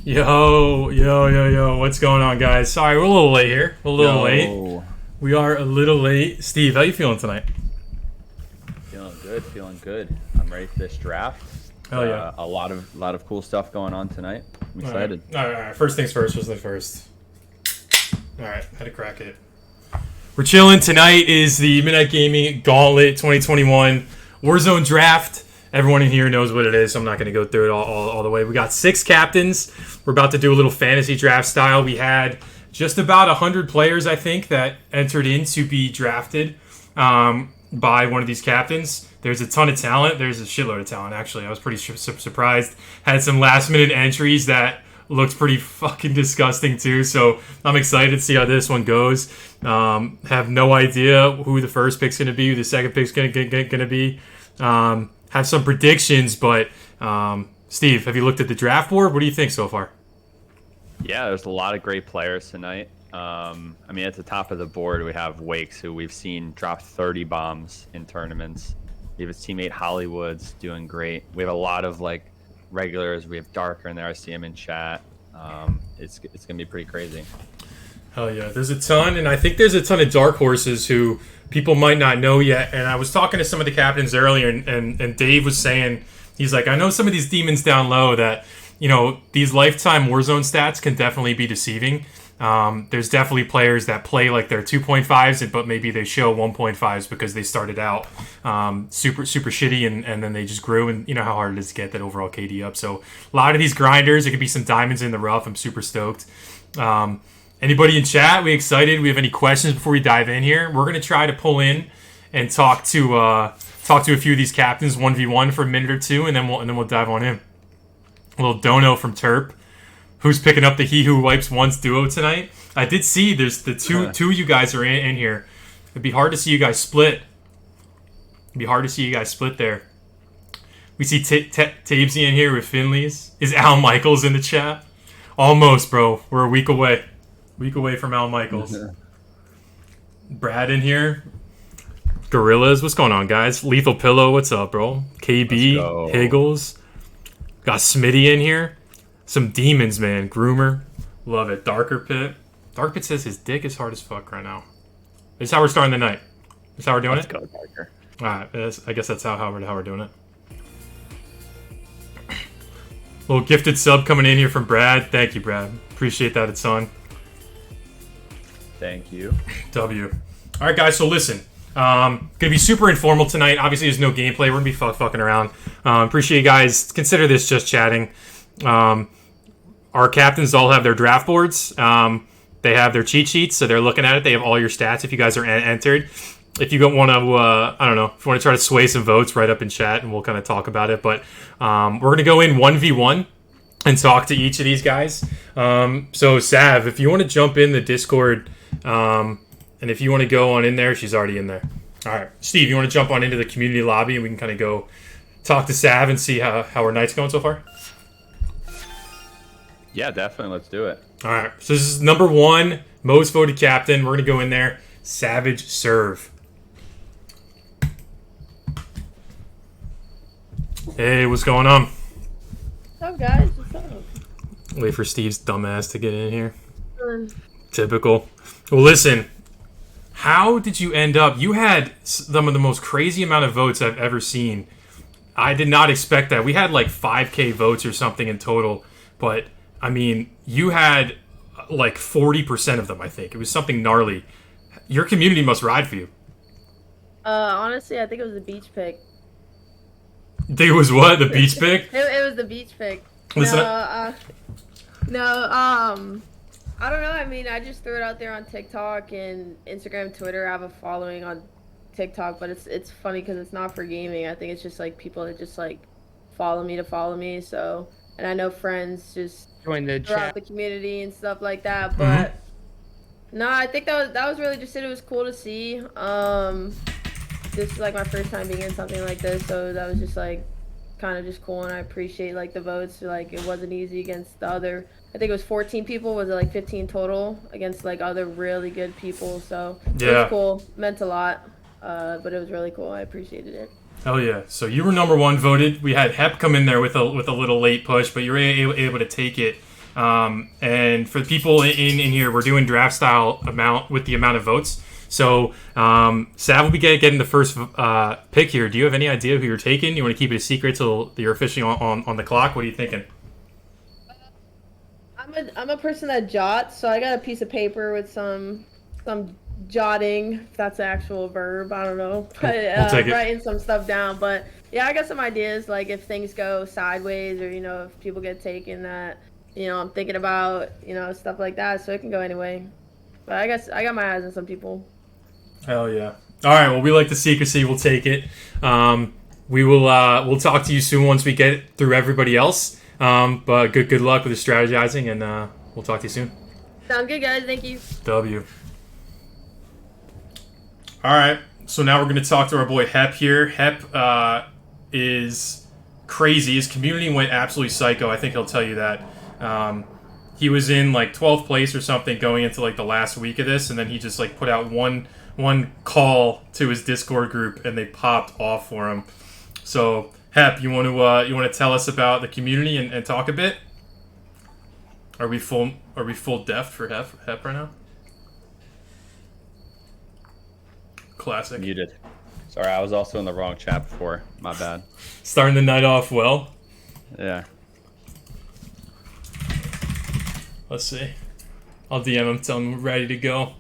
Yo, what's going on, guys? Sorry, we're a little late here. We're a little late. We are a little late. Steve, how you feeling tonight? Feeling good. I'm ready for this draft. Hell yeah. A lot of cool stuff going on tonight. I'm excited. All right. First things first was the first. All right, had to crack it. We're chilling. Tonight is the Midnight Gaming Gauntlet 2021 Warzone Draft. Everyone in here knows what it is, so I'm not going to go through it all the way. We got 6 captains. We're about to do a little fantasy draft style. We had just about 100 players, I think, that entered in to be drafted by one of these captains. There's a ton of talent. There's a shitload of talent, actually. I was pretty surprised. Had some last-minute entries that looked pretty fucking disgusting, too. So I'm excited to see how this one goes. Have no idea who the first pick's going to be, who the second pick's going to be. Have some predictions, but Steve, have you looked at the draft board? What do you think so far? Yeah, there's a lot of great players tonight. At the top of the board, we have Wakes, who we've seen drop 30 bombs in tournaments. We have his teammate Hollywood's doing great. We have a lot of regulars. We have Darker in there. I see him in chat. It's gonna be pretty crazy. Hell yeah, there's a ton, and I think there's a ton of dark horses who people might not know yet. And I was talking to some of the captains earlier, and Dave was saying, he's like, I know some of these demons down low that, these lifetime Warzone stats can definitely be deceiving. There's definitely players that play like they're 2.5s, but maybe they show 1.5s because they started out super shitty and then they just grew, and you know how hard it is to get that overall KD up. So a lot of these grinders, it could be some diamonds in the rough. I'm super stoked. Anybody in chat? We excited? We have any questions before we dive in here? We're gonna try to pull in and talk to a few of these captains 1v1 for a minute or two, and then we'll dive on in. A little dono from Terp, who's picking up the He Who Wipes Once duo tonight. I did see there's the two of you guys are in here. It'd be hard to see you guys split. There. We see Tabesy in here with Finley's. Is Al Michaels in the chat? Almost, bro. We're a week away. From Al Michaels. Brad in here. Gorillas. What's going on, guys? Lethal Pillow. What's up, bro? KB. Higgles. Got Smitty in here. Some demons, man. Groomer. Love it. Darker Pit. Dark Pit says his dick is hard as fuck right now. This is how we're starting the night. This is how we're doing Let's it? go, Darker. Alright, I guess that's how we're doing it. Little gifted sub coming in here from Brad. Thank you, Brad. Appreciate that a ton. Thank you. W. Alright, guys, so listen. Gonna be super informal tonight. Obviously, there's no gameplay. We're gonna be fucking around. Appreciate you guys. Consider this just chatting. Our captains all have their draft boards. They have their cheat sheets, so they're looking at it. They have all your stats if you guys are entered. If you don't want to, I don't know, if you want to try to sway some votes, write up in chat, and we'll kind of talk about it. But we're going to go in 1v1 and talk to each of these guys. So, Sav, if you want to jump in the Discord, and if you want to go on in there, she's already in there. All right. Steve, you want to jump on into the community lobby, and we can kind of go talk to Sav and see how our night's going so far? Yeah, definitely. Let's do it. All right. So this is number 1, most voted captain. We're going to go in there. Savage Serve. Hey, what's going on? What's up, guys? What's up? Wait for Steve's dumbass to get in here. Typical. Well, listen. How did you end up? You had some of the most crazy amount of votes I've ever seen. I did not expect that. We had like 5K votes or something in total. But, I mean, you had like 40% of them, I think. It was something gnarly. Your community must ride for you. Honestly, I think it was the beach pick. Think it was what? The beach pick? It was the beach pick. Listen I don't know. I mean, I just threw it out there on TikTok and Instagram, Twitter. I have a following on TikTok, but it's funny because it's not for gaming. I think it's just like people that just like follow me. So, and I know friends just join the throughout chat. the community and stuff like that. But no, I think that was really just it. It was cool to see. This is like my first time being in something like this, so that was just like kind of just cool, and I appreciate like the votes. Like it wasn't easy against the other. I think it was 14 people. Was it like 15 total against like other really good people? So it was cool. Meant a lot. But it was really cool. I appreciated it. Hell yeah. So you were number 1 voted. We had Hep come in there with a little late push, but you were able to take it. And for the people in here, we're doing draft style amount with the amount of votes. So Sav will be getting the first pick here. Do you have any idea who you're taking? You want to keep it a secret till you're officially on the clock? What are you thinking? I'm a person that jots, so I got a piece of paper with some jotting, if that's the actual verb. I don't know. We'll take it. Writing some stuff down, but yeah, I got some ideas. Like if things go sideways, or if people get taken that I'm thinking about, stuff like that. So it can go anyway. But I guess I got my eyes on some people. Hell yeah! All right. Well, we like the secrecy. We'll take it. We'll talk to you soon once we get through everybody else. But good luck with the strategizing, and we'll talk to you soon. Sounds good, guys. Thank you. W. All right, so now we're going to talk to our boy Hep here. Hep is crazy. His community went absolutely psycho. I think he'll tell you that. He was in like 12th place or something going into like the last week of this, and then he just like put out one call to his Discord group, and they popped off for him. So Hep, you want to tell us about the community and talk a bit? Are we full deft for Hep right now? Classic. Muted. Sorry, I was also in the wrong chat before. My bad. Starting the night off well. Yeah. Let's see. I'll DM him, tell him we're ready to go.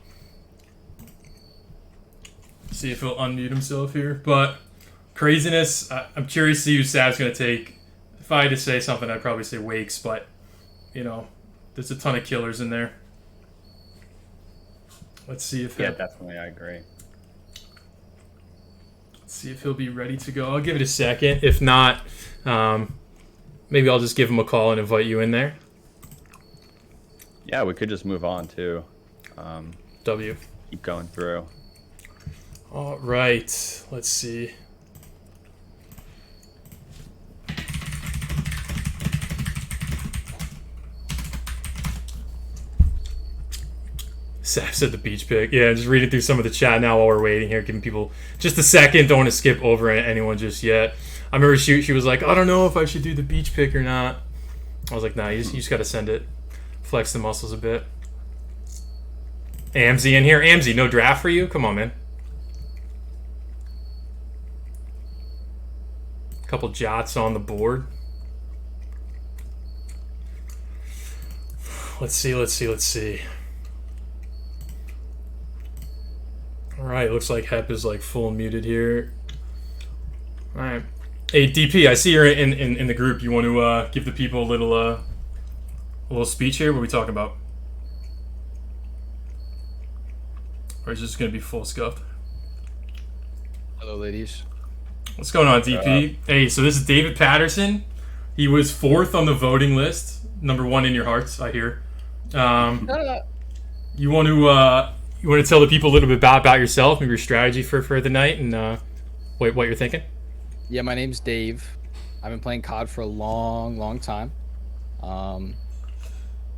See if he'll unmute himself here. But craziness. I'm curious to see who Sav's going to take. If I had to say something, I'd probably say Wakes, but there's a ton of killers in there. Let's see if definitely, I agree. See if he'll be ready to go. I'll give it a second. If not, maybe I'll just give him a call and invite you in there. Yeah, we could just move on too. W. Keep going through. All right. Let's see. Sav said the beach pick. Yeah, just reading through some of the chat now while we're waiting here, giving people just a second. Don't want to skip over anyone just yet. I remember she was like, I don't know if I should do the beach pick or not. I was like, nah, you just got to send it. Flex the muscles a bit. Amzy in here. Amzy, no draft for you? Come on, man. Couple jots on the board. Let's see. Alright, looks like Hep is like full muted here. Alright. Hey DP, I see you're in the group. You want to give the people a little speech here? What are we talking about? Or is this gonna be full scuffed? Hello ladies. What's going on, DP? Hey, so this is David Patterson. He was 4th on the voting list. Number 1 in your hearts, I hear. You want to tell the people a little bit about yourself, maybe your strategy for the night, and what you're thinking? Yeah, my name's Dave. I've been playing COD for a long time.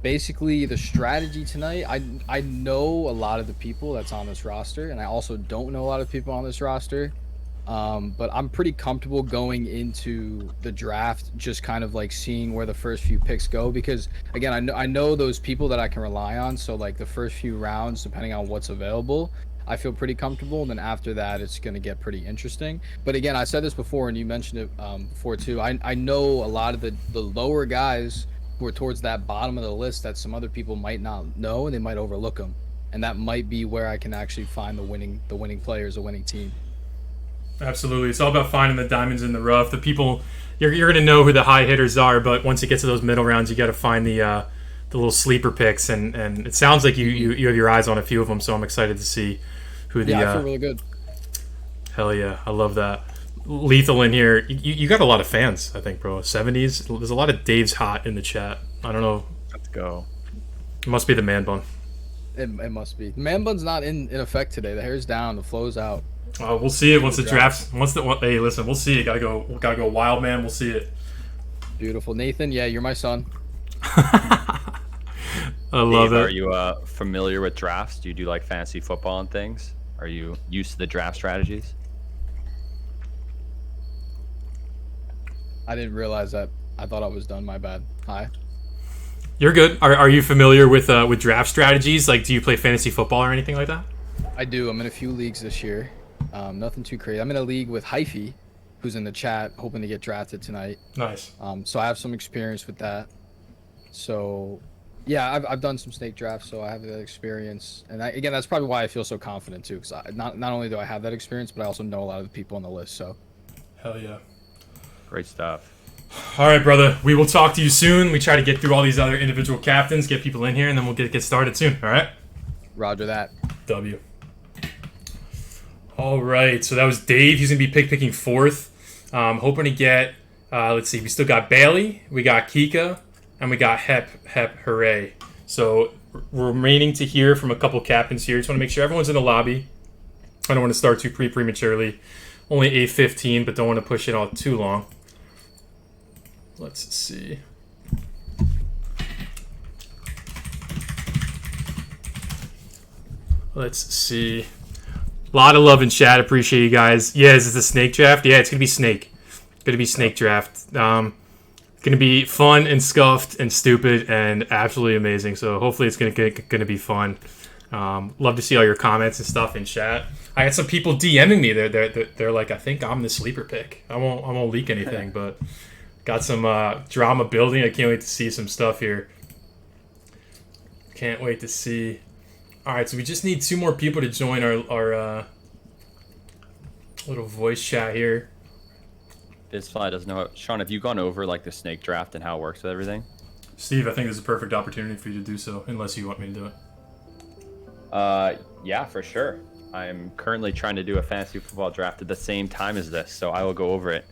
Basically, the strategy tonight, I know a lot of the people that's on this roster, and I also don't know a lot of people on this roster. But I'm pretty comfortable going into the draft, just kind of like seeing where the first few picks go, because again, I know those people that I can rely on. So like the first few rounds, depending on what's available, I feel pretty comfortable. And then after that, it's going to get pretty interesting. But again, I said this before, and you mentioned it before too. I know a lot of the lower guys who are towards that bottom of the list that some other people might not know, and they might overlook them. And that might be where I can actually find the winning players, the winning team. Absolutely. It's all about finding the diamonds in the rough. The people, you're going to know who the high hitters are, but once it gets to those middle rounds, you got to find the little sleeper picks, and it sounds like you have your eyes on a few of them, so I'm excited to see who the... Yeah, I feel really good. Hell yeah. I love that. Lethal in here. You got a lot of fans, I think, bro. 70s. There's a lot of Dave's hot in the chat. I don't know. Let's go. It must be the man bun. It must be. The man bun's not in effect today. The hair's down. The flow's out. We'll see it once the draft's. Hey, listen, we'll see it. Gotta go wild, man. We'll see it. Beautiful, Nathan. Yeah, you're my son. I love Dave, it. Are you familiar with drafts? Do you do like fantasy football and things? Are you used to the draft strategies? I didn't realize that. I thought I was done. My bad. Hi. You're good. Are you familiar with draft strategies? Like, do you play fantasy football or anything like that? I do. I'm in a few leagues this year. Nothing too crazy. I'm in a league with Hyphy, who's in the chat, hoping to get drafted tonight. Nice. So I have some experience with that. So, yeah, I've done some snake drafts, so I have that experience. And again, that's probably why I feel so confident too, because not only do I have that experience, but I also know a lot of the people on the list. So, Hell yeah. Great stuff. All right, brother. We will talk to you soon. We try to get through all these other individual captains, get people in here, and then we'll get started soon. All right? Roger that. W. All right. So that was Dave. He's going to be picking fourth. Hoping to get, let's see, we still got Bailey, we got Kika, and we got Hep Hooray. So we're remaining to hear from a couple captains here. Just want to make sure everyone's in the lobby. I don't want to start too prematurely. Only 8:15, but don't want to push it all too long. Let's see. Let's see. A lot of love in chat. Appreciate you guys. Yeah, is this a snake draft? Yeah, it's going to be snake. Going to be snake draft. Going to be fun and scuffed and stupid and absolutely amazing. So hopefully it's going to be fun. Love to see all your comments and stuff in chat. I had some people DMing me. They're like, I think I'm the sleeper pick. I won't leak anything, but got some drama building. I can't wait to see some stuff here. Can't wait to see. All right, so we just need 2 more people to join our little voice chat here. Bizfly doesn't know. Sean, have you gone over like the snake draft and how it works with everything? Steve, I think this is a perfect opportunity for you to do so, unless you want me to do it. Yeah, for sure. I'm currently trying to do a fantasy football draft at the same time as this, so I will go over it.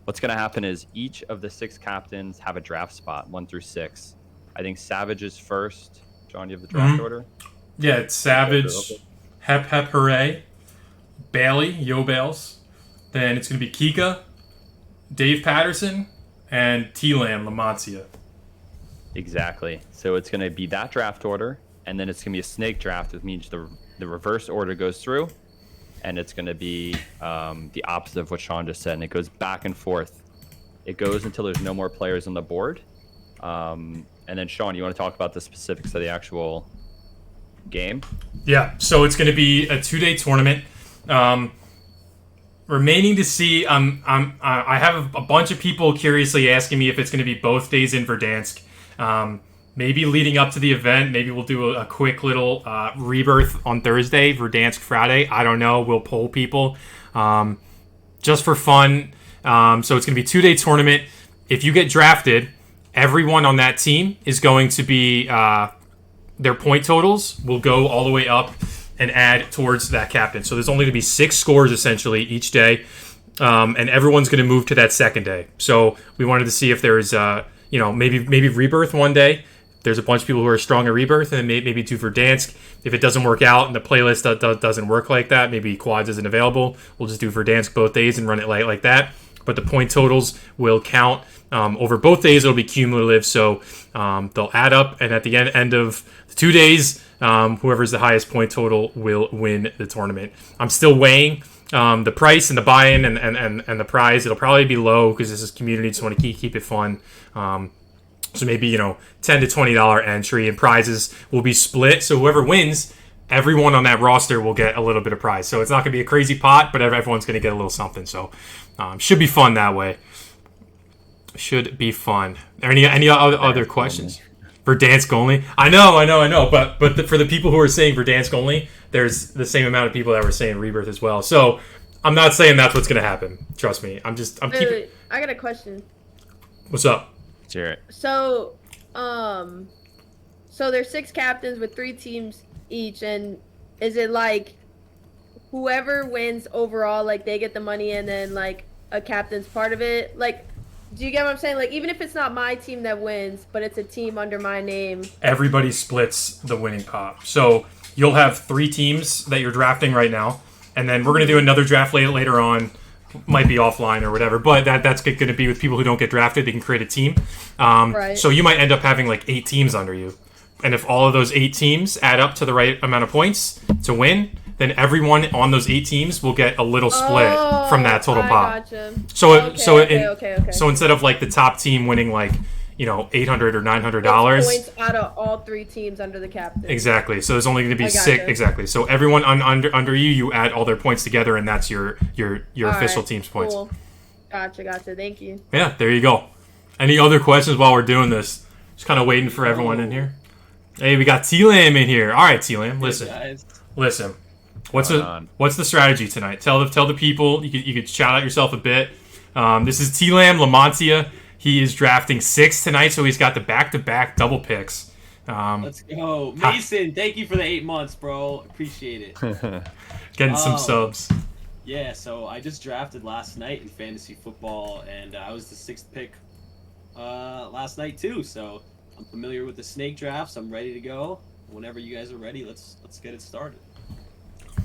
What's going to happen is each of the 6 captains have a draft spot, 1 through 6. I think Savage is first. John, do you have the draft order? Yeah, it's Savage, Hep Hooray, Bailey, Yo Bales. Then it's going to be Kika, Dave Patterson, and T-Lam, Lamontia. Exactly. So it's going to be that draft order, and then it's going to be a snake draft, which means the reverse order goes through, and it's going to be the opposite of what Sean just said, and it goes back and forth. It goes until there's no more players on the board. And then, Sean, you want to talk about the specifics of the actual game? Yeah, so it's going to be a 2-day tournament. Remaining to see, I have a bunch of people curiously asking me if it's going to be both days in Verdansk. Maybe leading up to the event, maybe we'll do a quick little rebirth on Thursday, Verdansk Friday. I don't know. We'll poll people just for fun. So it's going to be a 2-day tournament. If you get drafted, everyone on that team is going to be their point totals will go all the way up and add towards that captain. So there's only going to be 6 scores essentially each day, and everyone's going to move to that second day. So we wanted to see if there's maybe rebirth one day. There's a bunch of people who are strong at rebirth, and maybe do Verdansk. If it doesn't work out and the playlist doesn't work like that, maybe quads isn't available, we'll just do Verdansk both days and run it like that. But the point totals will count over both days. It'll be cumulative, so they'll add up, and at the end of the 2 days, whoever's the highest point total will win the tournament. I'm still weighing the price and the buy-in and the prize. It'll probably be low because this is community. Just want to keep it fun. So maybe $10 to $20 entry, and prizes will be split. So whoever wins, everyone on that roster will get a little bit of prize. So it's not going to be a crazy pot, but everyone's going to get a little something. So should be fun that way. Should be fun. Are any other questions? Verdansk only? I know. But for the people who are saying Verdansk only, there's the same amount of people that were saying Rebirth as well. So I'm not saying that's what's going to happen. Trust me. Wait, I got a question. What's up? Jarrett. So there's 6 captains with 3 teams each, and is it like whoever wins overall, like they get the money, and then like a captain's part of it? Like, do you get what I'm saying? Like, even if it's not my team that wins, but it's a team under my name, everybody splits the winning pot. So you'll have 3 teams that you're drafting right now, and then we're going to do another draft later on. Might be offline or whatever, but that's going to be with people who don't get drafted. They can create a team. Right. So you might end up having like 8 teams under you. And if all of those 8 teams add up to the right amount of points to win, then everyone on those 8 teams will get a little split from that total pot. Gotcha. So Okay. so instead of like the top team winning like $800 or $900. Points out of all 3 teams under the captain. Exactly. So there's only going to be I 6. gotcha. Exactly. So everyone under you add all their points together, and that's your official team's points. Cool. Gotcha. Thank you. Yeah, there you go. Any other questions while we're doing this? Just kind of waiting for everyone in here. Hey, we got T-Lam in here. All right, T-Lam, listen. Listen. What's the strategy tonight? Tell the people. You could shout out yourself a bit. This is T-Lam Lamontia. He is drafting 6 tonight, so he's got the back-to-back double picks. Let's go. Mason, thank you for the 8 months, bro. Appreciate it. Getting some subs. Yeah, so I just drafted last night in fantasy football, and I was the 6th pick last night too. So I'm familiar with the snake drafts. I'm ready to go. Whenever you guys are ready, let's get it started.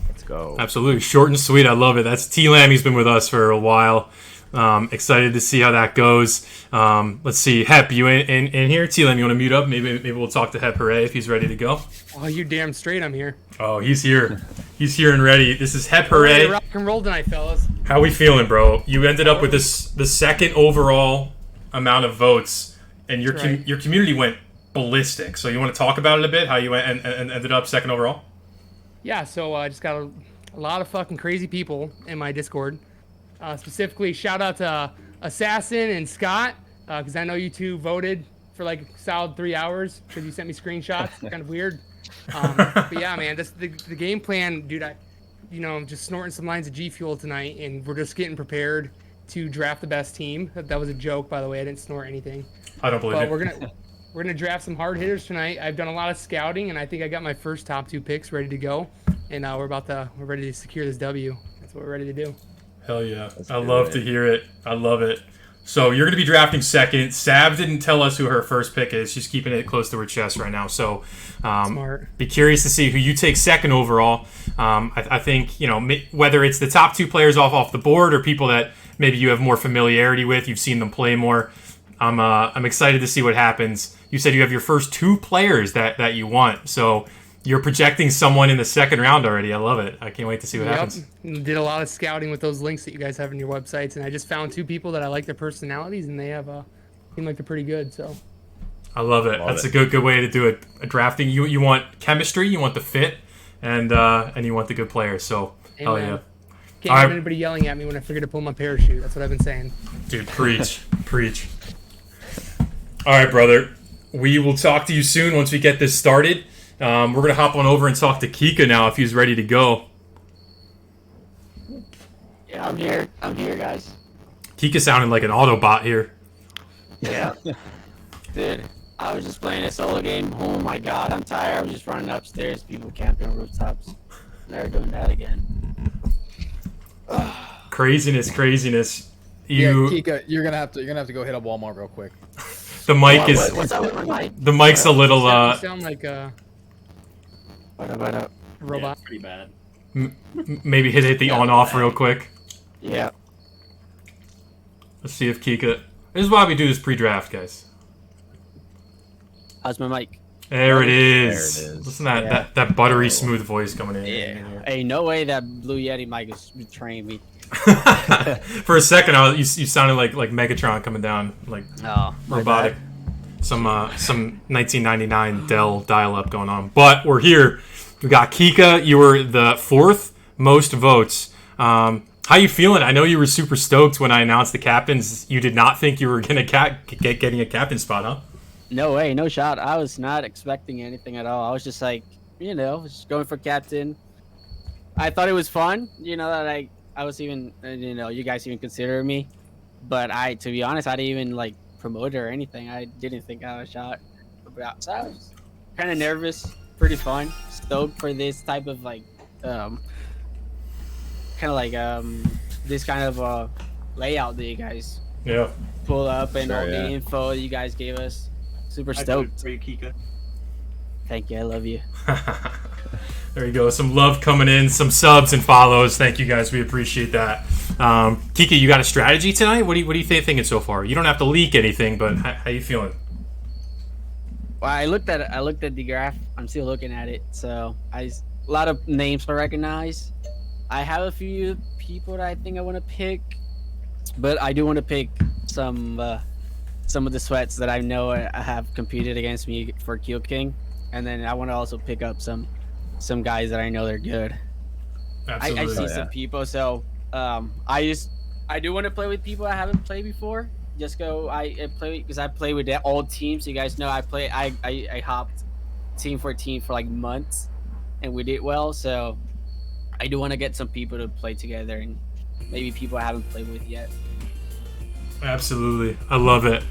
Let's go. Absolutely. Short and sweet. I love it. That's T-Lam. He's been with us for a while. Excited to see how that goes. Let's see. Hep, you in here? T-Lam, you want to mute up? Maybe we'll talk to Hep Hooray if he's ready to go. Oh, you damn straight I'm here. Oh, he's here. He's here and ready. This is Hep Hooray. Rock and roll tonight, fellas. How we feeling, bro? You ended up with the 2nd overall amount of votes, and your your community went ballistic. So you want to talk about it a bit? How you went and ended up 2nd overall? Yeah, so I just got a lot of fucking crazy people in my Discord. Specifically, shout out to Assassin and Scott, because I know you two voted for like a solid 3 hours because you sent me screenshots. Kind of weird. But yeah, man, the game plan, dude. I'm just snorting some lines of G Fuel tonight, and we're just getting prepared to draft the best team. That was a joke, by the way. I didn't snort anything. I don't believe But it. we're gonna draft some hard hitters tonight. I've done a lot of scouting, and I think I got my first top 2 picks ready to go. And we're ready to secure this W. That's what we're ready to do. Hell yeah. I love to hear it. I love it. So you're going to be drafting 2nd. Sav didn't tell us who her first pick is. She's keeping it close to her chest right now. So Smart. Be curious to see who you take 2nd overall. I think, whether it's the top 2 players off the board or people that maybe you have more familiarity with, you've seen them play more. I'm excited to see what happens. You said you have your first 2 players that you want. So you're projecting someone in the 2nd round already. I love it. I can't wait to see what happens. Did a lot of scouting with those links that you guys have in your websites, and I just found 2 people that I like their personalities, and they seem like they're pretty good. So I love it. That's a good way to do it. Drafting, you want chemistry, you want the fit, and you want the good players. So hell yeah. Can't have anybody yelling at me when I forget to pull my parachute. That's what I've been saying. Dude, preach. Preach. All right, brother. We will talk to you soon once we get this started. We're going to hop on over and talk to Kika now if he's ready to go. Yeah, I'm here. I'm here, guys. Kika sounded like an Autobot here. Yeah. Dude, I was just playing a solo game. Oh my god, I'm tired. I was just running upstairs, people camping on rooftops. Never doing that again. Craziness. Yeah, Kika, you're gonna have to go hit up Walmart real quick. The mic is. What's up with my mic? The mic's a little. You sound like a What up? robot. Yeah, pretty bad. Maybe hit the on-off real quick. Yeah. Let's see if Kika. This is why we do this pre-draft, guys. How's my mic? There it is. There it is. Listen to that buttery smooth voice coming in. Yeah. Hey, no way that Blue Yeti mic is betraying me. For a second, you sounded like Megatron coming down, like Oh, my robotic. bad. Some 1999 Dell dial-up going on. But we're here. We got Kika. You were the 4th most votes. How you feeling? I know you were super stoked when I announced the captains. You did not think you were gonna getting a captain spot, huh? No way, no shot. I was not expecting anything at all. I was just like, just going for captain. I thought it was fun, that I was even, you guys even consider me. But to be honest, I didn't even like promote it or anything. I didn't think I had a shot. So I was kind of nervous, pretty fun, stoked for this type of this kind of layout that you guys Yeah. pull up and Sure, all yeah. the info you guys gave us. Super I voted stoked. for you, Kika. Thank you. I love you. There you go. Some love coming in, some subs and follows. Thank you guys. We appreciate that. Kika, you got a strategy tonight? What do you thinking so far? You don't have to leak anything, but how you feeling? Well, I looked at the graph. I'm still looking at it. So a lot of names to recognize. I have a few people that I think I want to pick, but I do want to pick some some of the sweats that I know have competed against me for Kill King, and then I want to also pick up some guys that I know they're good. I Absolutely. see some people, so I do want to play with people I haven't played before. Just go, I play because I play with all teams. So you guys know I hopped team for team for like months, and we did well. So I do want to get some people to play together, and maybe people I haven't played with yet. Absolutely. I love it.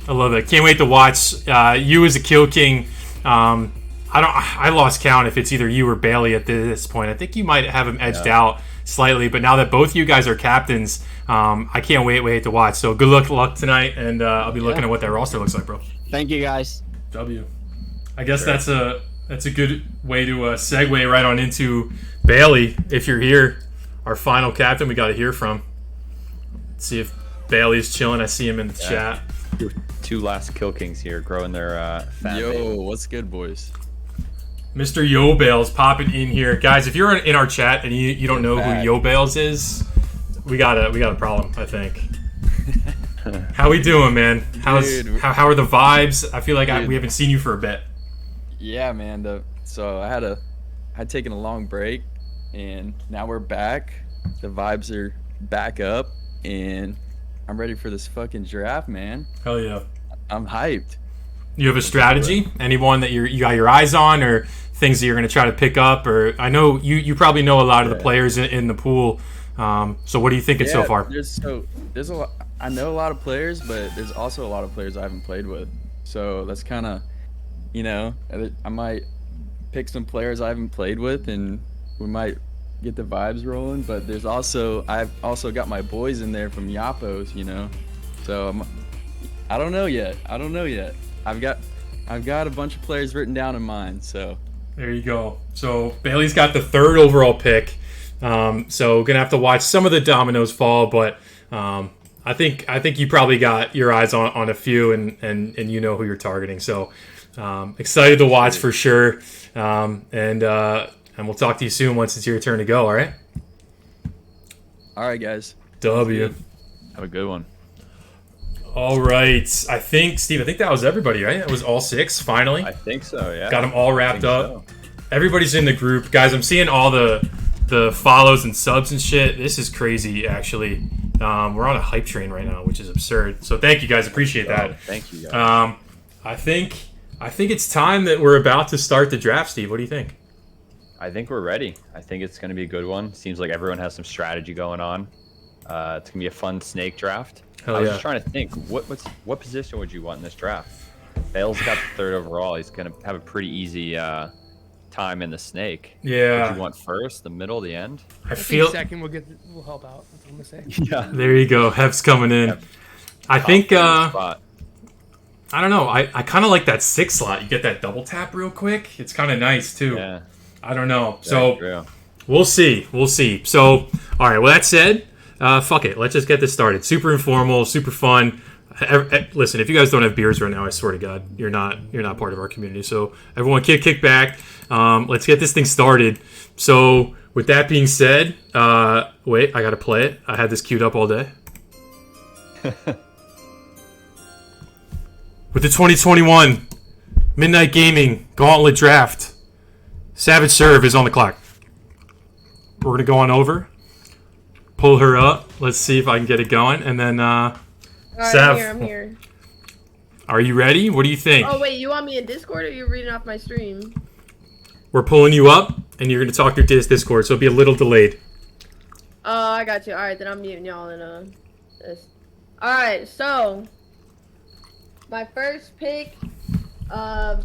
I love it. Can't wait to watch you as a Kill King. I lost count if it's either you or Bailey at this point. I think you might have him edged out slightly, but now that both you guys are captains, I can't wait to watch. So good luck tonight, and I'll be looking at what that roster looks like, bro. Thank you, guys. W. I guess that's a good way to segue right on into Bailey. If you're here, our final captain, we got to hear from. Let's see if Bailey's chilling. I see him in the chat. Two last Kill Kings here, growing their fan Yo, base. what's good, boys? Mr. Yo Bales popping in here, guys. If you're in our chat and you don't know who Yo Bales is, we got a problem, I think. How we doing, man? How are the vibes? I feel like we haven't seen you for a bit. Yeah, man. So I had taken a long break, and now we're back. The vibes are back up, and I'm ready for this fucking draft, man. Hell yeah! I'm hyped. You have a strategy? Anyone that you got your eyes on, or things that you're going to try to pick up? Or I know you probably know a lot of the players in the pool. So what are you thinking so far? There's a lot. I know a lot of players, but there's also a lot of players I haven't played with. So that's kind of, I might pick some players I haven't played with, and we might get the vibes rolling. But I've also got my boys in there from Yapos, So I don't know yet. I've got a bunch of players written down in mind. So there you go. So Bailey's got the 3rd overall pick. So gonna have to watch some of the dominoes fall, but I think you probably got your eyes on a few, and you know who you're targeting. So excited to watch for sure. And we'll talk to you soon once it's your turn to go. All right. all right, guys. W. Have a good one. All right. I think that was everybody, right? That was all 6 finally. I think so, yeah. Got them all wrapped up. So. Everybody's in the group, guys. I'm seeing all the follows and subs and shit. This is crazy, actually. We're on a hype train right now, which is absurd. So thank you guys, appreciate that. Thank you guys. I think it's time that we're about to start the draft, Steve. What do you think? I think we're ready. I think it's going to be a good one. Seems like everyone has some strategy going on. It's going to be a fun snake draft. Hell I was yeah. just trying to think, what position would you want in this draft? Bale's got the 3rd overall. He's going to have a pretty easy time in the snake. Yeah. Would you want first, the middle, the end? I feel second will help out. That's what I'm gonna say. Yeah. there you go. Hef's coming in. Yep. I think Spot. I don't know. I kind of like that 6 slot. You get that double tap real quick. It's kind of nice too. Yeah. I don't know. Very So true. we'll see. So all right. Well, that said, fuck it. Let's just get this started. Super informal, super fun. Listen, if you guys don't have beers right now, I swear to God, you're not part of our community. So everyone, kick back. Let's get this thing started. So with that being said, wait, I gotta play it. I had this queued up all day. With the 2021 Midnite Gaming Gauntlet Draft, Savage Serve is on the clock. We're gonna go on over, pull her up. Let's see if I can get it going, and then All right, Sav, I'm here. are you ready? What do you think? Oh wait, you want me in Discord or you're reading off my stream? We're pulling you up, and you're gonna talk through Discord, so it'll be a little delayed. Oh, I got you. All right, then I'm muting y'all in this. All right, so my first pick. I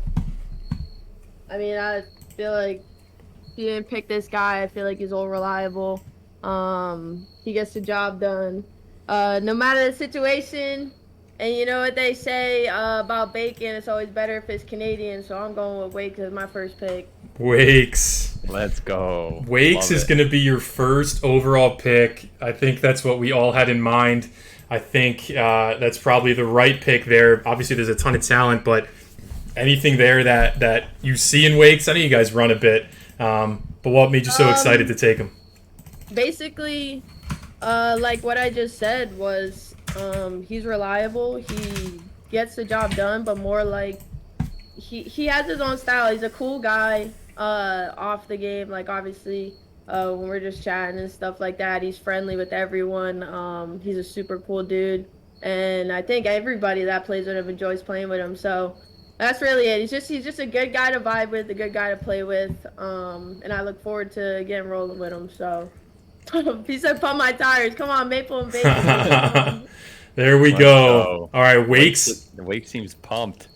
mean, I feel like if you didn't pick this guy, I feel like he's all reliable. He gets the job done. No matter the situation, and you know what they say about bacon, it's always better if it's Canadian. So I'm going with Wake as my first pick. Wakes. Let's go. Wakes Love is it. going to be your first overall pick. I think that's what we all had in mind. I think that's probably the right pick there. Obviously, there's a ton of talent, but anything there that you see in Wakes, I know you guys run a bit, but what made you so excited to take him? Basically, like what I just said was, he's reliable. He gets the job done, but more like he has his own style. He's a cool guy off the game. Like obviously, when we're just chatting and stuff like that, he's friendly with everyone. He's a super cool dude, and I think everybody that plays with him enjoys playing with him. So that's really it. He's just a good guy to vibe with, a good guy to play with, and I look forward to getting rolling with him. So he said, "Pump my tires." Come on, Maple and Bacon. There we Let's go. go. All right, Wakes. Wake seems pumped.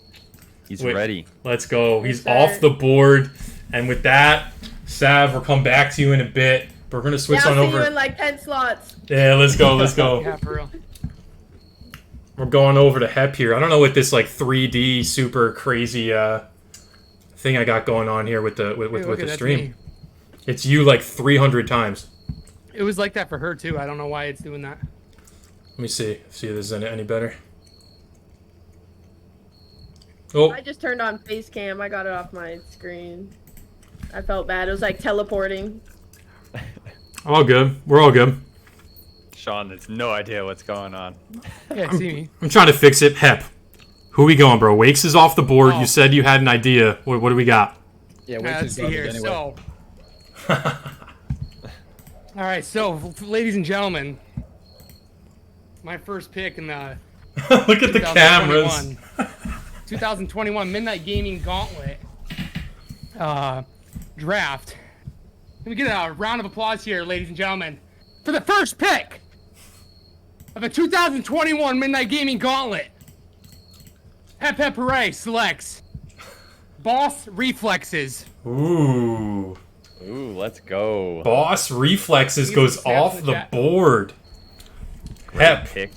He's Wait. ready. Let's go. He's Yes, sir. off the board. And with that, Sav, we'll come back to you in a bit. But we're going to switch Yeah, on I'll see over. you in like 10 slots. Yeah, let's go. Let's go. Yeah, for real. We're going over to Hep here. I don't know what this like 3D super crazy thing I got going on here with the Hey, look with at the that, stream. me. It's you like 300 times. It was like that for her too. I don't know why it's doing that. Let me see if this is any better. Oh, I just turned on face cam. I got it off my screen. I felt bad. It was like teleporting. all good. We're all good. Sean has no idea what's going on. Yeah, see me. I'm trying to fix it. Hep, who we going, bro? Wakes is off the board. Oh. You said you had an idea. What do we got? Yeah, Let's see here. So, all right. So, ladies and gentlemen, my first pick in the Look at the cameras. 2021 Midnite Gaming Gauntlet draft. Let me get a round of applause here, ladies and gentlemen, for the first pick of the 2021 Midnite Gaming Gauntlet. Hep Hep Hooray selects Boss Reflexes. Ooh. Ooh, let's go. Boss Reflexes goes Snap off in the the chat. board. Great Hep, pick.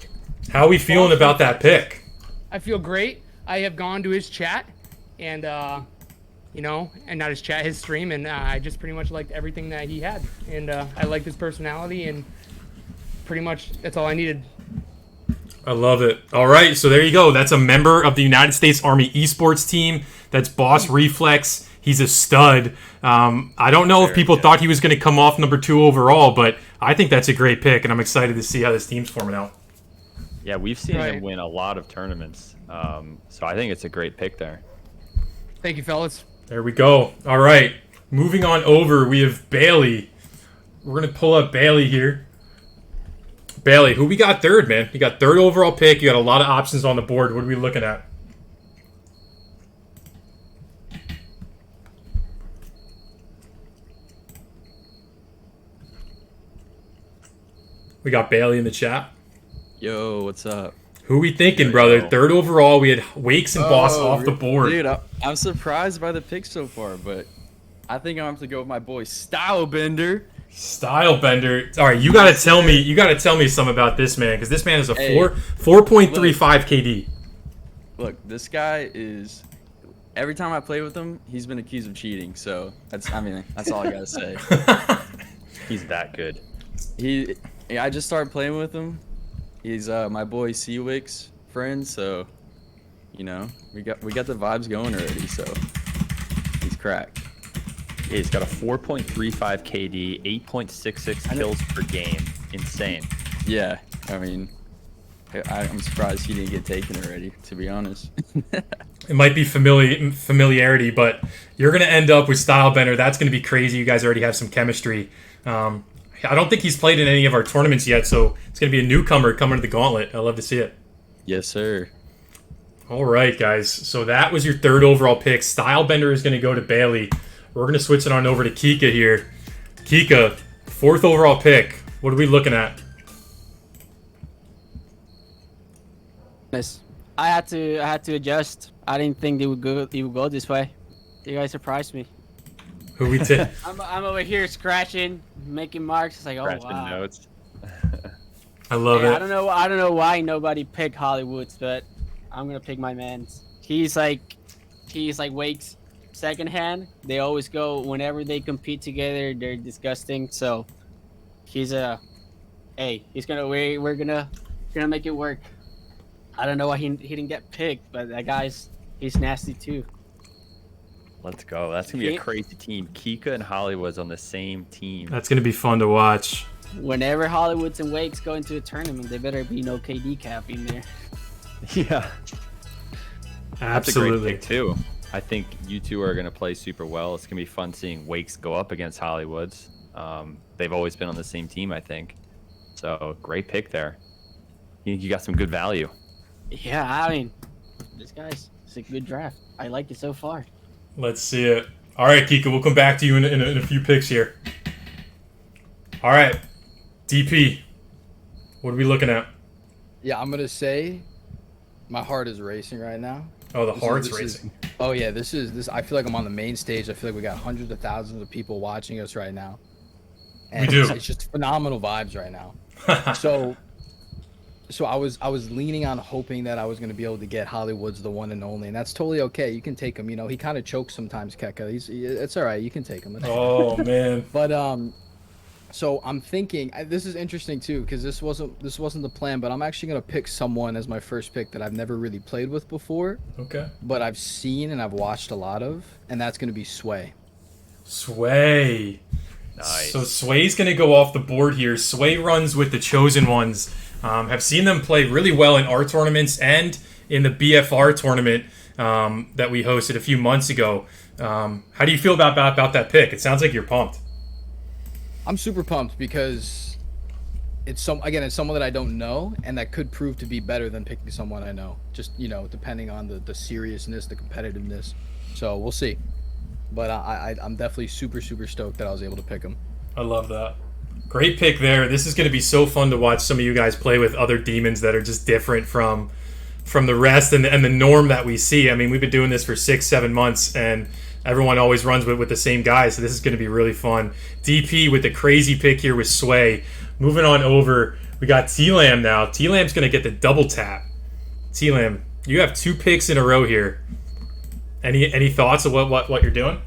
how we feeling about that pick? I feel great. I have gone to his chat and, you know, and not his chat, his stream, and I just pretty much liked everything that he had. And I liked his personality, and pretty much that's all I needed. I love it. All right, so there you go. That's a member of the United States Army esports team. That's Boss Reflex. He's a stud. I don't know if people thought he was going to come off number 2 overall, but I think that's a great pick, and I'm excited to see how this team's forming out. Yeah, we've seen Right. him win a lot of tournaments. So I think it's a great pick there. Thank you, fellas. There we go. All right, moving on over, we have Bailey. We're going to pull up Bailey here. Bailey, who we got third, man? You got third overall pick. You got a lot of options on the board. What are we looking at? We got Bailey in the chat. Yo, what's up? Who we thinking, There brother? you go. Third overall. We had Wakes and Boss off the board. Dude, I'm surprised by the pick so far, but I think I'm going to have to go with my boy Stylebender. Style Bender. All right, you gotta tell me. You gotta tell me something about this man, because this man is a Hey, 4.35 KD. Look, this guy is. Every time I play with him, he's been accused of cheating. So that's all I gotta say. He's that good. I just started playing with him. He's my boy Seawick's friend, so you know we got the vibes going already. So he's cracked. Yeah, he's got a 4.35 KD, 8.66 kills per game. Insane. Yeah, I mean, I'm surprised he didn't get taken already. To be honest. It might be familiarity, but you're gonna end up with Style Bender. That's gonna be crazy. You guys already have some chemistry. I don't think he's played in any of our tournaments yet, so it's gonna be a newcomer coming to the Gauntlet. I love to see it. Yes, sir. All right, guys. So that was your third overall pick. Style Bender is gonna go to Bailey. We're going to switch it on over to Kika here. Kika, fourth overall pick. What are we looking at? I had to adjust. I didn't think they would go this way. You guys surprised me. Who we did? I'm over here scratching, making marks. It's like, oh Scratching wow. notes. I love Hey, it. I don't know why nobody picked Hollywoods, but I'm gonna pick my man's. He's like Wake's second hand. They always go whenever they compete together. They're disgusting. So he's we're gonna make it work. I don't know why he didn't get picked, but that he's nasty too. Let's go. That's going to be a crazy team. Kika and Hollywood's on the same team. That's going to be fun to watch. Whenever Hollywoods and Wakes go into a tournament, there better be no KD cap in there. Yeah. That's a Absolutely. great pick too. I think you two are going to play super well. It's going to be fun seeing Wakes go up against Hollywoods. They've always been on the same team, I think. So great pick there. You got some good value. Yeah, I mean, it's a good draft. I like it so far. Let's see it. All right, Kika, we'll come back to you in a few picks here. All right, DP, what are we looking at? Yeah, I'm gonna say, my heart is racing right now. Oh, the This heart's is- racing. Oh yeah, this. I feel like I'm on the main stage. I feel like we got hundreds of thousands of people watching us right now. And We do. It's just phenomenal vibes right now. So I was leaning on hoping that I was gonna be able to get Hollywood's the one and only, and that's totally okay. You can take him. You know, he kind of chokes sometimes, Keka. It's all right. You can take him. Oh man. But so I'm thinking this is interesting too, because this wasn't the plan, but I'm actually gonna pick someone as my first pick that I've never really played with before, Okay. but I've seen and I've watched a lot of, and that's gonna be Sway. Sway. Nice. So Sway's going to go off the board here. Sway runs with the Chosen Ones. Have seen them play really well in our tournaments and in the BFR tournament that we hosted a few months ago. How do you feel about that pick? It sounds like you're pumped. I'm super pumped because it's someone that I don't know, and that could prove to be better than picking someone I know. Just, depending on the seriousness, the competitiveness. So we'll see. But I'm definitely super, super stoked that I was able to pick him. I love that. Great pick there. This is going to be so fun to watch some of you guys play with other demons that are just different from the rest and the norm that we see. I mean, we've been doing this for 6-7 months, and everyone always runs with the same guys, so this is going to be really fun. DP with the crazy pick here with Sway. Moving on over, we got T-Lam now. T-Lam's going to get the double tap. T-Lam, you have 2 picks in a row here. Any thoughts of what you're doing?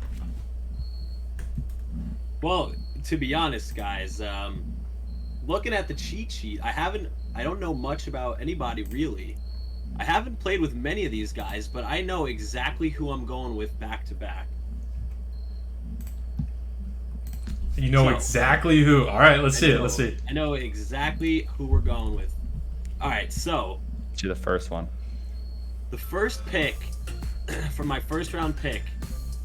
Well, to be honest, guys, looking at the cheat sheet, I don't know much about anybody really. I haven't played with many of these guys, but I know exactly who I'm going with back to back. You know exactly who. All right, let's see it. Let's see. I know exactly who we're going with. All right, so To the first one. the first pick for my first round pick,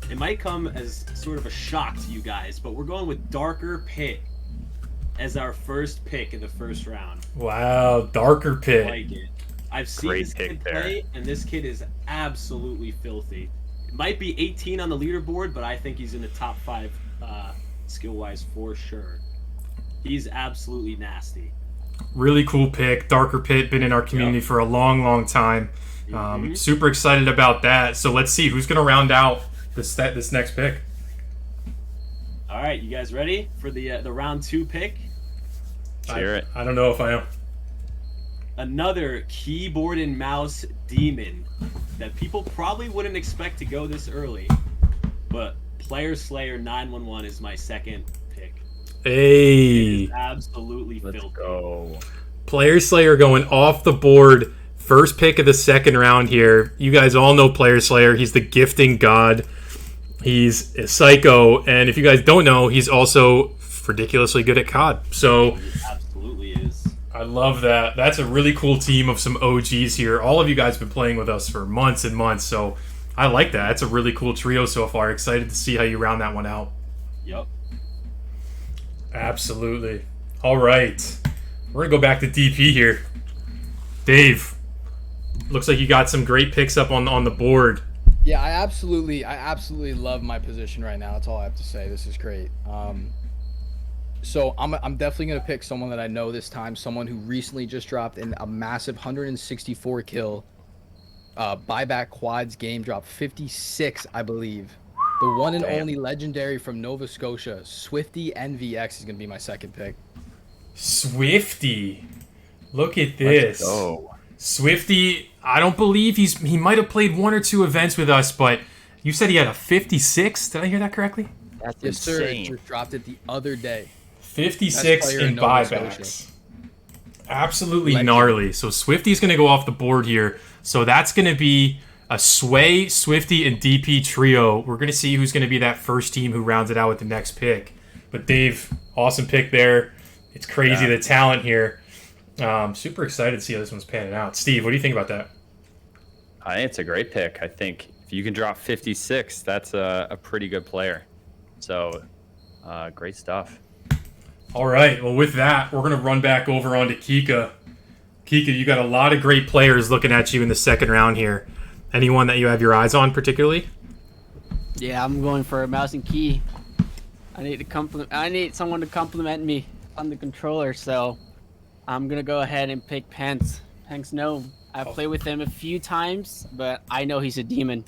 it might come as sort of a shock to you guys, but we're going with Darker Pit as our first pick in the first round. Wow, Darker I Pit. like it. I've seen Great this pick kid there. play, and this kid is absolutely filthy. It might be 18 on the leaderboard, but I think he's in the top 5 skill-wise for sure. He's absolutely nasty. Really cool pick. Darker Pit, been in our community for a long, long time. Super excited about that. So let's see who's going to round out this next pick. All right, you guys ready for the round 2 pick? Hear it. I don't know if I am. Another keyboard and mouse demon that people probably wouldn't expect to go this early, but Player Slayer 911 is my second pick. Hey, It's absolutely Let's filthy. go. Player Slayer going off the board. First pick of the second round here. You guys all know Player Slayer. He's the gifting god. He's a psycho, and if you guys don't know, he's also ridiculously good at COD. So He absolutely is. I love that. That's a really cool team of some OGs here. All of you guys have been playing with us for months and months, so I like that. It's a really cool trio so far. Excited to see how you round that one out. Yep. Absolutely. All right. We're going to go back to DP here. Dave, looks like you got some great picks up on the board. Yeah, I absolutely love my position right now. That's all I have to say. This is great. So I'm definitely gonna pick someone that I know this time. Someone who recently just dropped in a massive 164 kill buyback quads game, drop 56, I believe. The one and only legendary from Nova Scotia, Swifty NVX is gonna be my second pick. Swifty. Look at this. Oh, Swifty, I don't believe he might have played 1 or 2 events with us, but you said he had a 56. Did I hear that correctly? That's Yes, sir. insane. Just dropped it the other day. 56 player in in Nova buybacks. Scotia. Absolutely Legend. gnarly. So Swifty's going to go off the board here. So that's going to be a Sway, Swifty, and DP trio. We're going to see who's going to be that first team who rounds it out with the next pick. But Dave, awesome pick there. It's crazy, the talent here. Super excited to see how this one's panning out. Steve, what do you think about that? I think it's a great pick. I think if you can drop 56, that's a pretty good player. So, great stuff. All right. Well, with that, we're going to run back over onto Kika. Kika, you got a lot of great players looking at you in the second round here. Anyone that you have your eyes on particularly? Yeah, I'm going for a mouse and key. I need someone to compliment me on the controller, so I'm gonna go ahead and pick Pence. Pence Gnome. I've played with him a few times, but I know he's a demon.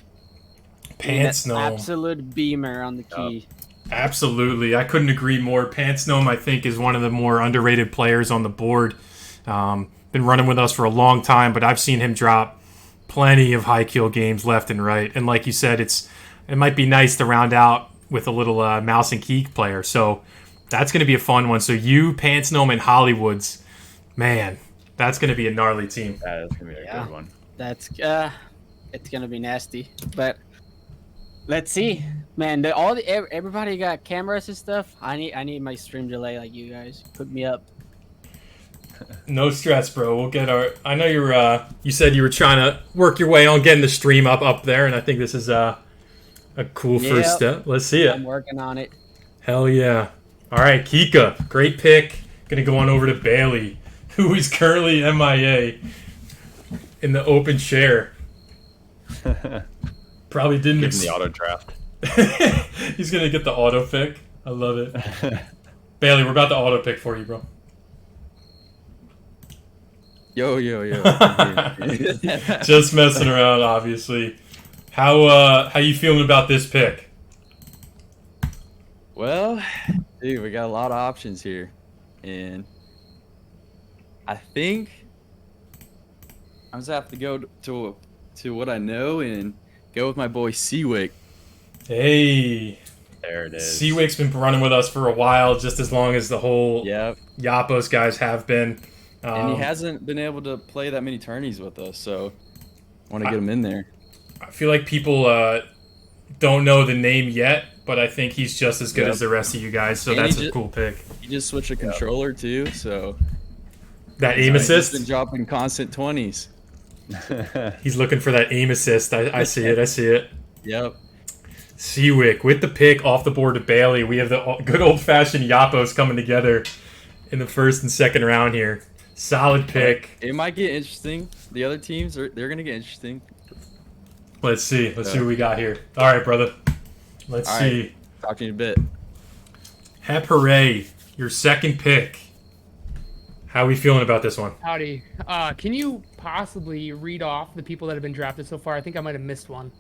Pants Gnome. Absolute beamer on the key. Absolutely. I couldn't agree more. Pants Gnome, I think, is one of the more underrated players on the board. Been running with us for a long time, but I've seen him drop plenty of high kill games left and right. And like you said, it might be nice to round out with a little mouse and key player. So that's going to be a fun one. So you, Pants Gnome, and Hollywoods, man, that's going to be a gnarly team. That is going to be a good one. That's it's gonna be nasty, but let's see, man. Everybody got cameras and stuff. I need my stream delay like you guys. Hook me up. No stress, bro. We'll get our. I know you said you were trying to work your way on getting the stream up there, and I think this is a cool first step. Let's see it. I'm working on it. Hell yeah! All right, Kika, great pick. Gonna go on over to Bailey, who is currently MIA in the open chair. Probably didn't. Give him the auto draft. He's gonna get the auto pick. I love it. Bailey, we're about to auto pick for you, bro. Yo. Just messing around, obviously. How you feeling about this pick? Well, dude, we got a lot of options here, and I think I'm just have to go to what I know and go with my boy Seawick. Hey, there it is. Seawick's been running with us for a while, just as long as the whole Yapos guys have been. And he hasn't been able to play that many tourneys with us, so I want to get him in there. I feel like people don't know the name yet, but I think he's just as good as the rest of you guys, so that's a cool pick. He just switched a controller too, so that aim assist. He's been dropping constant 20s. He's looking for that aim assist. I see it. Yep. Seawick with the pick off the board to Bailey. We have the good old-fashioned Yapos coming together in the first and second round here. Solid pick. It might get interesting. The other teams they're gonna get interesting. Let's see. Let's see what we got here. All right, brother. Let's see. Right. Talk to you in a bit. Hep hooray! Your second pick. How are we feeling about this one? Howdy. Can you possibly read off the people that have been drafted so far? I think I might have missed one.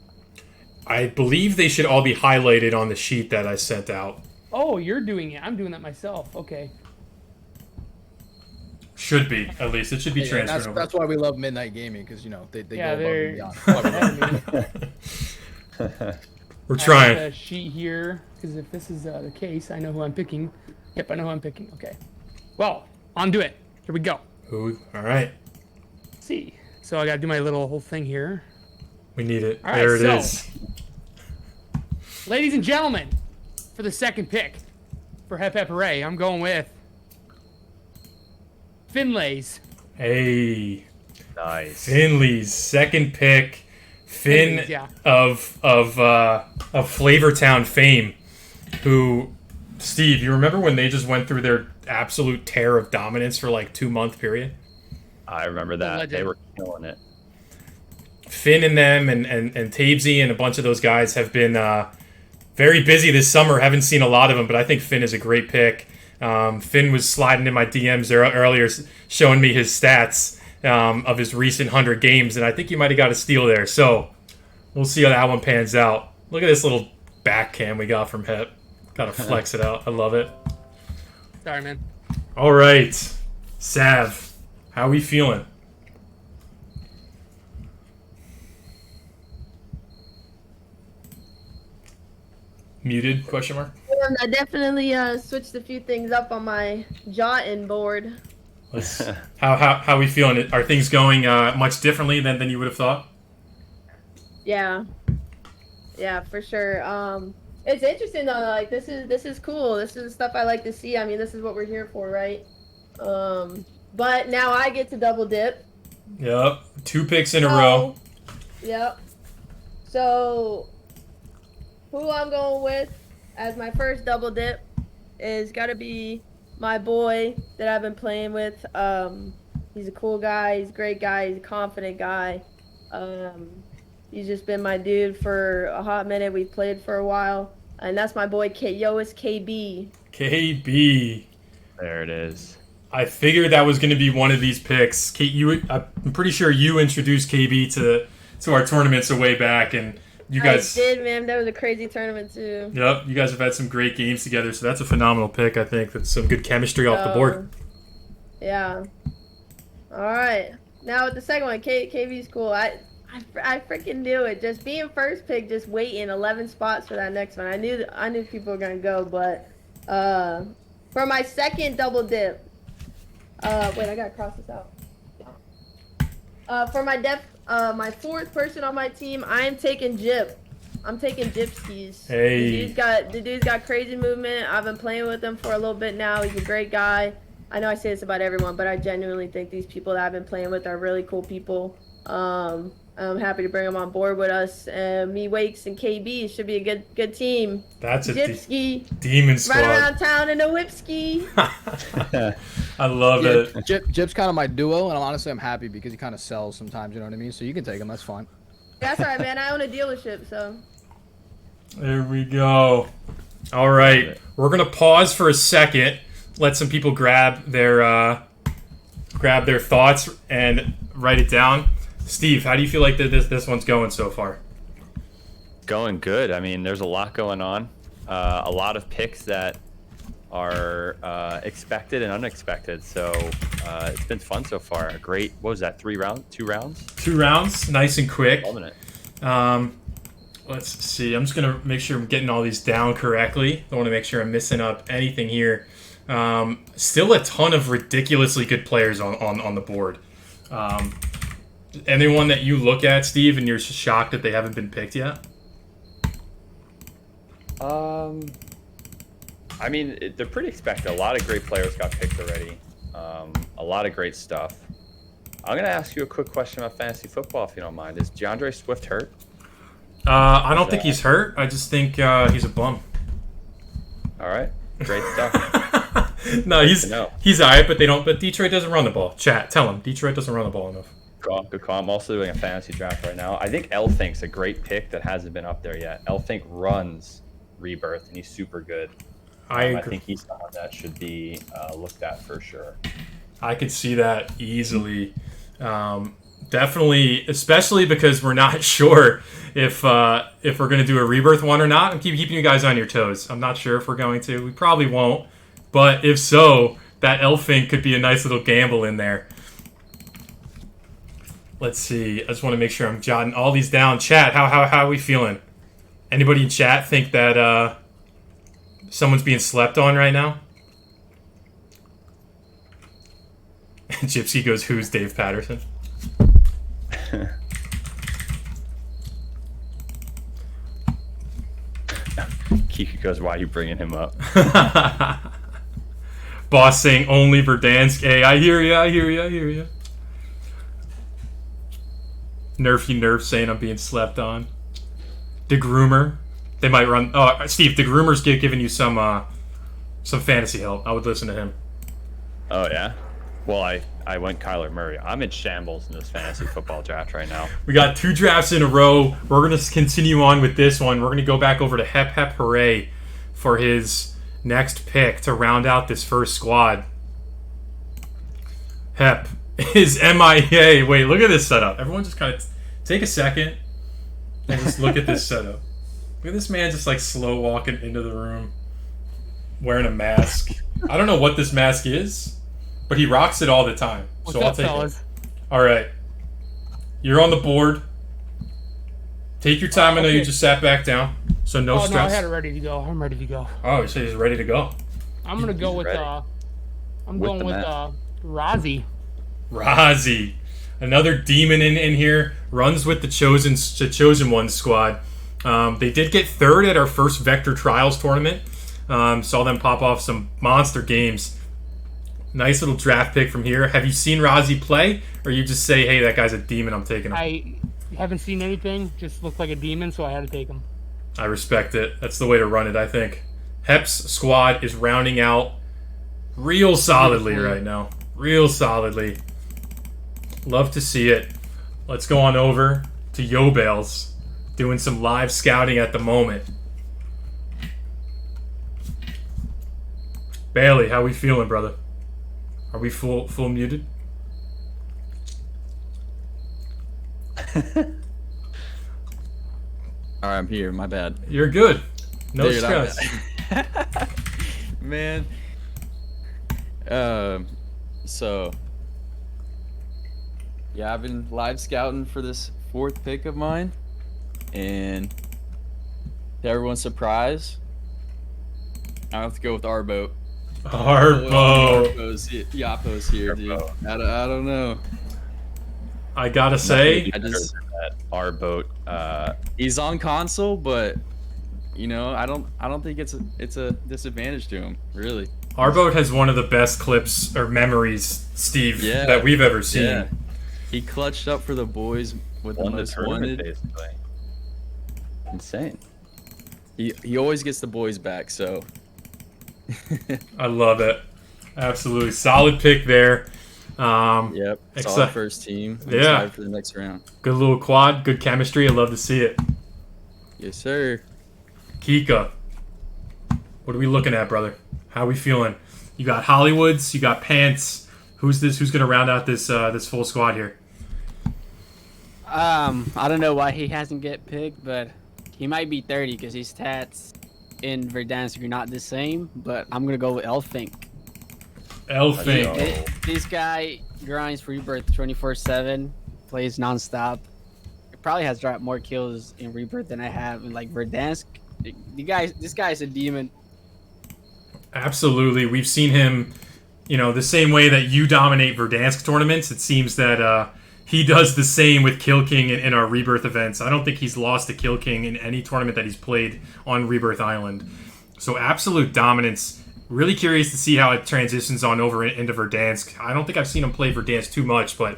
I believe they should all be highlighted on the sheet that I sent out. Oh, you're doing it. I'm doing that myself. Okay. Should be, at least. It should be transferred over. That's why we love Midnite Gaming, because, they go above and beyond. We're trying. I have a sheet here, because if this is the case, I know who I'm picking. Yep, I know who I'm picking. Okay. Well, on to it. Here we go. Ooh, all right. Let's see. So I got to do my little whole thing here. We need it. All right, there it is. Ladies and gentlemen, for the second pick for Hep Hooray, I'm going with Finlay's. Hey. Nice. Finley's second pick. Finn yeah. of Flavortown fame, who, Steve, you remember when they just went through their absolute tear of dominance for like 2-month period? I remember that. They were killing it. Finn and them and Tabesy and a bunch of those guys have been very busy this summer. Haven't seen a lot of them, but I think Finn is a great pick. Finn was sliding in my DMs earlier, showing me his stats of his recent 100 games, and I think he might have got a steal there. So we'll see how that one pans out. Look at this little back cam we got from Hep. Gotta flex it out. I love it. Sorry, man. All right, Sav, how are we feeling? Muted? Question mark. I definitely switched a few things up on my Jotun board. How are we feeling? Are things going much differently than you would have thought? Yeah, for sure. It's interesting though. Like this is cool. This is stuff I like to see. I mean, this is what we're here for, right? But now I get to double dip. Yep, 2 picks in a row. Yep. So, who I'm going with as my first double dip is got to be my boy that I've been playing with. He's a cool guy. He's a great guy. He's a confident guy. He's just been my dude for a hot minute. We've played for a while. And that's my boy, Yois KB. KB. There it is. I figured that was going to be one of these picks. I'm pretty sure you introduced KB to our tournaments a way back, and you guys I did, man. That was a crazy tournament too. Yep, you guys have had some great games together, so that's a phenomenal pick. I think that's some good chemistry off the board. Yeah. All right. Now with the second one, KB's cool. I freaking knew it. Just being first pick, just waiting 11 spots for that next one. I knew people were gonna go, but for my second double dip. Wait, I gotta cross this out. For my fourth person on my team, I am taking Jip. I'm taking Jipskis. Hey. The dude's got crazy movement. I've been playing with him for a little bit now. He's a great guy. I know I say this about everyone, but I genuinely think these people that I've been playing with are really cool people. I'm happy to bring them on board with us. Me, Wakes, and KB should be a good team. That's a Jipski. Demon squad. Right around town in a whipski. I love it. Jip's kind of my duo, and I'm happy because he kind of sells sometimes, you know what I mean? So you can take him, that's fine. That's all right, man. I own a dealership, so. There we go. All right. We're going to pause for a second, let some people grab their thoughts and write it down. Steve, how do you feel like this one's going so far? Going good. I mean, there's a lot going on. A lot of picks that are expected and unexpected. So it's been fun so far. A great, what was that, 2 rounds? 2 rounds, nice and quick. Dominant. Let's see. I'm just going to make sure I'm getting all these down correctly. I want to make sure I'm missing up anything here. Still a ton of ridiculously good players on the board. Anyone that you look at, Steve, and you're shocked that they haven't been picked yet? I mean, they're pretty expected. A lot of great players got picked already. A lot of great stuff. I'm going to ask you a quick question about fantasy football, if you don't mind. Is Deandre Swift hurt? I don't think he's hurt. I just think he's a bum. All right. Great stuff. No, he's all right, but Detroit doesn't run the ball. Chat, tell him. Detroit doesn't run the ball enough. Good call. I'm also doing a fantasy draft right now. I think Elthink's a great pick that hasn't been up there yet. Elthink runs Rebirth, and he's super good. I think he's someone that should be looked at for sure. I could see that easily. Definitely, especially because we're not sure if we're going to do a Rebirth one or not. I'm keeping you guys on your toes. I'm not sure if we're going to. We probably won't. But if so, that Elfink could be a nice little gamble in there. Let's see. I just want to make sure I'm jotting all these down. Chat, how are we feeling? Anybody in chat think that someone's being slept on right now? Gypsy goes, who's Dave Patterson? Kiki goes, why are you bringing him up? Boss saying only Verdansk. Hey, I hear ya. Nerf saying I'm being slept on. DeGroomer. They might run. Oh, Steve, DeGroomer's giving you some fantasy help. I would listen to him. Oh, yeah? Well, I went Kyler Murray. I'm in shambles in this fantasy football draft right now. We got 2 drafts in a row. We're going to continue on with this one. We're going to go back over to Hep Hooray for his next pick to round out this first squad. Hep is MIA. Wait, look at this setup. Everyone just kind of take a second and just look at this setup. Look at this man just like slow walking into the room wearing a mask. I don't know what this mask is, but he rocks it all the time. What's so up, I'll take fellas? it. All right. You're on the board. Take your time. I know you just sat back down, so no stress. No, I had it ready to go. I'm ready to go. Oh, you say he's ready to go. I'm gonna go with Rozzy. Rozzy, another demon in here, runs with the chosen one squad. They did get 3rd at our first Vector Trials tournament. Saw them pop off some monster games. Nice little draft pick from here. Have you seen Rozzy play, or you just say, "Hey, that guy's a demon. I'm taking him." Haven't seen anything. Just looked like a demon, so I had to take him. I respect it. That's the way to run it, I think. Hep's squad is rounding out real solidly right now. Real solidly. Love to see it. Let's go on over to Yobels, doing some live scouting at the moment. Bailey, how we feeling, brother? Are we full muted? All right, I'm here. My bad. You're good. No Dude, stress. Man. So. Yeah, I've been live scouting for this 4th pick of mine. And to everyone's surprise, I have to go with our boat. Harpo. Yappo's here, dude. I don't know. I gotta say, I just Our boat. he's on console, but you know, I don't think it's a disadvantage to him, really. our boat has one of the best clips or memories, Steve, Yeah. that we've ever seen. Yeah. He clutched up for the boys with the Won the most tournament, wanted. basically. Insane. He always gets the boys back, so I love it. Absolutely. Solid pick there. yep. Solid Exci- first team. I'm Yeah. excited for the next round. Good little quad. Good chemistry. I love to see it. Yes, sir. Kika, what are we looking at, brother? How are we feeling? You got Hollywoods. You got Pants. Who's this? Who's going to round out this this full squad here? I don't know why he hasn't get picked, but he might be 30 because his stats in Verdansk are not the same. But I'm gonna go with Elfink. Elfink. This guy grinds Rebirth 24/7, plays nonstop. He probably has dropped more kills in Rebirth than I have in like Verdansk. This guy's a demon. Absolutely. We've seen him, the same way that you dominate Verdansk tournaments. It seems that he does the same with Kill King in our Rebirth events. I don't think he's lost to Kill King in any tournament that he's played on Rebirth Island. So absolute dominance. Really curious to see how it transitions on over into Verdansk. I don't think I've seen him play Verdansk too much, but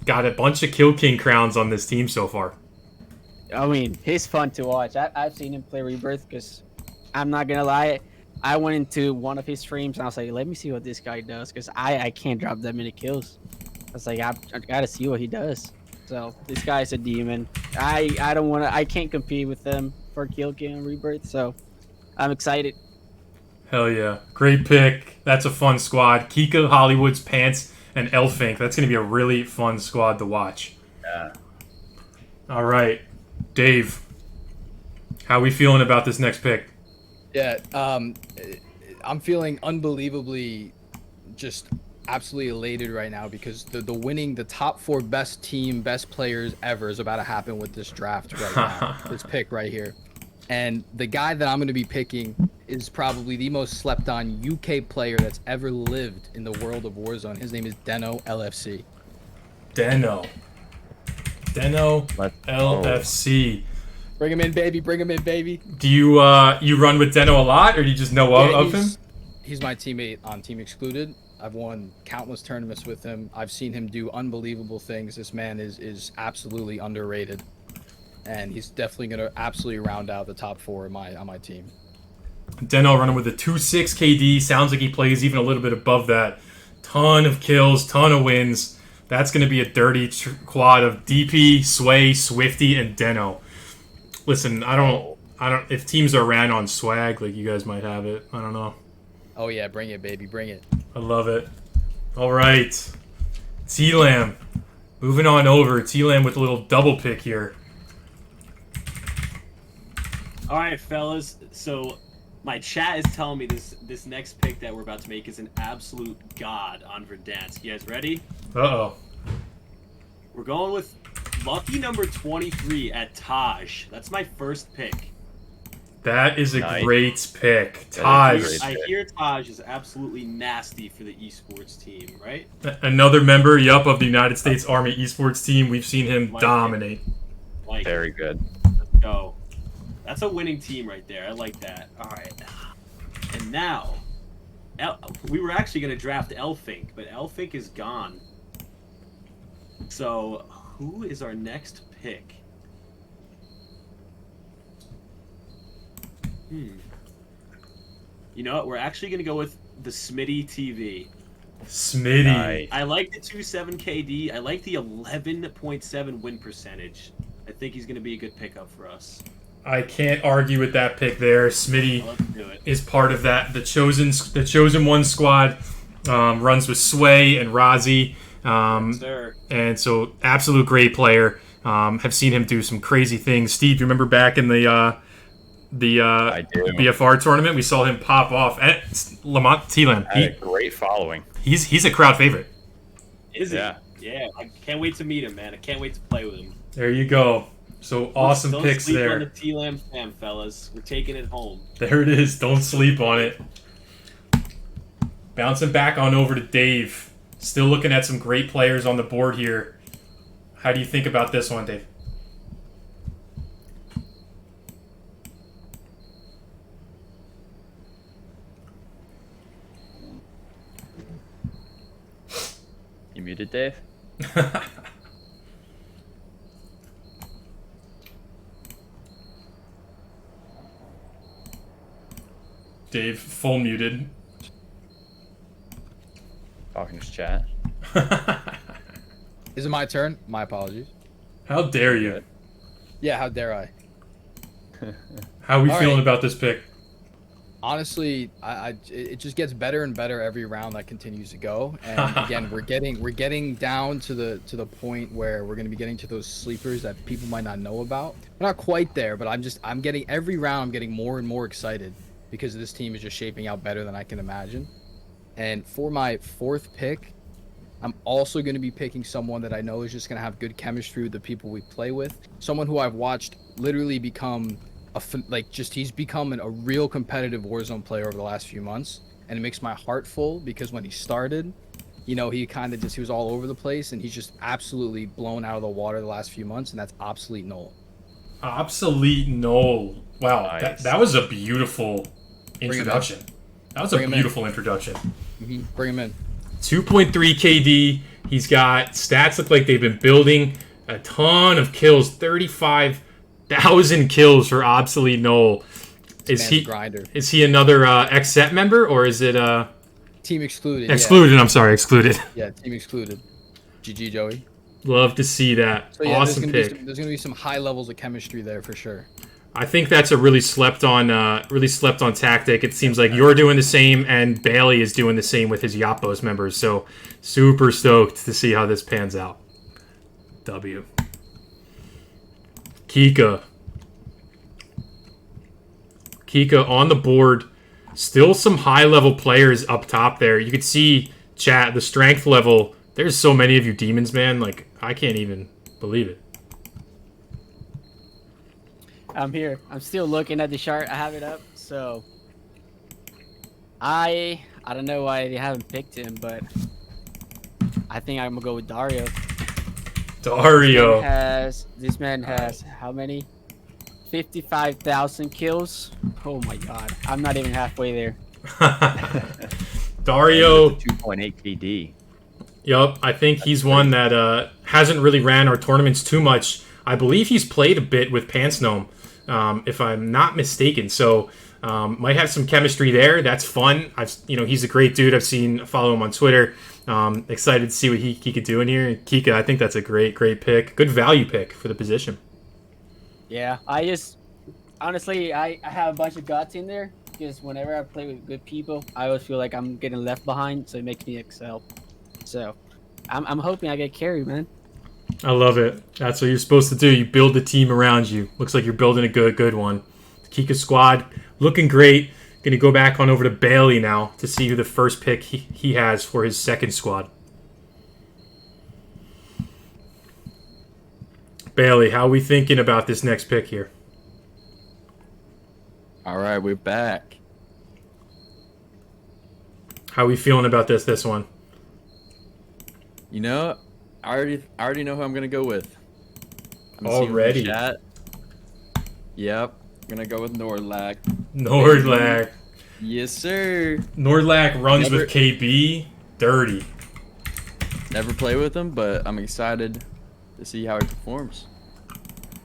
got a bunch of Kill King crowns on this team so far. I mean, he's fun to watch. I've seen him play Rebirth because I'm not gonna lie. I went into one of his streams and I was like, let me see what this guy does because I can't drop that many kills. I was like, I gotta see what he does. So this guy's a demon. I can't compete with him for Kill King and Rebirth. So I'm excited. Hell yeah. Great pick. That's a fun squad. Kika, Hollywoods, Pants, and Elfink. That's going to be a really fun squad to watch. Yeah. All right. Dave, how are we feeling about this next pick? Yeah, I'm feeling unbelievably just absolutely elated right now because the top 4 best players ever is about to happen with this draft right now. This pick right here. And the guy that I'm going to be picking is probably the most slept on UK player that's ever lived in the world of Warzone. His name is Deno LFC. Deno LFC. Bring him in, baby. Bring him in, baby. Do you run with Deno a lot, or do you just know of him? He's my teammate on Team Excluded. I've won countless tournaments with him. I've seen him do unbelievable things. This man is absolutely underrated. And he's definitely going to absolutely round out the top 4 on my team. Deno running with a 2.6 KD. Sounds like he plays even a little bit above that. Ton of kills, ton of wins. That's going to be a dirty quad of DP, Sway, Swifty, and Deno. Listen, I don't. If teams are ran on swag, like you guys might have it. I don't know. Oh yeah, bring it, baby, bring it. I love it. All right, T-Lam. Moving on over. T-Lam with a little double pick here. All right, fellas. So my chat is telling me this next pick that we're about to make is an absolute god on Verdansk. You guys ready? Uh-oh. We're going with lucky number 23 at Taj. That's my first pick. That is a Nice. great pick. That is Taj. great. I hear Taj is absolutely nasty for the esports team, right? Another member, of the United States Army esports team. We've seen him Like dominate. Like, Very good. let's go. That's a winning team right there. I like that. All right. And now, we were actually going to draft Elfink, but Elfink is gone. So, who is our next pick. You know what? We're actually going to go with the Smitty TV. Smitty. Nice. I like the 2.7 KD. I like the 11.7 win percentage. I think he's going to be a good pickup for us. I can't argue with that pick there. Smitty Let's do it. is part of that. The chosen one squad runs with Sway and Rozzy. Sir. And so, absolute great player. Have seen him do some crazy things. Steve, you remember back in the I do. BFR tournament, we saw him pop off at Lamont Teelan. Had a great following. He's a crowd favorite. Is he? Yeah. Yeah. I can't wait to meet him, man. I can't wait to play with him. There you go. So awesome Don't picks sleep there. on the T-Lam fam, fellas. We're taking it home. There it is. Don't sleep on it. Bouncing back on over to Dave. Still looking at some great players on the board here. How do you think about this one, Dave? You muted, Dave? Dave, full muted. Talking to chat. Is it my turn? My apologies. How dare you? Yeah, how dare I? How are we All feeling right. about this pick? Honestly, it just gets better and better every round that continues to go. And again, we're getting down to the point where we're going to be getting to those sleepers that people might not know about. We're not quite there, but I'm getting every round. I'm getting more and more excited because this team is just shaping out better than I can imagine. And for my fourth pick, I'm also going to be picking someone that I know is just going to have good chemistry with the people we play with. Someone who I've watched literally become he's become a real competitive Warzone player over the last few months, and it makes my heart full because when he started, he was all over the place, and he's just absolutely blown out of the water the last few months, and that's Obsolete Noel. Obsolete Noel. Wow, Nice. that was a beautiful him in. introduction. That was a Bring him in. beautiful introduction. Bring him in. 2.3 KD. He's got stats look like they've been building. A ton of kills. 35,000 kills for Obsolete Noel. Man's a grinder. Is he another XSET member, or is it Team excluded. excluded? I'm sorry, excluded. Yeah, team excluded. GG, Joey. Love to see that. So yeah, Awesome pick. there's gonna be some high levels of chemistry there for sure. I think that's a really slept on tactic. It seems like you're doing the same, and Bailey is doing the same with his Yapos members. So super stoked to see how this pans out. W. Kika on the board. Still some high level players up top there. You could see chat the strength level. There's so many of you demons, man. Like I can't even believe it. I'm here. I'm still looking at the chart. I have it up. So I don't know why they haven't picked him, but I think I'm gonna go with Dario. Dario. This man has how many? 55,000 kills. Oh my god. I'm not even halfway there. Dario. 2.8 KD. Yup, I think he's one that hasn't really ran our tournaments too much. I believe he's played a bit with Pants Gnome, if I'm not mistaken. So might have some chemistry there. That's fun. He's a great dude. Follow him on Twitter. Excited to see what he could do in here. Kika, I think that's a great pick. Good value pick for the position. Yeah, honestly, I have a bunch of guts in there because whenever I play with good people, I always feel like I'm getting left behind, so it makes me excel. So I'm hoping I get carried, man. I love it. That's what you're supposed to do. You build the team around you. Looks like you're building a good one. The Kika squad looking great. Going to go back on over to Bailey now to see who the first pick he has for his second squad. Bailey, how are we thinking about this next pick here? All right, we're back. How are we feeling about this one? You know, I already know who I'm gonna go with. I'm seeing in the Already? chat. Yep, I'm gonna go with Nordlac. Nordlac. Yes, sir. Nordlac runs with KB. Dirty. Never play with him, but I'm excited to see how he performs.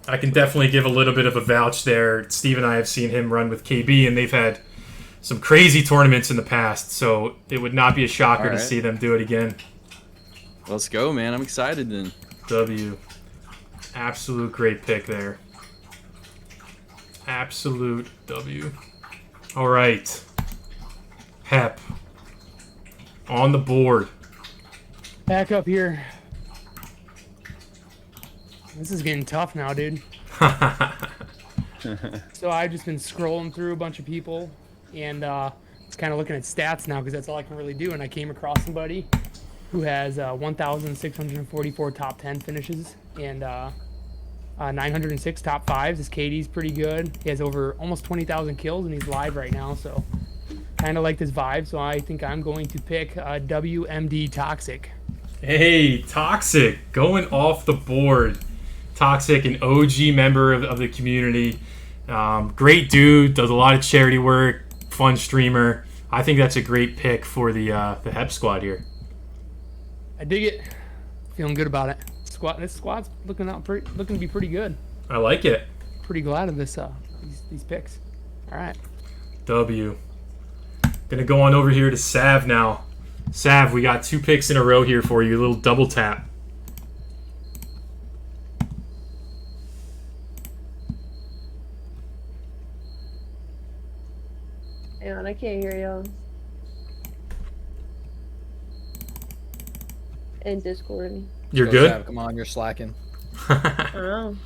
I can definitely give a little bit of a vouch there. Steve and I have seen him run with KB, and they've had some crazy tournaments in the past, so it would not be a shocker to see them do it again. Let's go, man. I'm excited then. W. Absolute great pick there. Absolute W. All right. Hep. On the board. Back up here. This is getting tough now, dude. So I've just been scrolling through a bunch of people and just kind of looking at stats now because that's all I can really do. And I came across somebody who has 1,644 top 10 finishes and 906 top 5s. His KD's pretty good. He has over almost 20,000 kills and he's live right now. So kind of liked his vibe. So I think I'm going to pick WMD Toxic. Hey, Toxic, going off the board. Toxic, an OG member of the community. Great dude, does a lot of charity work, fun streamer. I think that's a great pick for the Hep squad here. I dig it. Feeling good about it. This squad's looking to be pretty good. I like it. Pretty glad of this these picks. All right. W. Gonna go on over here to Sav now. Sav, we got 2 picks in a row here for you. A little double tap. Hang on, I can't hear y'all. In Discord. You're Go, good? Sav, come on, you're slacking. I don't know.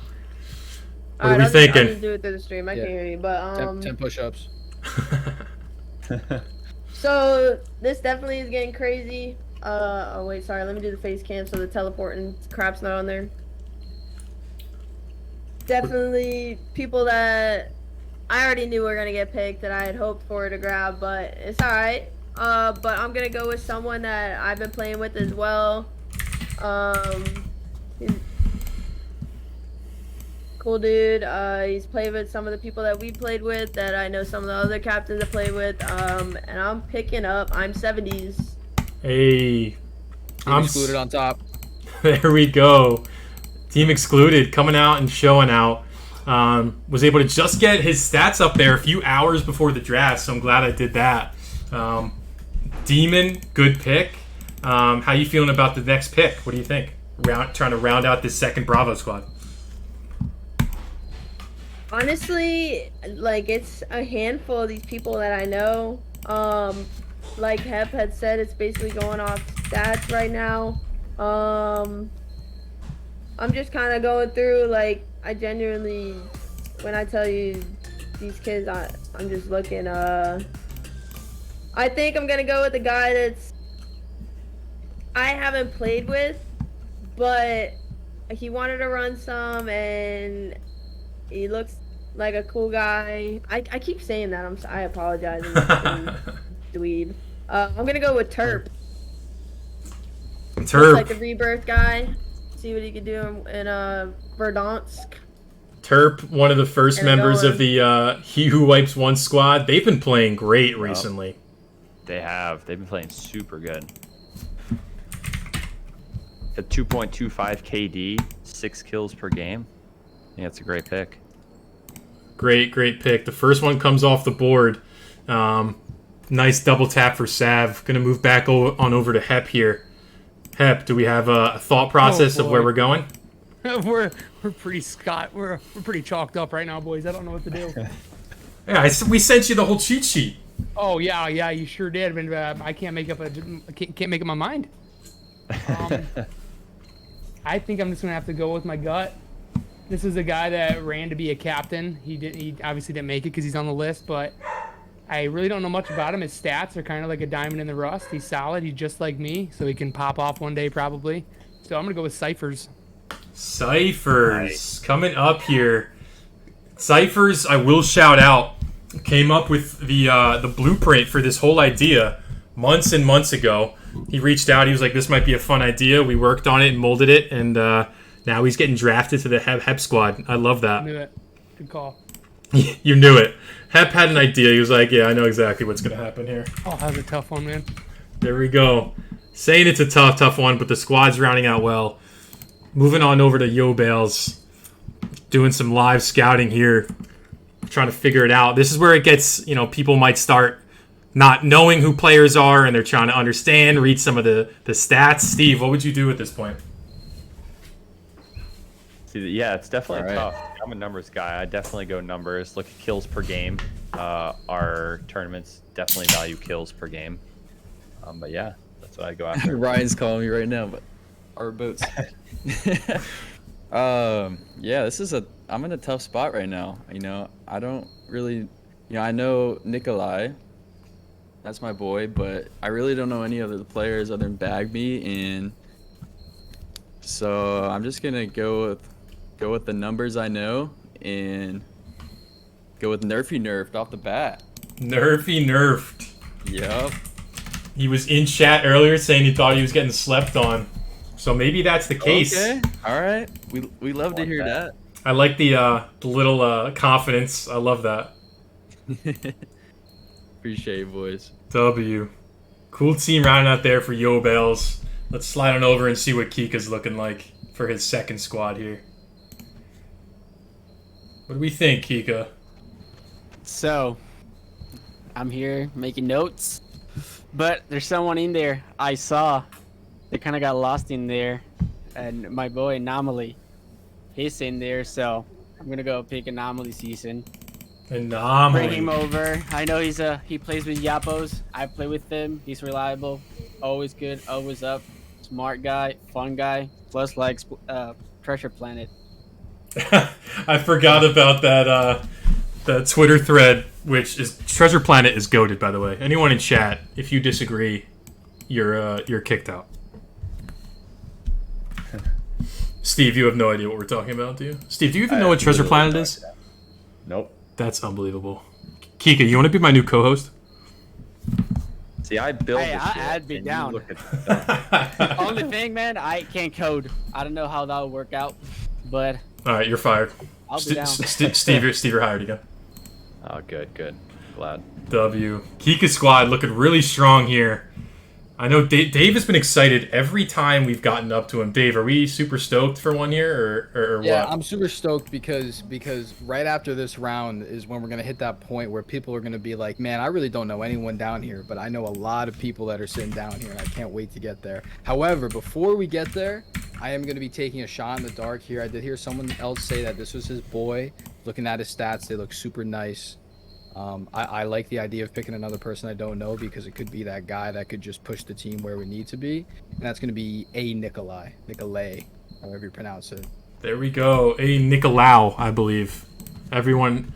What are we thinking? I'll just do it through the stream. I can't hear you, but 10 push-ups. So this definitely is getting crazy. Oh wait, sorry. Let me do the face cam so the teleporting crap's not on there. Definitely people that I already knew were gonna get picked that I had hoped for to grab, but it's all right. But I'm gonna go with someone that I've been playing with as well. He's cool dude. He's played with some of the people that we played with that I know some of the other captains have played with. And I'm picking up. I'm 70s. Hey. I'm excluded on top. There we go. Team Excluded coming out and showing out. Was able to just get his stats up there a few hours before the draft, so I'm glad I did that. Demon, good pick. How you feeling about the next pick? What do you think? Trying to round out this second Bravo squad. Honestly, like, it's a handful of these people that I know. Like Hep had said, it's basically going off stats right now. I'm just kind of going through, like, I genuinely, when I tell you these kids, I'm just looking, I think I'm going to go with the guy that's, I haven't played with, but he wanted to run some, and he looks like a cool guy. I keep saying that. I apologize. Dweeb. I'm going to go with Terp. Terp. Like the rebirth guy. See what he could do in Verdansk. Terp, one of the first members of the He Who Wipes One squad. They've been playing great recently. They have. They've been playing super good. At 2.25 KD, 6 kills per game. I think that's a great pick. Great pick. The first one comes off the board. Nice double tap for Sav. Going to move back on over to Hep here. Hep, do we have a thought process of where we're going? we're pretty we're pretty chalked up right now, boys. I don't know what to do. Yeah, we sent you the whole cheat sheet. Oh yeah, you sure did. But I can't make up my mind. I think I'm just gonna have to go with my gut. This is a guy that ran to be a captain. He obviously didn't make it because he's on the list, but I really don't know much about him. His stats are kind of like a diamond in the rust. He's solid. He's just like me, so he can pop off one day probably. So I'm gonna go with Cyphers. Cyphers coming up here. Cyphers, I will shout out, came up with the blueprint for this whole idea months and months ago. He reached out. He was like, "This might be a fun idea." We worked on it and molded it, and now he's getting drafted to the Hep squad. I love that. Knew it. Good call. You knew it. Hep had an idea. He was like, "Yeah, I know exactly what's going to happen here." Oh, that was a tough one, man. There we go. Saying it's a tough one, but the squad's rounding out well. Moving on over to Yo Bales. doing some live scouting here, trying to figure it out. This is where it gets, people might start not knowing who players are, and they're trying to understand, read some of the stats. Steve, what would you do at this point? Yeah, it's definitely All right. tough. I'm a numbers guy. I definitely go numbers. Look at kills per game. Our tournaments definitely value kills per game. But yeah, that's what I go after. Ryan's calling me right now, but our boats. Yeah, I'm in a tough spot right now. I don't really, I know Nikolai, that's my boy, but I really don't know any other players other than Bagby, and so I'm just gonna go with the numbers I know and go with Nerfy nerfed off the bat. Nerfy nerfed. Yep. He was in chat earlier saying he thought he was getting slept on. So maybe that's the case. Okay. All right. We love to hear that. I like the little confidence. I love that. Appreciate it, boys. W. Cool team rounding out there for Yo Bales. Let's slide on over and see what Kika's looking like for his second squad here. What do we think, Kika? So, I'm here making notes, but there's someone in there I saw. They kind of got lost in there, and my boy Anomaly, he's in there, so I'm gonna go pick Anomaly season. Anomaly. Bring him over. I know he plays with Yapos. I play with him. He's reliable, always good, always up, smart guy, fun guy, plus likes Treasure Planet. I forgot about that the Twitter thread, which is Treasure Planet is goated, by the way. Anyone in chat, if you disagree, you're kicked out. Steve, you have no idea what we're talking about, do you? Steve, do you even know what Treasure Planet is? Nope. That's unbelievable. Kika, you want to be my new co-host? See, I build Hey, this I'll shit, add me and you down. look at the stuff. Only thing, man, I can't code. I don't know how that would work out, but All right, you're fired. I'll be down. Steve, you're hired again. Oh, good. Glad. W. Kika squad looking really strong here. I know Dave has been excited every time we've gotten up to him. Dave, are we super stoked for one here, or Yeah, what? I'm super stoked because right after this round is when we're gonna hit that point where people are gonna be like, man, I really don't know anyone down here, but I know a lot of people that are sitting down here, and I can't wait to get there. However, before we get there, I am gonna be taking a shot in the dark here. I did hear someone else say that this was his boy. Looking at his stats, they look super nice. I like the idea of picking another person I don't know because it could be that guy that could just push the team where we need to be, and that's going to be Nikolai, however you pronounce it. There we go. Nicolau, I believe. Everyone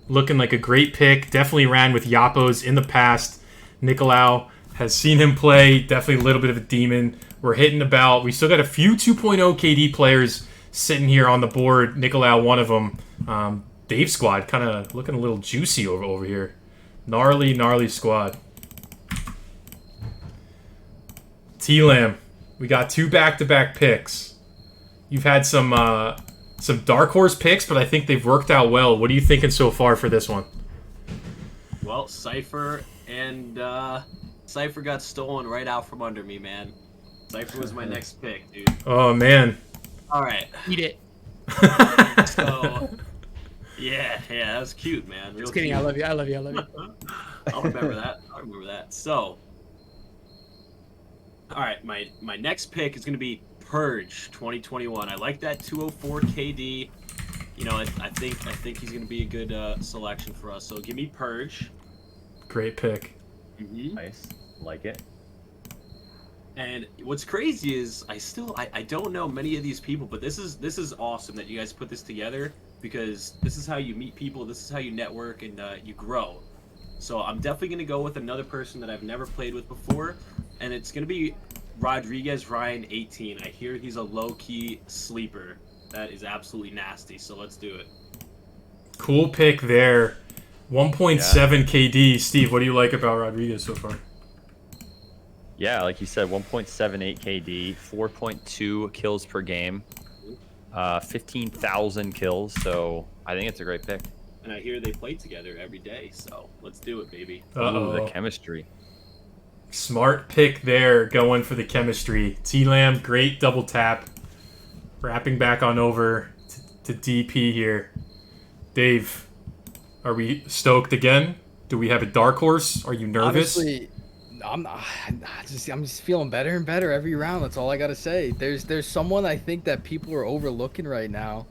looking like a great pick. Definitely ran with Yapos in the past. Nicolau has seen him play. Definitely a little bit of a demon. We're hitting about. We still got a few 2.0 KD players sitting here on the board. Nicolau, one of them. Dave squad kind of looking a little juicy over here. Gnarly squad. T-Lam, we got 2 back-to-back picks. You've had some dark horse picks, but I think they've worked out well. What are you thinking so far for this one? Well, Cypher got stolen right out from under me, man. Cypher was my next pick, dude. Oh, man. All right. Eat it. So, yeah, that was cute, man. Real Just kidding. cute. I love you. I'll remember that. So, all right, my next pick is going to be Purge 2021. I like that 204 KD. I think he's going to be a good selection for us. So give me Purge. Great pick. Mm-hmm. Nice. Like it. And what's crazy is I don't know many of these people, but this is awesome that you guys put this together because this is how you meet people, this is how you network and you grow. So I'm definitely gonna go with another person that I've never played with before, and it's gonna be Rodriguez Ryan 18. I hear he's a low-key sleeper. That is absolutely nasty. So let's do it. Cool pick there. 1.7 KD. Steve, what do you like about Rodriguez so far? Yeah, like you said, 1.78 KD, 4.2 kills per game, 15,000 kills. So I think it's a great pick. And I hear they play together every day. So let's do it, baby. Uh-oh. Ooh, the chemistry. Smart pick there, going for the chemistry. T-Lam, great double tap. Wrapping back on over to to DP here. Dave, are we stoked again? Do we have a dark horse? Are you nervous? Honestly, I'm just feeling better and better every round. That's all I gotta say. There's someone I think that people are overlooking right now,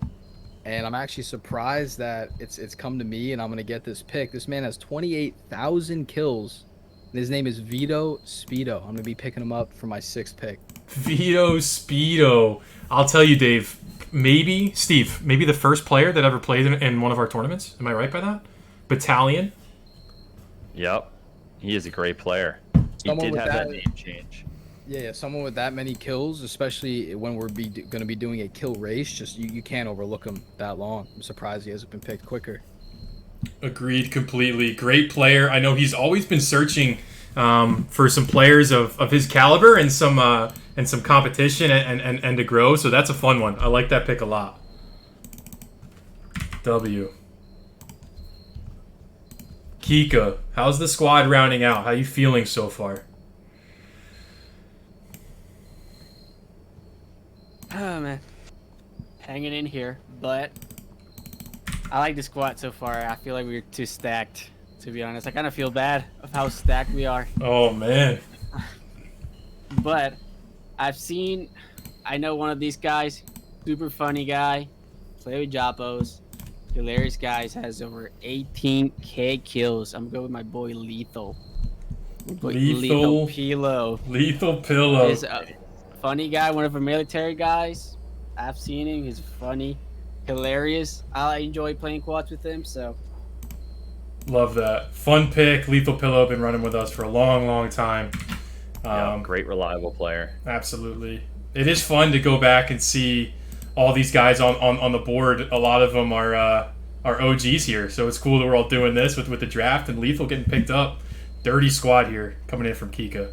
and I'm actually surprised that it's come to me, and I'm gonna get this pick. This man has 28,000 kills, and his name is Vito Speedo. I'm gonna be picking him up for my 6th pick. Vito Speedo. I'll tell you, Dave. Maybe Steve. Maybe the first player that ever played in one of our tournaments. Am I right by that? Battalion. Yep. He is a great player. He Someone did with have that that- name change. Yeah, someone with that many kills, especially when we're going to be doing a kill race, just you can't overlook him that long. I'm surprised he hasn't been picked quicker. Agreed completely. Great player. I know he's always been searching for some players of his caliber and some competition and to grow. So that's a fun one. I like that pick a lot. W. Kika, how's the squad rounding out? How you feeling so far? Oh man, hanging in here, but I like the squad so far. I feel like we're too stacked, to be honest. I kind of feel bad of how stacked we are. Oh man. But I know one of these guys, super funny guy, play with Jappos, hilarious guys, has over 18k kills. I'm going with my boy Lethal. My boy Lethal Pillow. Lethal Pillow. He's a funny guy, one of our military guys. I've seen him. He's funny, hilarious. I enjoy playing quads with him. So Love that. Fun pick. Lethal Pillow been running with us for a long time. Yeah, great, reliable player. Absolutely. It is fun to go back and see all these guys on the board. A lot of them are OGs here, so it's cool that we're all doing this with the draft and Lethal getting picked up. Dirty squad here coming in from Kika.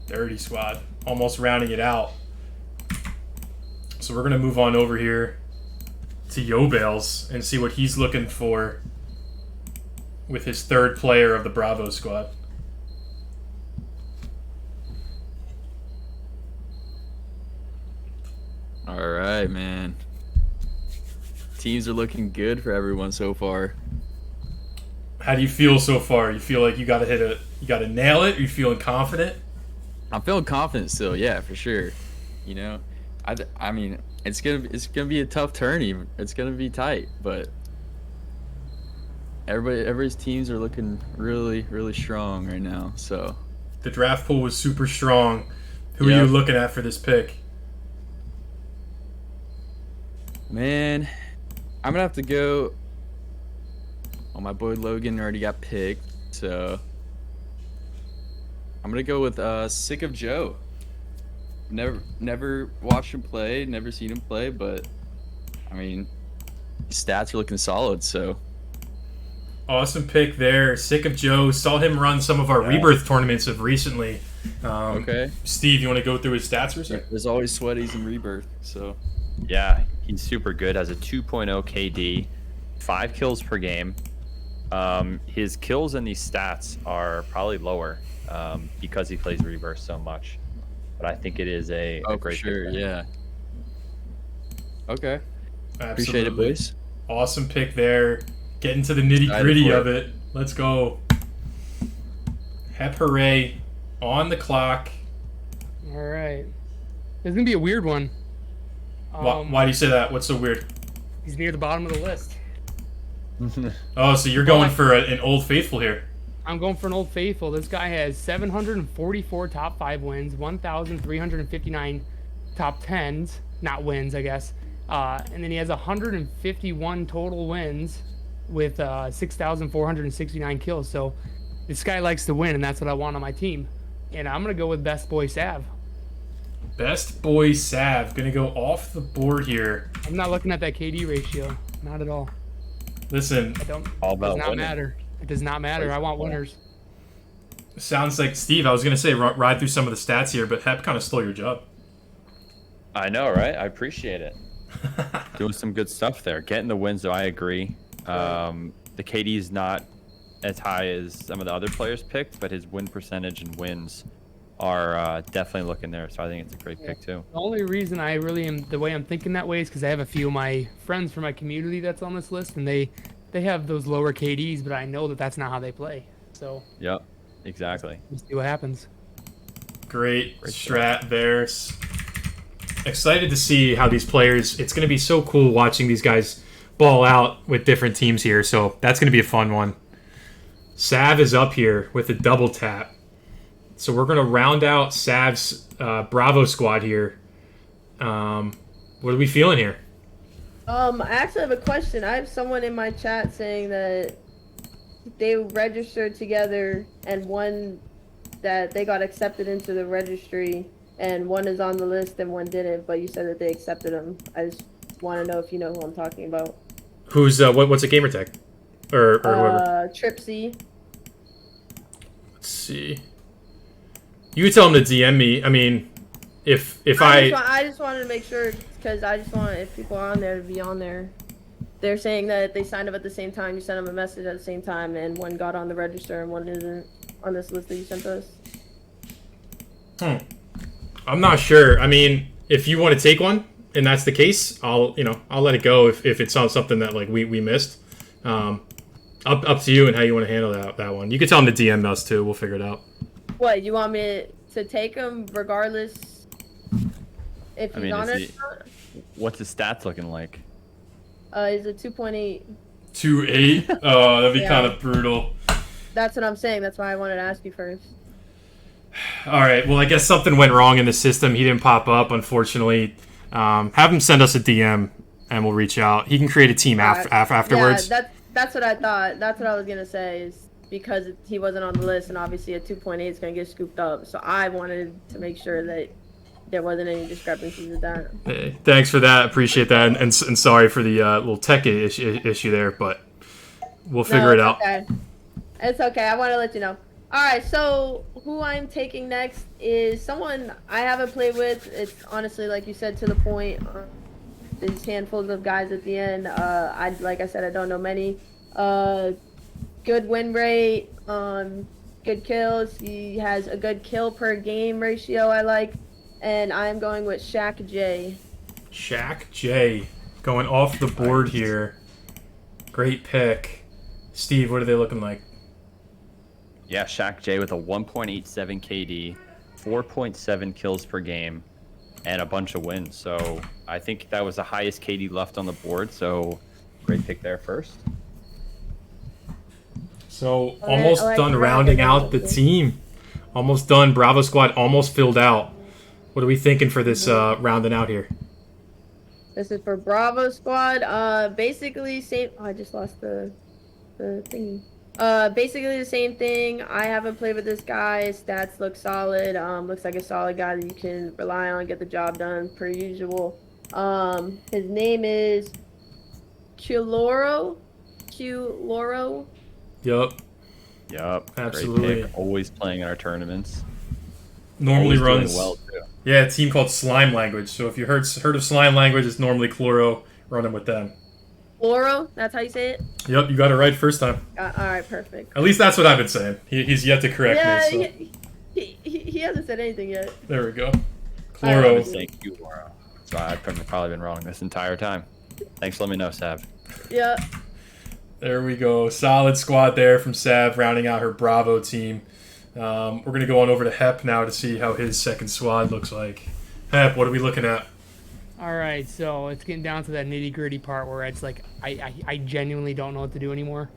Dirty squad. Almost rounding it out. So we're going to move on over here to Yobales and see what he's looking for with his 3rd player of the Bravo squad. All right, man. Teams are looking good for everyone so far. How do you feel so far? You feel like you got to nail it? Are you feeling confident? I'm feeling confident still, yeah, for sure. You know, I mean, it's gonna be a tough tourney. It's gonna be tight, but everybody's teams are looking really strong right now. So The draft pool was super strong. Who are Yep. you looking at for this pick? man, I'm gonna have to go. Oh, my boy Logan already got picked, so I'm gonna go with Sick of Joe. Never watched him play, never seen him play, but I mean, his stats are looking solid. So Awesome pick there. Sick of Joe. Saw him run some of our Rebirth tournaments of recently. okay, Steve, you want to go through his stats for a sec? there's always sweaties in Rebirth. So Yeah, he's super good. Has a 2.0 KD, 5 kills per game. His kills in these stats are probably lower because he plays Rebirth so much. But I think it is a for great sure, pick there. yeah. Okay, Absolutely. appreciate it, boys. Awesome pick there. Getting to the nitty gritty for of it. Let's go. Hep hooray. On the clock. All right. This is going to be a weird one. Why do you say that? What's so weird? He's near the bottom of the list. Oh, so you're going for an Old Faithful here. I'm going for an Old Faithful. This guy has 744 top 5 wins, 1,359 top 10s, not wins, I guess. And then he has 151 total wins with 6,469 kills. So this guy likes to win, and that's what I want on my team. And I'm going to go with Best Boy Sav. Best Boy Sav. Gonna go off the board here. I'm not looking at that KD ratio. Not at all. Listen, I don't. All It does about not winning. matter. It does not matter. I want winners. sounds like Steve. I was gonna say ride through some of the stats here, but Hep kind of stole your job. I know, right? I appreciate it. Doing some good stuff there. Getting the wins, though, I agree. The KD is not as high as some of the other players picked, but his win percentage and wins are definitely looking there. So I think it's a great pick too. The only reason I really am the way I'm thinking that way is because I have a few of my friends from my community that's on this list, and they have those lower KDs, but I know that that's not how they play. So Yep, exactly. we'll see what happens. Great strat there. Excited to see how these players. It's going to be so cool watching these guys ball out with different teams here. So that's going to be a fun one. Sav is up here with a double tap. So we're going to round out Sav's Bravo squad here. What are we feeling here? I actually have a question. I have someone in my chat saying that they registered together and one that they got accepted into the registry and one is on the list and one didn't, but you said that they accepted them. I just want to know if you know who I'm talking about. Who's what's a gamer tag? Or whoever. Tripsy. Let's see. You could tell him to DM me. I mean, if I just wanted to make sure because I just want if people are on there to be on there. They're saying that they signed up at the same time. You sent them a message at the same time, and one got on the register and one isn't on this list that you sent us. I'm not sure. I mean, if you want to take one and that's the case, I'll let it go if it's on something that like we missed. Up to you and how you want to handle that one. You can tell them to DM us too. We'll figure it out. What, you want me to take him regardless if he's on it or not? What's his stats looking like? He's a 2.8. 2.8? Oh, that'd be Yeah. kind of brutal. That's what I'm saying. That's why I wanted to ask you first. All right. Well, I guess something went wrong in the system. He didn't pop up, unfortunately. Have him send us a DM, and we'll reach out. He can create a team afterwards. Yeah, that's what I thought. That's what I was gonna say is because he wasn't on the list, and obviously a 2.8 is gonna get scooped up. So I wanted to make sure that there wasn't any discrepancies with that. Hey, thanks for that. Appreciate that, and sorry for the little tech issue there, but we'll figure it out. Okay. It's okay. I want to let you know. All right. So who I'm taking next is someone I haven't played with. It's honestly, like you said, to the point. These handfuls of guys at the end. Like I said, I don't know many. Good win rate. Good kills. He has a good kill per game ratio. I like. And I'm going with Shaq J. Shaq J. Going off the board here. Great pick. Steve, what are they looking like? Yeah, Shaq J with a 1.87 KD, 4.7 kills per game, and a bunch of wins. So I think that was the highest KD left on the board. So great pick there first. So almost done rounding out the team. Almost done. Bravo squad almost filled out. What are we thinking for this rounding out here? This is for Bravo squad. Basically same. Oh, I just lost the thingy. Basically the same thing. I haven't played with this guy. His stats look solid. Looks like a solid guy that you can rely on, get the job done per usual. His name is Chiloro. Yup. Absolutely. Great pick. Always playing in our tournaments. Normally Always runs doing well too. Yeah, a team called Slime Language. So if you heard of Slime Language, it's normally Chloro running with them. Chloro? That's how you say it? Yep, you got it right first time. All right, perfect. At least that's what I've been saying. He's yet to correct me. So. He hasn't said anything yet. There we go. I Chloro. was saying Chloro. So I've probably been wrong this entire time. Thanks for letting me know, Sav. Yeah. There we go. Solid squad there from Sav, rounding out her Bravo team. We're going to go on over to Hep now to see how his second squad looks like. Hep, what are we looking at? All right, so it's getting down to that nitty-gritty part where it's like I genuinely don't know what to do anymore.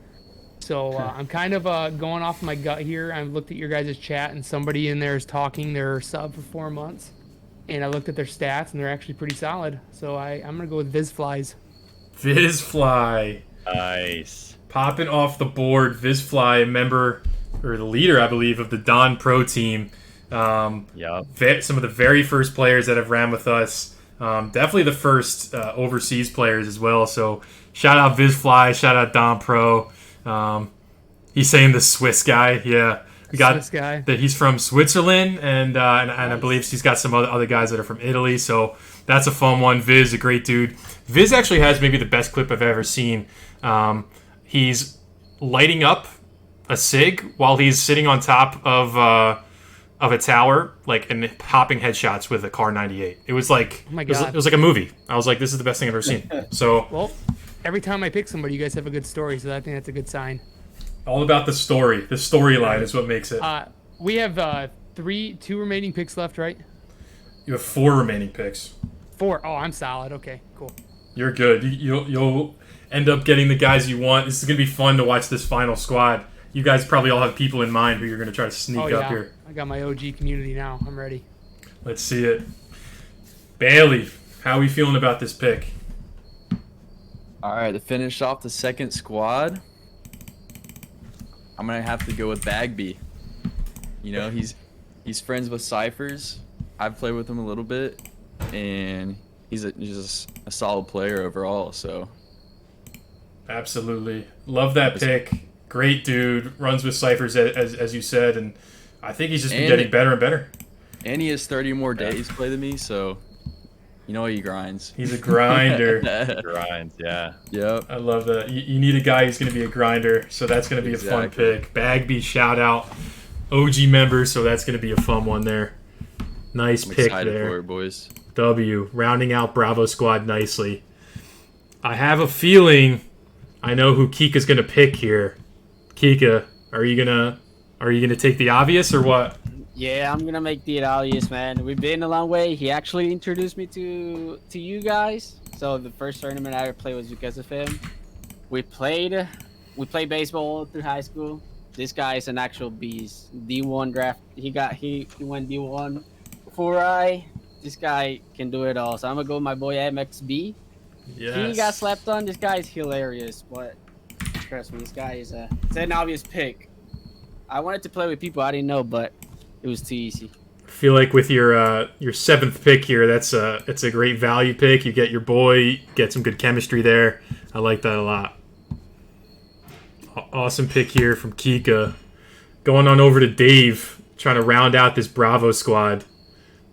So I'm kind of going off my gut here. I've looked at your guys' chat, and somebody in there is talking their sub for 4 months. And I looked at their stats, and they're actually pretty solid. So I'm going to go with Vizflies. Vizfly. Nice. Popping off the board. Vizfly, member, or the leader, I believe, of the Don Pro team. Some of the very first players that have ran with us. Definitely the first overseas players as well. So shout out Vizfly, shout out Don Pro. He's saying the Swiss guy. Yeah, we got Swiss guy. that he's from Switzerland, and I believe he's got some other guys that are from Italy. So that's a fun one. Viz, a great dude. Viz actually has maybe the best clip I've ever seen. He's lighting up a cig while he's sitting on top of of a tower, like, and popping headshots with a Car 98. It was like, Oh my it was, God. it was like a movie. I was like, this is the best thing I've ever seen. So Well, every time I pick somebody, you guys have a good story, so I think that's a good sign. all about the story. The storyline is what makes it. We have two remaining picks left, right? You have 4 remaining picks. 4. Oh, I'm solid. Okay, cool. You're good. You'll end up getting the guys you want. This is gonna be fun to watch this final squad. You guys probably all have people in mind who you're gonna try to sneak Oh, yeah. up here. I got my OG community now. I'm ready. Let's see it. Bailey, how are we feeling about this pick? All right, to finish off the second squad, I'm gonna have to go with Bagby. You know, he's friends with Cyphers. I've played with him a little bit, and he's just a solid player overall. So Absolutely. Love that pick. Great dude. Runs with Cyphers, as you said, and I think he's just been getting better and better. and he has 30 more days to play than me, so you know he grinds. He's a grinder. Grinds, yeah. Yep. I love that. You need a guy who's going to be a grinder, so that's going to be a fun Exactly. pick. Bagby, shout out. OG member, so that's going to be a fun one there. Nice I'm pick excited there. for it, boys. W, rounding out Bravo squad nicely. I have a feeling I know who Kika's going to pick here. Kika, are you gonna take the obvious or what? Yeah, I'm gonna make the obvious, man. We've been a long way. He actually introduced me to you guys. So the first tournament I ever played was because of him. We played baseball through high school. This guy is an actual beast. D1 draft. He went D1 before this guy can do it all. So I'm gonna go with my boy MXB. Yes. He got slept on. This guy is hilarious, but trust me, this guy is it's an obvious pick. I wanted to play with people I didn't know, but it was too easy. I feel like with your 7th pick here, it's a great value pick. You get your boy, get some good chemistry there. I like that a lot. Awesome pick here from Kika. Going on over to Dave, trying to round out this Bravo squad.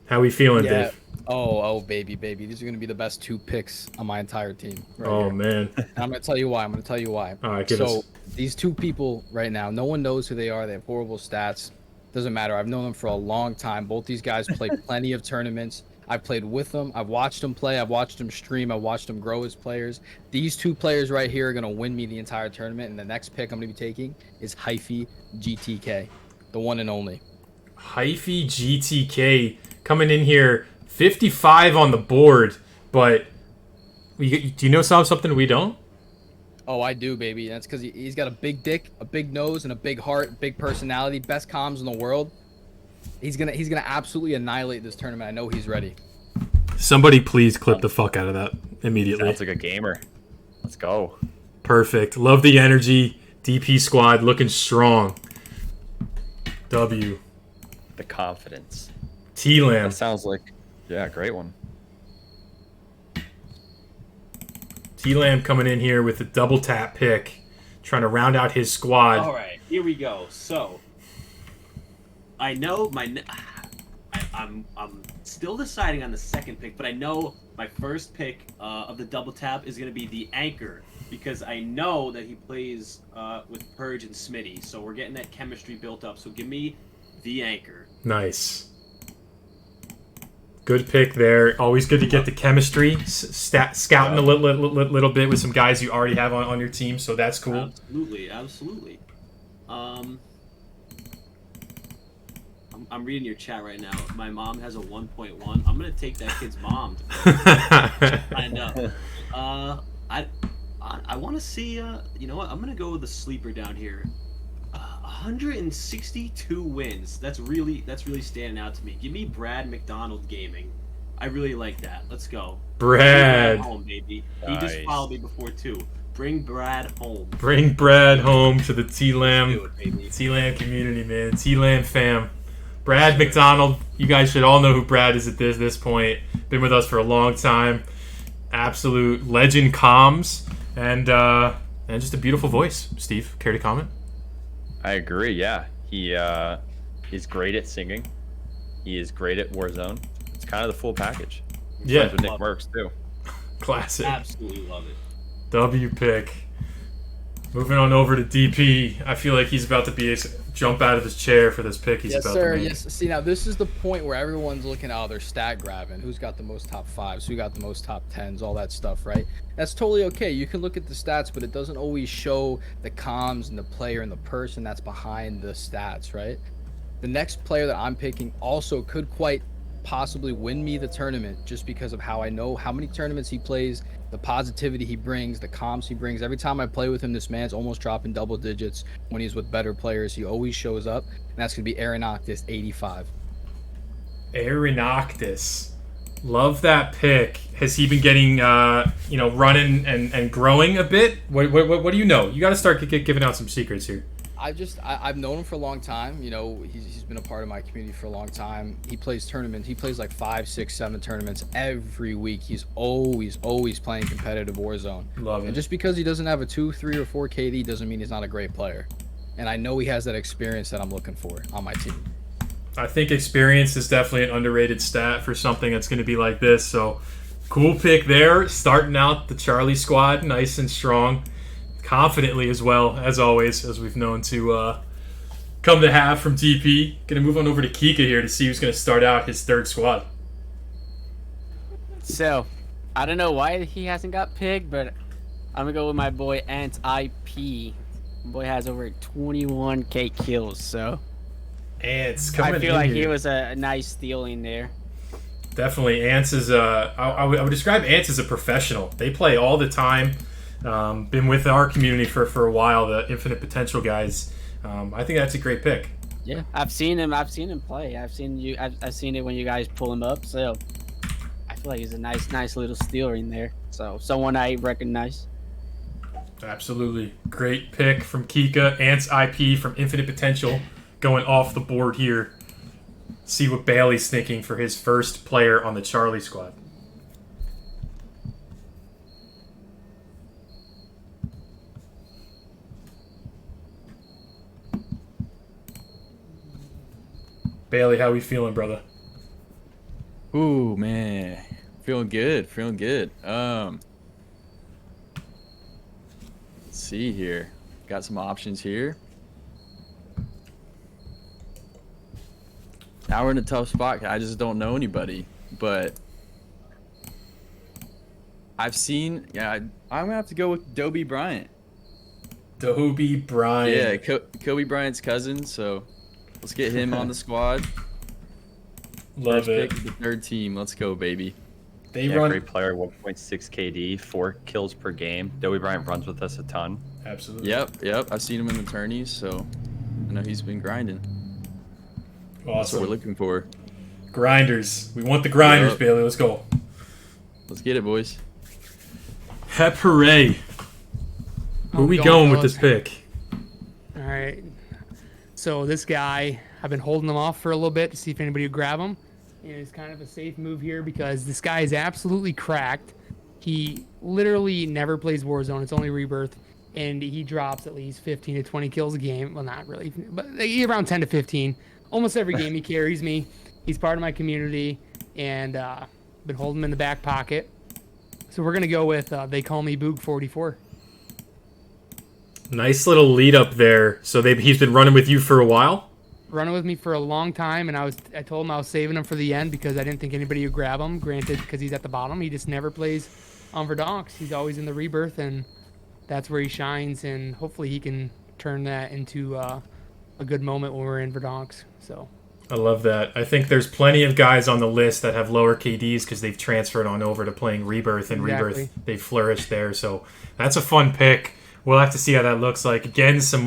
How we feeling, Yeah. Dave? Oh, baby. These are going to be the best 2 picks on my entire team. Right Oh here. man. And I'm going to tell you why. All right, give us. So these 2 people right now, no one knows who they are. They have horrible stats. Doesn't matter. I've known them for a long time. Both these guys play plenty of tournaments. I've played with them. I've watched them play. I've watched them stream. I've watched them grow as players. These 2 players right here are going to win me the entire tournament. And the next pick I'm going to be taking is Hyphy GTK, the one and only. Hyphy GTK coming in here, 55 on the board, but do you know something we don't? Oh, I do, baby. That's because he's got a big dick, a big nose, and a big heart, big personality, best comms in the world. He's gonna absolutely annihilate this tournament. I know he's ready. Somebody please clip the fuck out of that immediately. Sounds like a gamer. Let's go. Perfect. Love the energy. DP squad looking strong. W. The confidence. T-Lam. That sounds like, yeah, great one. T-Lam coming in here with a double tap pick, trying to round out his squad. All right, here we go. So, I know I'm still deciding on the second pick, but I know my first pick of the double tap is going to be the anchor because I know that he plays with Purge and Smitty, so we're getting that chemistry built up. So give me the anchor. Nice. Good pick there. Always good to get the chemistry. Scouting a little bit with some guys you already have on your team, so that's cool. Absolutely. I'm reading your chat right now. My mom has a 1.1. I'm gonna take that kid's mom to find out. I want to see. You know what? I'm gonna go with the sleeper down here. 162 wins. That's really standing out to me. Give me Brad McDonald Gaming. I really like that. Let's go. Brad. Bring home, baby. He Nice. just followed me before too. Bring Brad home. Bring Brad home to the T-Lam Do it, baby. T-Lam community, man. T-Lam fam. Brad McDonald. You guys should all know who Brad is at this point. Been with us for a long time. Absolute legend comms and just a beautiful voice. Steve, care to comment? I agree. Yeah, he's great at singing. He is great at Warzone. It's kind of the full package. He's Yeah. friends with Nick Merckx too. Classic. Absolutely love it. W pick. Moving on over to DP. I feel like he's about to be jump out of his chair for this pick he's Yes, about sir. to make. Yes. See, now this is the point where everyone's looking at their stat grabbing. Who's got the most top 5s? Who got the most top 10s? All that stuff, right? That's totally okay. You can look at the stats, but it doesn't always show the comms and the player and the person that's behind the stats, right? The next player that I'm picking also could quite possibly win me the tournament just because of how I know how many tournaments he plays, the positivity he brings, the comms he brings. Every time I play with him, this man's almost dropping double digits when he's with better players. He always shows up, and that's going to be Aaron Octis, 85. Arenoctis. Love that pick. Has he been getting, running and growing a bit? What do you know? You got to start giving out some secrets here. I've known him for a long time. You know, he's been a part of my community for a long time. He plays tournaments. He plays like 5, 6, 7 tournaments every week. He's always playing competitive Warzone. Love it. And just because he doesn't have a 2, 3, or 4 KD doesn't mean he's not a great player. And I know he has that experience that I'm looking for on my team. I think experience is definitely an underrated stat for something that's going to be like this. So, cool pick there. Starting out the Charlie squad nice and strong. Confidently as well, as always, as we've known to come to have from DP. Going to move on over to Kika here to see who's going to start out his third squad. So, I don't know why he hasn't got picked, but I'm going to go with my boy Ant IP. My boy has over 21k kills, so Ants coming in I feel like here. he was a nice steal in there. Definitely, Ants is I would describe Ants as a professional. They play all the time. Been with our community for a while. The Infinite Potential guys. I think that's a great pick. Yeah, I've seen him play. I've seen it when you guys pull him up. So I feel like he's a nice little stealer in there. So someone I recognize. Absolutely, great pick from Kika. Ants IP from Infinite Potential going off the board here. See what Bailey's thinking for his first player on the Charlie squad. Bailey, how we feeling, brother? Ooh, man. Feeling good. Let's see here. Got some options here. Now we're in a tough spot. I just don't know anybody. But I'm going to have to go with Dobie Bryant. Dobie Bryant. Yeah, Kobe Bryant's cousin, so let's get him on the squad. Love First it. pick of the third team. Let's go, baby. They Yeah, run. great player, 1.6 KD, 4 kills per game. Dobie Bryant runs with us a ton. Absolutely. Yep. I've seen him in the tourneys, so I know he's been grinding. That's what Awesome. we're looking for. Grinders. We want the grinders, Yep. Bailey. Let's go. Let's get it, boys. Hep hooray. Who Oh, we going, going with fellas. this pick? All right. So this guy, I've been holding him off for a little bit to see if anybody would grab him. And it's kind of a safe move here because this guy is absolutely cracked. He literally never plays Warzone. It's only Rebirth. And he drops at least 15 to 20 kills a game. Well, not really, but around 10 to 15. Almost every game he carries me. He's part of my community. And been holding him in the back pocket. So we're going to go with, they call me Boog44. Nice little lead up there. So he's been running with you for a while? Running with me for a long time, and I told him I was saving him for the end because I didn't think anybody would grab him. Granted, because he's at the bottom, he just never plays on Verdonks. He's always in the Rebirth, and that's where he shines. And hopefully, he can turn that into a good moment when we're in Verdonks. So I love that. I think there's plenty of guys on the list that have lower KDs because they've transferred on over to playing Rebirth, and Exactly. Rebirth they've flourished there. So that's a fun pick. We'll have to see how that looks like. Again, some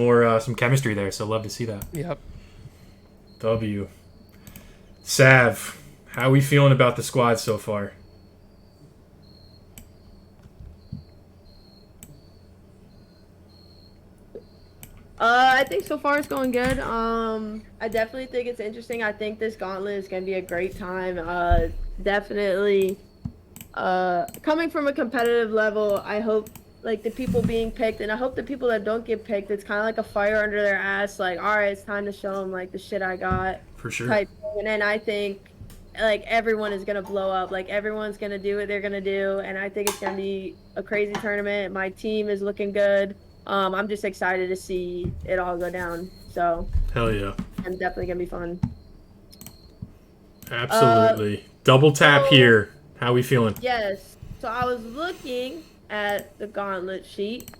chemistry there. So love to see that. yep. W. Sav, how are we feeling about the squad so far? I think so far it's going good. I definitely think it's interesting. I think this Gauntlet is going to be a great time. Definitely, coming from a competitive level, I hope like the people being picked, and I hope the people that don't get picked, it's kind of like a fire under their ass. Like, all right, it's time to show them like the shit I got. For sure. Type thing. And then I think like everyone is gonna blow up. Like everyone's gonna do what they're gonna do, and I think it's gonna be a crazy tournament. My team is looking good. I'm just excited to see it all go down. So Hell yeah. it's definitely gonna be fun. Absolutely. Double tap here. How we feeling? Yes. So I was looking at the Gauntlet sheet,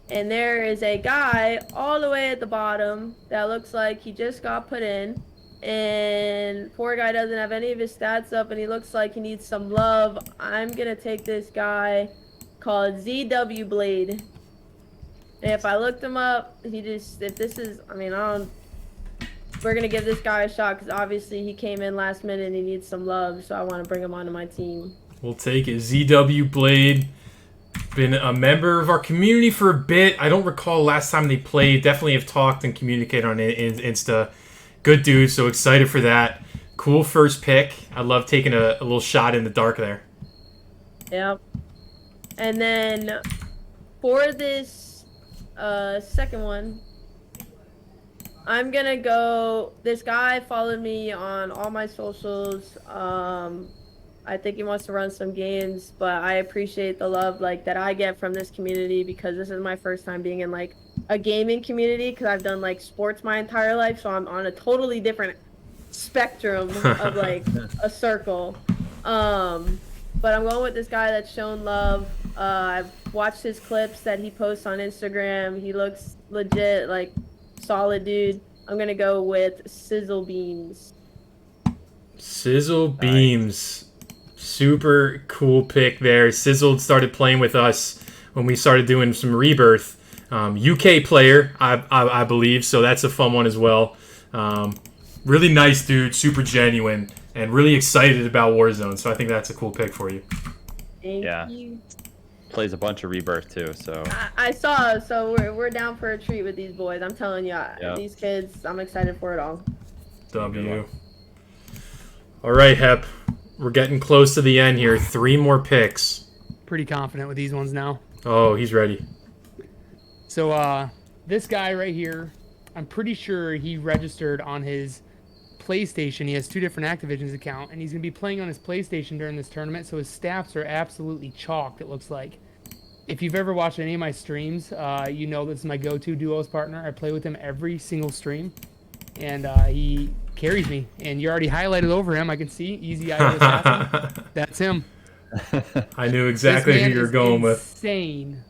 and there is a guy all the way at the bottom that looks like he just got put in. And poor guy doesn't have any of his stats up, and he looks like he needs some love. I'm gonna take this guy called ZW Blade. And if I looked him up, we're gonna give this guy a shot because obviously he came in last minute and he needs some love, so I want to bring him onto my team. We'll take it. ZW Blade. Been a member of our community for a bit. I don't recall last time they played. Definitely have talked and communicated on Insta. Good dude, so excited for that. Cool first pick. I love taking a little shot in the dark there. Yep. And then for this second one, I'm gonna go. This guy followed me on all my socials. I think he wants to run some games, but I appreciate the love that I get from this community because this is my first time being in a gaming community because I've done sports my entire life, so I'm on a totally different spectrum of a circle. But I'm going with this guy that's shown love. I've watched his clips that he posts on Instagram. He looks legit, solid dude. I'm gonna go with Sizzle Beams. Sizzle Beams. Super cool pick there. Sizzle started playing with us when we started doing some Rebirth. UK player, I believe, so that's a fun one as well. Really nice dude, super genuine, and really excited about Warzone, so I think that's a cool pick for you. Thank you. Plays a bunch of Rebirth too, so. I saw, so we're down for a treat with these boys. I'm telling you, these kids, I'm excited for it all. W. All right, Hep. We're getting close to the end here. 3 more picks. Pretty confident with these ones now. Oh, he's ready. So this guy right here, I'm pretty sure he registered on his PlayStation. He has 2 different Activision's account, and he's going to be playing on his PlayStation during this tournament, so his stats are absolutely chalked, it looks like. If you've ever watched any of my streams, you know this is my go-to duos partner. I play with him every single stream, and he carries me. And you already highlighted over him. I can see Easy Eye Assassin. That's him. I knew exactly who you were going with. Insane.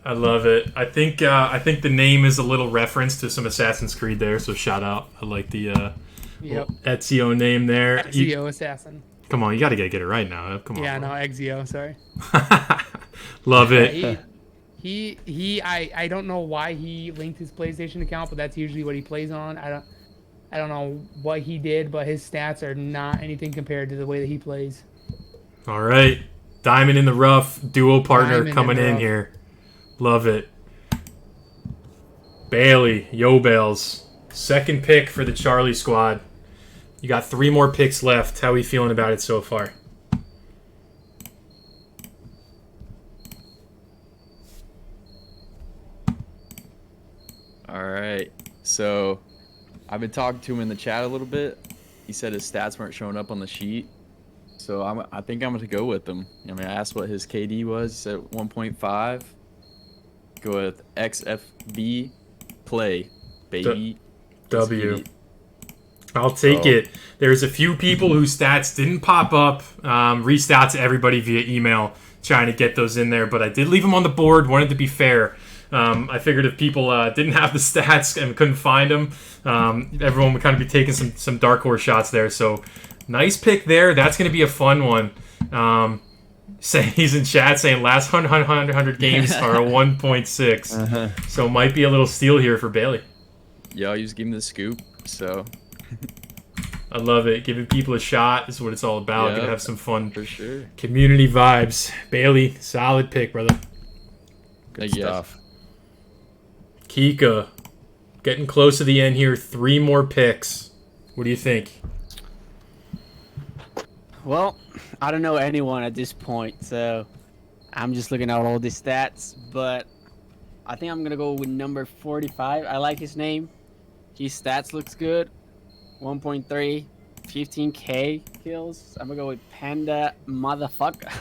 I love it. I think the name is a little reference to some Assassin's Creed there, so shout out. I like the Ezio name there. Ezio Assassin. Come on, you got to get it right now. Come on. Yeah, no, Ezio, sorry. Love it. I don't know why he linked his PlayStation account, but that's usually what he plays on. I don't know what he did, but his stats are not anything compared to the way that he plays. All right. Diamond in the rough, duo partner coming in here. Love it. Bailey, Yo Bales. Second pick for the Charlie squad. You got 3 more picks left. How are we feeling about it so far? All right. So I've been talking to him in the chat a little bit. He said his stats weren't showing up on the sheet. So I think I'm going to go with him. I mean, I asked what his KD was. He said 1.5. Go with XFB play, baby. W. I'll take it. There's a few people whose stats didn't pop up. Reached out to everybody via email trying to get those in there, but I did leave them on the board. Wanted to be fair. I figured if people didn't have the stats and couldn't find them, everyone would kind of be taking some dark horse shots there. So nice pick there. That's going to be a fun one. He's in chat saying last 100 games are a 1.6. So might be a little steal here for Bailey. Yo, you just give him the scoop. So I love it. Giving people a shot is what it's all about. Gonna have some fun for sure. Community vibes. Bailey, solid pick, brother. Good stuff. Kika, getting close to the end here. 3 more picks. What do you think? Well, I don't know anyone at this point, so I'm just looking at all the stats, but I think I'm going to go with number 45. I like his name. His stats looks good. 1.3, 15k kills. I'm going to go with Panda Motherfucker.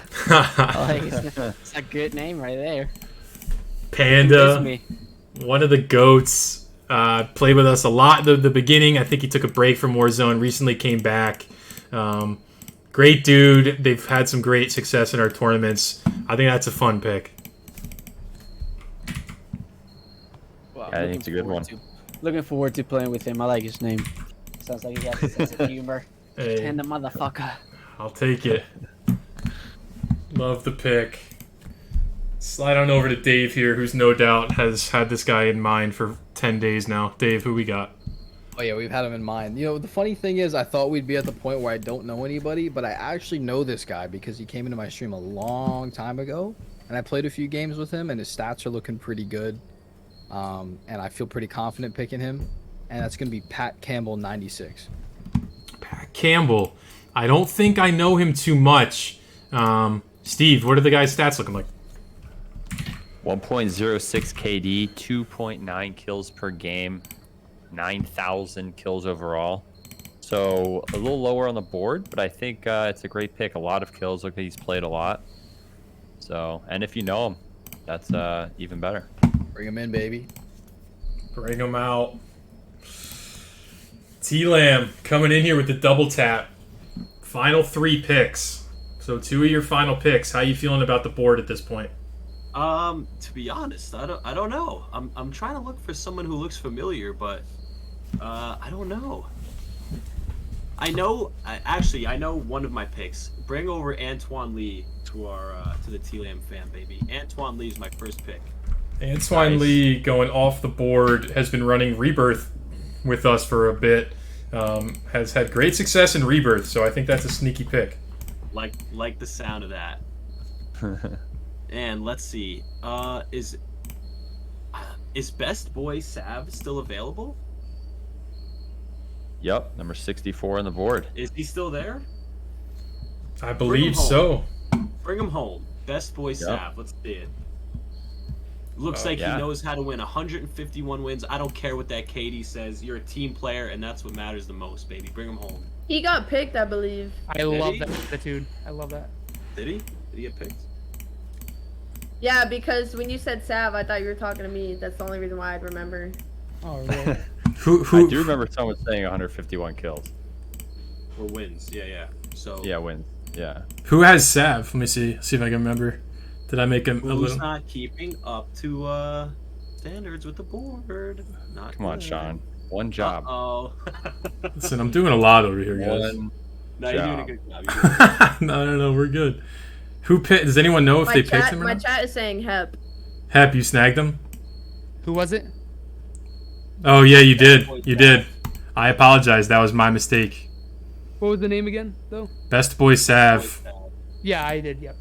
It's a good name right there. Panda one of the GOATs. Played with us a lot at the beginning. I think he took a break from Warzone, recently came back. Great dude. They've had some great success in our tournaments. I think that's a fun pick. Well, I think it's a good one. Looking forward to playing with him. I like his name. Sounds like he has a sense of humor. Hey, And the motherfucker. I'll take it. Love the pick. Slide on over to Dave here, who's no doubt has had this guy in mind for 10 days now. Dave, who we got? Oh yeah, we've had him in mind. You know, the funny thing is, I thought we'd be at the point where I don't know anybody, but I actually know this guy because he came into my stream a long time ago, and I played a few games with him, and his stats are looking pretty good. And I feel pretty confident picking him, and that's going to be Pat Campbell, 96. Pat Campbell. I don't think I know him too much. Steve, what are the guy's stats looking like? 1.06 KD, 2.9 kills per game, 9,000 kills overall. So a little lower on the board, but I think it's a great pick. A lot of kills. Look like he's played a lot. So, and if you know him, that's even better. Bring him in, baby. Bring him out. T-Lam coming in here with the double tap. Final 3 picks. So 2 of your final picks. How you feeling about the board at this point? To be honest, I don't know. I'm trying to look for someone who looks familiar, but I don't know. I know one of my picks. Bring over Antoine Lee to the T-Lam fan, baby. Antoine Lee is my first pick. Antoine Lee going off the board, has been running Rebirth with us for a bit. Has had great success in Rebirth, so I think that's a sneaky pick. Like the sound of that. And let's see. Is Best Boy Sav still available? Yep, number 64 on the board. Is he still there? I believe so. Bring him home. Best Boy Sav. Let's see it. Looks like he knows how to win. 151 wins. I don't care what that KD says. You're a team player, and that's what matters the most, baby. Bring him home. He got picked, I believe. I love that attitude. I love that. Did he? Did he get picked? Yeah, because when you said Sav, I thought you were talking to me. That's the only reason why I'd remember. Oh, really? Who? I do remember someone saying 151 kills. Or wins. Yeah. So. Yeah, wins. Yeah. Who has Sav? Let me see if I can remember. Did I make him a Who's little? not keeping up to standards with the board? Not Come on, good. Sean. One job. Oh. Listen, I'm doing a lot over here, guys. One No, you're doing a job. good job. You're doing a good job. No, we're good. Who picked? Does anyone know if they picked him or My not? chat is saying Hep. Hep, you snagged him? Who was it? Oh yeah, you did. You did. I apologize. That was my mistake. What was the name again, though? Best Boy Sav. Yeah, I did. Yep.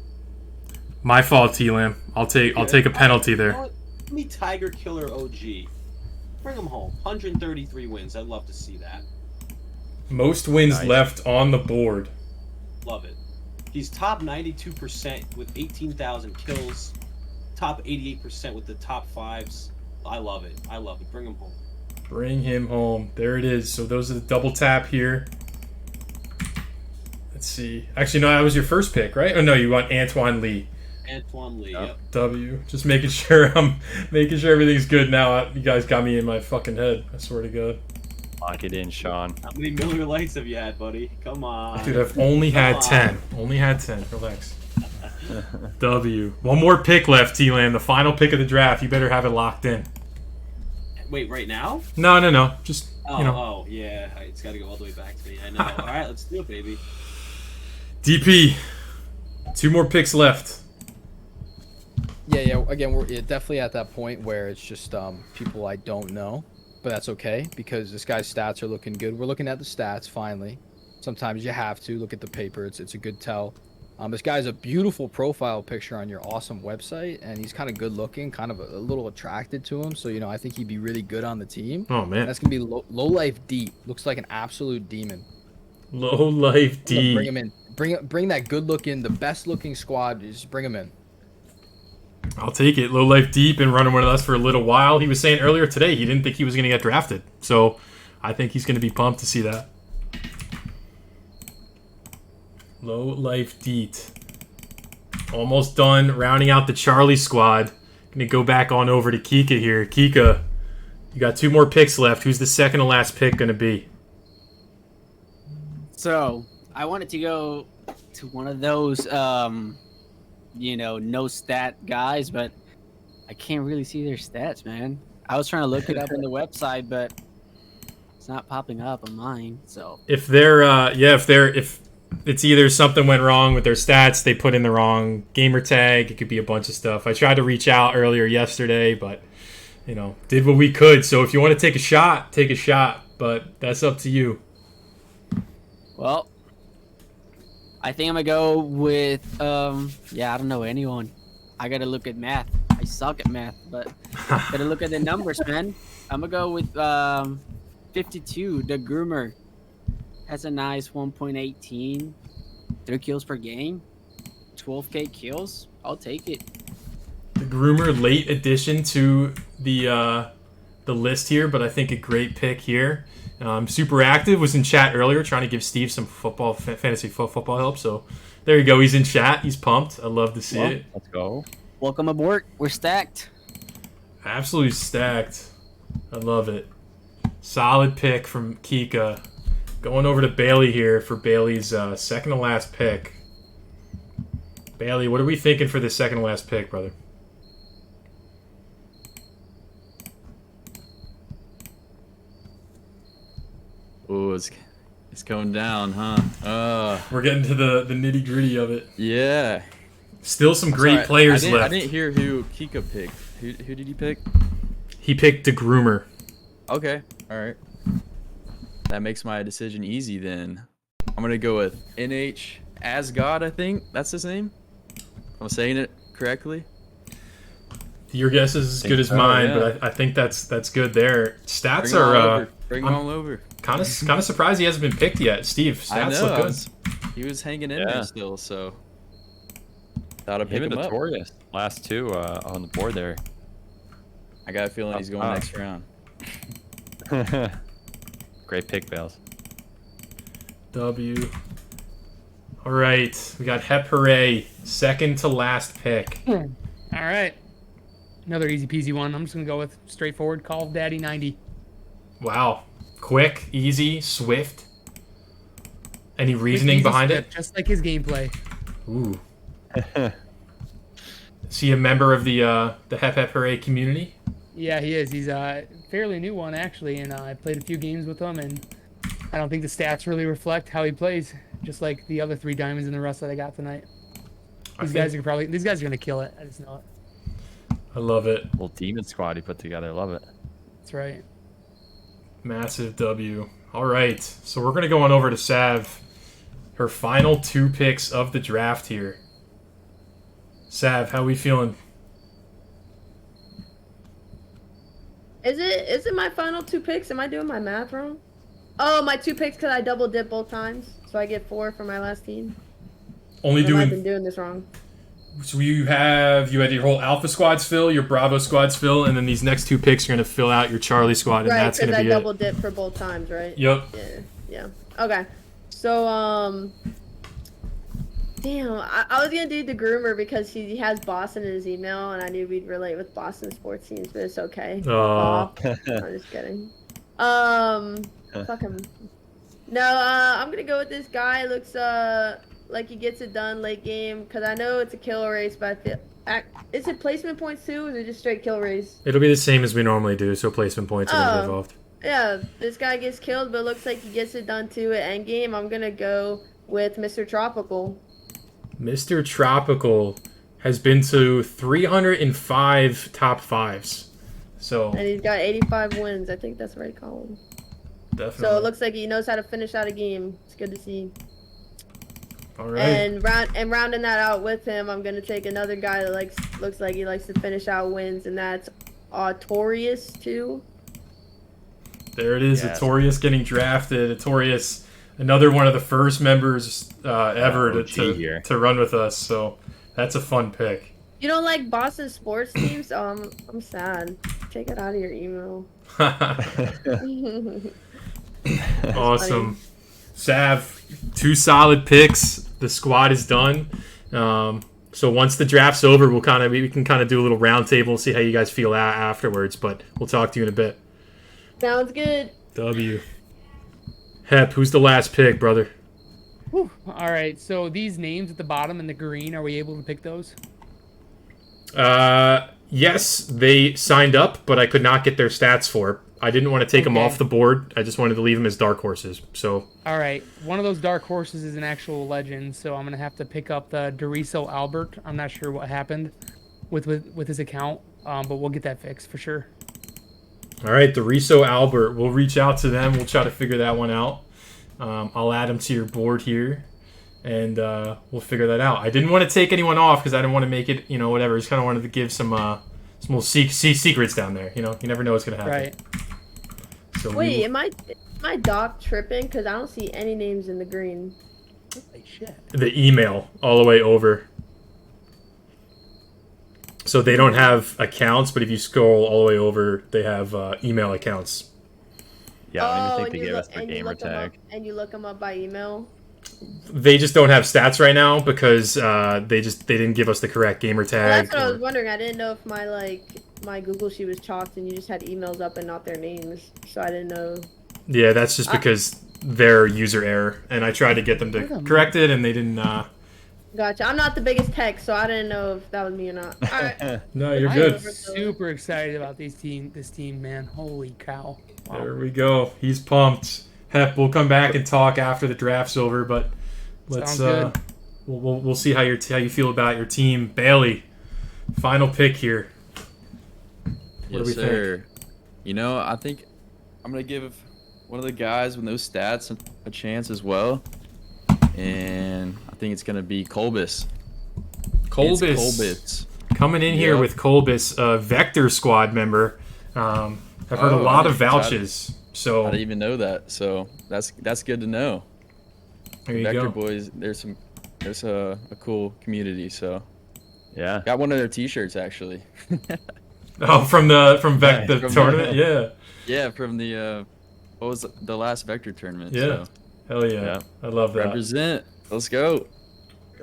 My fault, T-Lam. I'll take a penalty there. Give me Tiger Killer OG. Bring him home. 133 wins. I'd love to see that. Most wins Nice. left on the board. Love it. He's top 92% with 18,000 kills. Top 88% with the top 5s. I love it. Bring him home. Bring him home. There it is. So those are the double tap here. Let's see. Actually, no, that was your first pick, right? Oh no, you want Antoine Lee. Antoine Lee. Yep. Yep. W. Just making sure everything's good now. You guys got me in my fucking head. I swear to God. Lock it in, Sean. How many Miller Lights have you had, buddy? Come on. Dude, I've only had 10. Only had 10. Relax. W. One more pick left, T-Lam. The final pick of the draft. You better have it locked in. Wait, right now? No. Just, Oh, yeah. It's got to go all the way back to me. I know. All right, let's do it, baby. DP. 2 more picks left. Yeah. Again, we're definitely at that point where it's just people I don't know, but that's okay because this guy's stats are looking good. We're looking at the stats finally. Sometimes you have to look at the paper. It's a good tell. This guy's a beautiful profile picture on your awesome website, and he's kind of good looking, kind of a little attracted to him. So I think he'd be really good on the team. Oh And man. that's gonna be low life D. Looks like an absolute demon. Low life D. Bring him in. Bring that good looking, the best looking squad. Just bring him in. I'll take it. Low life deep and running with us for a little while. He was saying earlier today he didn't think he was going to get drafted. So I think he's going to be pumped to see that. Low life deet. Almost done rounding out the Charlie squad. Gonna go back on over to Kika here. Kika, you got 2 more picks left. Who's the second to last pick gonna be? So I wanted to go to one of those, no stat guys, but I can't really see their stats, man. I was trying to look it up on the website, but it's not popping up on mine. So If they're if it's either something went wrong with their stats, they put in the wrong gamer tag. It could be a bunch of stuff. I tried to reach out earlier yesterday, but did what we could. So if you want to take a shot, take a shot. But that's up to you. well, I think I'm gonna go with I don't know anyone. I gotta look at math. I suck at math, but gotta look at the numbers, man. I'm gonna go with 52. The groomer has a nice 1.18, 3 kills per game, 12k kills. I'll take it. The groomer, late addition to the list here, but I think a great pick here. Super active, was in chat earlier trying to give Steve some fantasy football help. So there you go. He's in chat. He's pumped. I love to see it. Let's go. Welcome aboard. We're stacked. Absolutely stacked. I love it. Solid pick from Kika. Going over to Bailey here for Bailey's second to last pick. Bailey, what are we thinking for the second to last pick, brother? Oh, it's going down, huh? We're getting to the nitty gritty of it. Yeah. Still some great Sorry, players I left. didn't hear who Kika picked. Who did he pick? He picked the groomer. Okay, all right. That makes my decision easy then. I'm gonna go with NH Asgod. I think that's his name. I'm saying it correctly. Your guess is as good as mine, yeah. but I think that's good there. Stats Bring are Bring I'm him all over. kind of surprised he hasn't been picked yet. Steve, stats look good. He was hanging in Yeah. there still, so thought I'd pick Him him and up. Notorious. Last 2 on the board there. I got a feeling he's going next round. Great pick, Bales. W. All right, we got Hep Hooray, second to last pick. All right. Another easy peasy one. I'm just going to go with straightforward Call of Daddy 90. Wow, quick, easy, swift. Any reasoning Easy behind script, it? Just like his gameplay. Ooh. Is he a member of the Hep Hep Hooray community? Yeah, he is. He's a fairly new one, actually, and I played a few games with him, and I don't think the stats really reflect how he plays, just like the other 3 diamonds in the rust that I got tonight. These guys are going to kill it. I just know it. I love it. Little demon squad he put together. Love it. That's right. Massive W. All right, so we're going to go on over to Sav. Her final 2 picks of the draft here. Sav, how we feeling? Is it my final 2 picks? Am I doing my math wrong? Oh, my 2 picks because I double dip both times, so I get 4 for my last team. Only Or have I doing. been doing this wrong? So you had your whole Alpha squads fill, your Bravo squads fill, and then these next 2 picks are going to fill out your Charlie squad, and Right, that's going because to I be double it. dip for both times, right? Yep. Yeah. Okay. So damn, I was gonna do the groomer because he has Boston in his email, and I knew we'd relate with Boston sports teams, but it's okay. Aw. I'm just kidding. Fuck him. No, I'm gonna go with this guy. Looks like he gets it done late game, because I know it's a kill race, but I feel is it placement points too, or is it just straight kill race? It'll be the same as we normally do, so placement points are going to be involved. Yeah, this guy gets killed, but it looks like he gets it done too at endgame. I'm gonna go with Mr. Tropical. Mr. Tropical has been to 305 top 5s. So And he's got 85 wins. I think that's the right column. definitely. So it looks like he knows how to finish out a game. It's good to see. All right. And rounding that out with him, I'm gonna take another guy that looks like he likes to finish out wins, and that's Artorius too. There it is. Yes. Artorius getting drafted. Artorius, another one of the first members ever OG here. to run with us. So that's a fun pick. You don't like Boston sports teams? I'm sad. Take it out of your email. Awesome. Sav, 2 solid picks. The squad is done. So once the draft's over, we can kind of do a little round table, see how you guys feel afterwards. But we'll talk to you in a bit. Sounds good. W. Hep, who's the last pick, brother? Whew. All right. So these names at the bottom in the green, are we able to pick those? Yes, they signed up, but I could not get their stats for. I didn't want to take them off the board. I just wanted to leave them as dark horses. So. All right. One of those dark horses is an actual legend, so I'm gonna have to pick up the Doriso Albert. I'm not sure what happened with his account, but we'll get that fixed for sure. All right, Doriso Albert. We'll reach out to them. We'll try to figure that one out. I'll add them to your board here, and we'll figure that out. I didn't want to take anyone off because I didn't want to make it, whatever. Just kind of wanted to give some little secrets down there. You never know what's gonna happen. Right. So Wait, am I doc tripping? Because I don't see any names in the green. Holy shit. The email all the way over. So they don't have accounts, but if you scroll all the way over, they have email accounts. Yeah, I don't even think and they you gave look- us their and you gamer look 'em tag. up- And you look them up by email. They just don't have stats right now because they didn't give us the correct gamer Well, tag. that's what I was wondering. I didn't know if my Google sheet was chalked and you just had emails up and not their names, so I didn't know. Yeah, that's just because their user error, and I tried to get them to correct it, and they didn't. Gotcha. I'm not the biggest tech, so I didn't know if that was me or not. All right. No, you're I good. am super excited about this team, man. Holy cow. Wow. There we go. He's pumped. Hep, we'll come back and talk after the draft's over, but let's Sounds good. we'll see how you feel about your team. Bailey, final pick here. What do we sir. I think I'm gonna give one of the guys with no stats a chance as well, and I think it's gonna be Kolbis. Kolbis coming in here with Kolbis, a Vector Squad member. I've heard a lot of vouches. So I didn't even know that. So that's good to know. There you Vector go. boys, there's a cool community. So Yeah. got one of their T-shirts actually. Oh, from the From tournament, yeah. Yeah, from the what was the last Vector tournament? Yeah. So. Hell yeah. I love that. Represent. Let's go.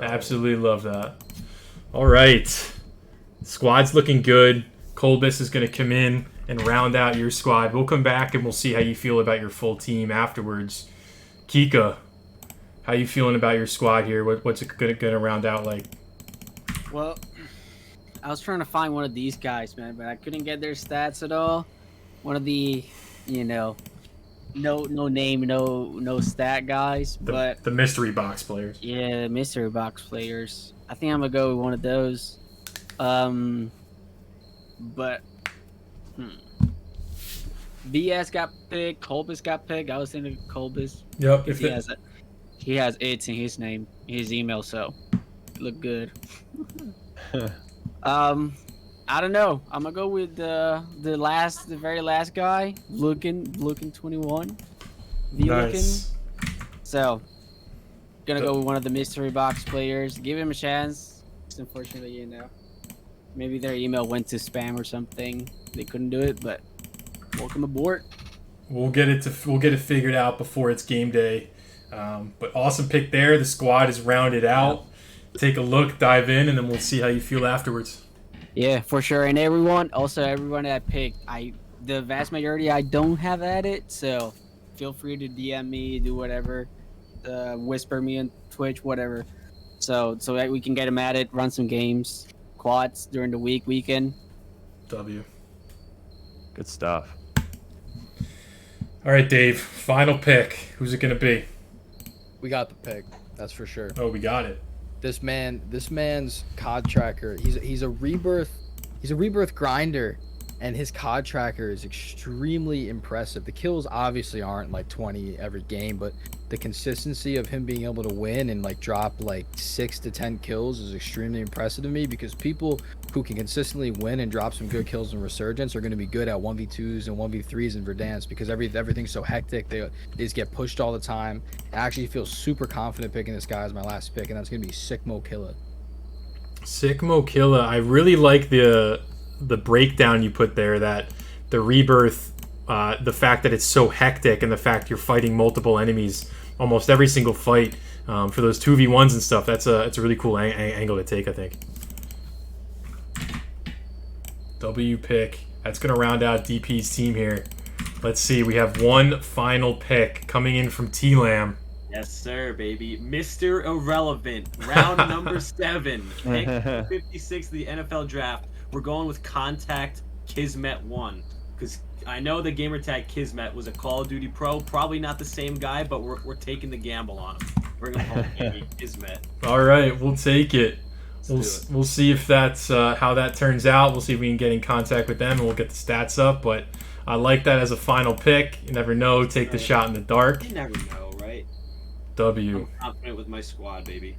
Absolutely love that. All right. Squad's looking good. Kolbis is going to come in and round out your squad. We'll come back and we'll see how you feel about your full team afterwards. Kika, how you feeling about your squad here? What's it going to round out like? Well, I was trying to find one of these guys, man, but I couldn't get their stats at all. One of the, no name, no stat guys, but The mystery box players. yeah, mystery box players. I think I'm gonna go with one of those. But BS got picked, Kolbis got picked. I was thinking Kolbis. Yep. He has it in his name, his email, so look good. I don't know. I'm gonna go with the very last guy, looking 21. Nice. So, gonna go with one of the mystery box players. Give him a chance. Just unfortunately, maybe their email went to spam or something. They couldn't do it, but welcome aboard. We'll get it figured out before it's game day. But awesome pick there. The squad is rounded out. Take a look, dive in, and then we'll see how you feel afterwards. Yeah, for sure. And everyone that I picked, the vast majority I don't have at it, so feel free to DM me, do whatever, whisper me on Twitch, whatever. So that we can get them at it, run some games, quads during the weekend. W. Good stuff. All right, Dave. Final pick. Who's it gonna be? We got the pick. That's for sure. Oh, we got it. This man's COD tracker. He's a rebirth grinder, and his COD tracker is extremely impressive. The kills obviously aren't like 20 every game, but the consistency of him being able to win and like drop like 6 to 10 kills is extremely impressive to me, because people who can consistently win and drop some good kills in Resurgence are going to be good at 1v2s and 1v3s in Verdansk, because everything's so hectic. They just get pushed all the time. I actually feel super confident picking this guy as my last pick, and that's going to be Sickmo Killa. Sickmo Killa. I really like the breakdown you put there, that the rebirth the fact that it's so hectic and the fact you're fighting multiple enemies almost every single fight for those 2v1s and stuff. It's a really cool angle to take, I think. W pick. That's going to round out DP's team here. Let's see. We have one final pick coming in from T-Lam. Yes, sir, baby. Mr. Irrelevant. Round number 7. Pick 56 of the NFL draft. We're going with Contact Kismet 1. Because I know the gamertag Kismet was a Call of Duty pro. Probably not the same guy, but we're taking the gamble on him. We're going to call him Kismet. All right, we'll take it. We'll see if that's how that turns out. We'll see if we can get in contact with them, and we'll get the stats up. But I like that as a final pick. You never know. Take the shot in the dark. You never know, right? W. I'm confident with my squad, baby.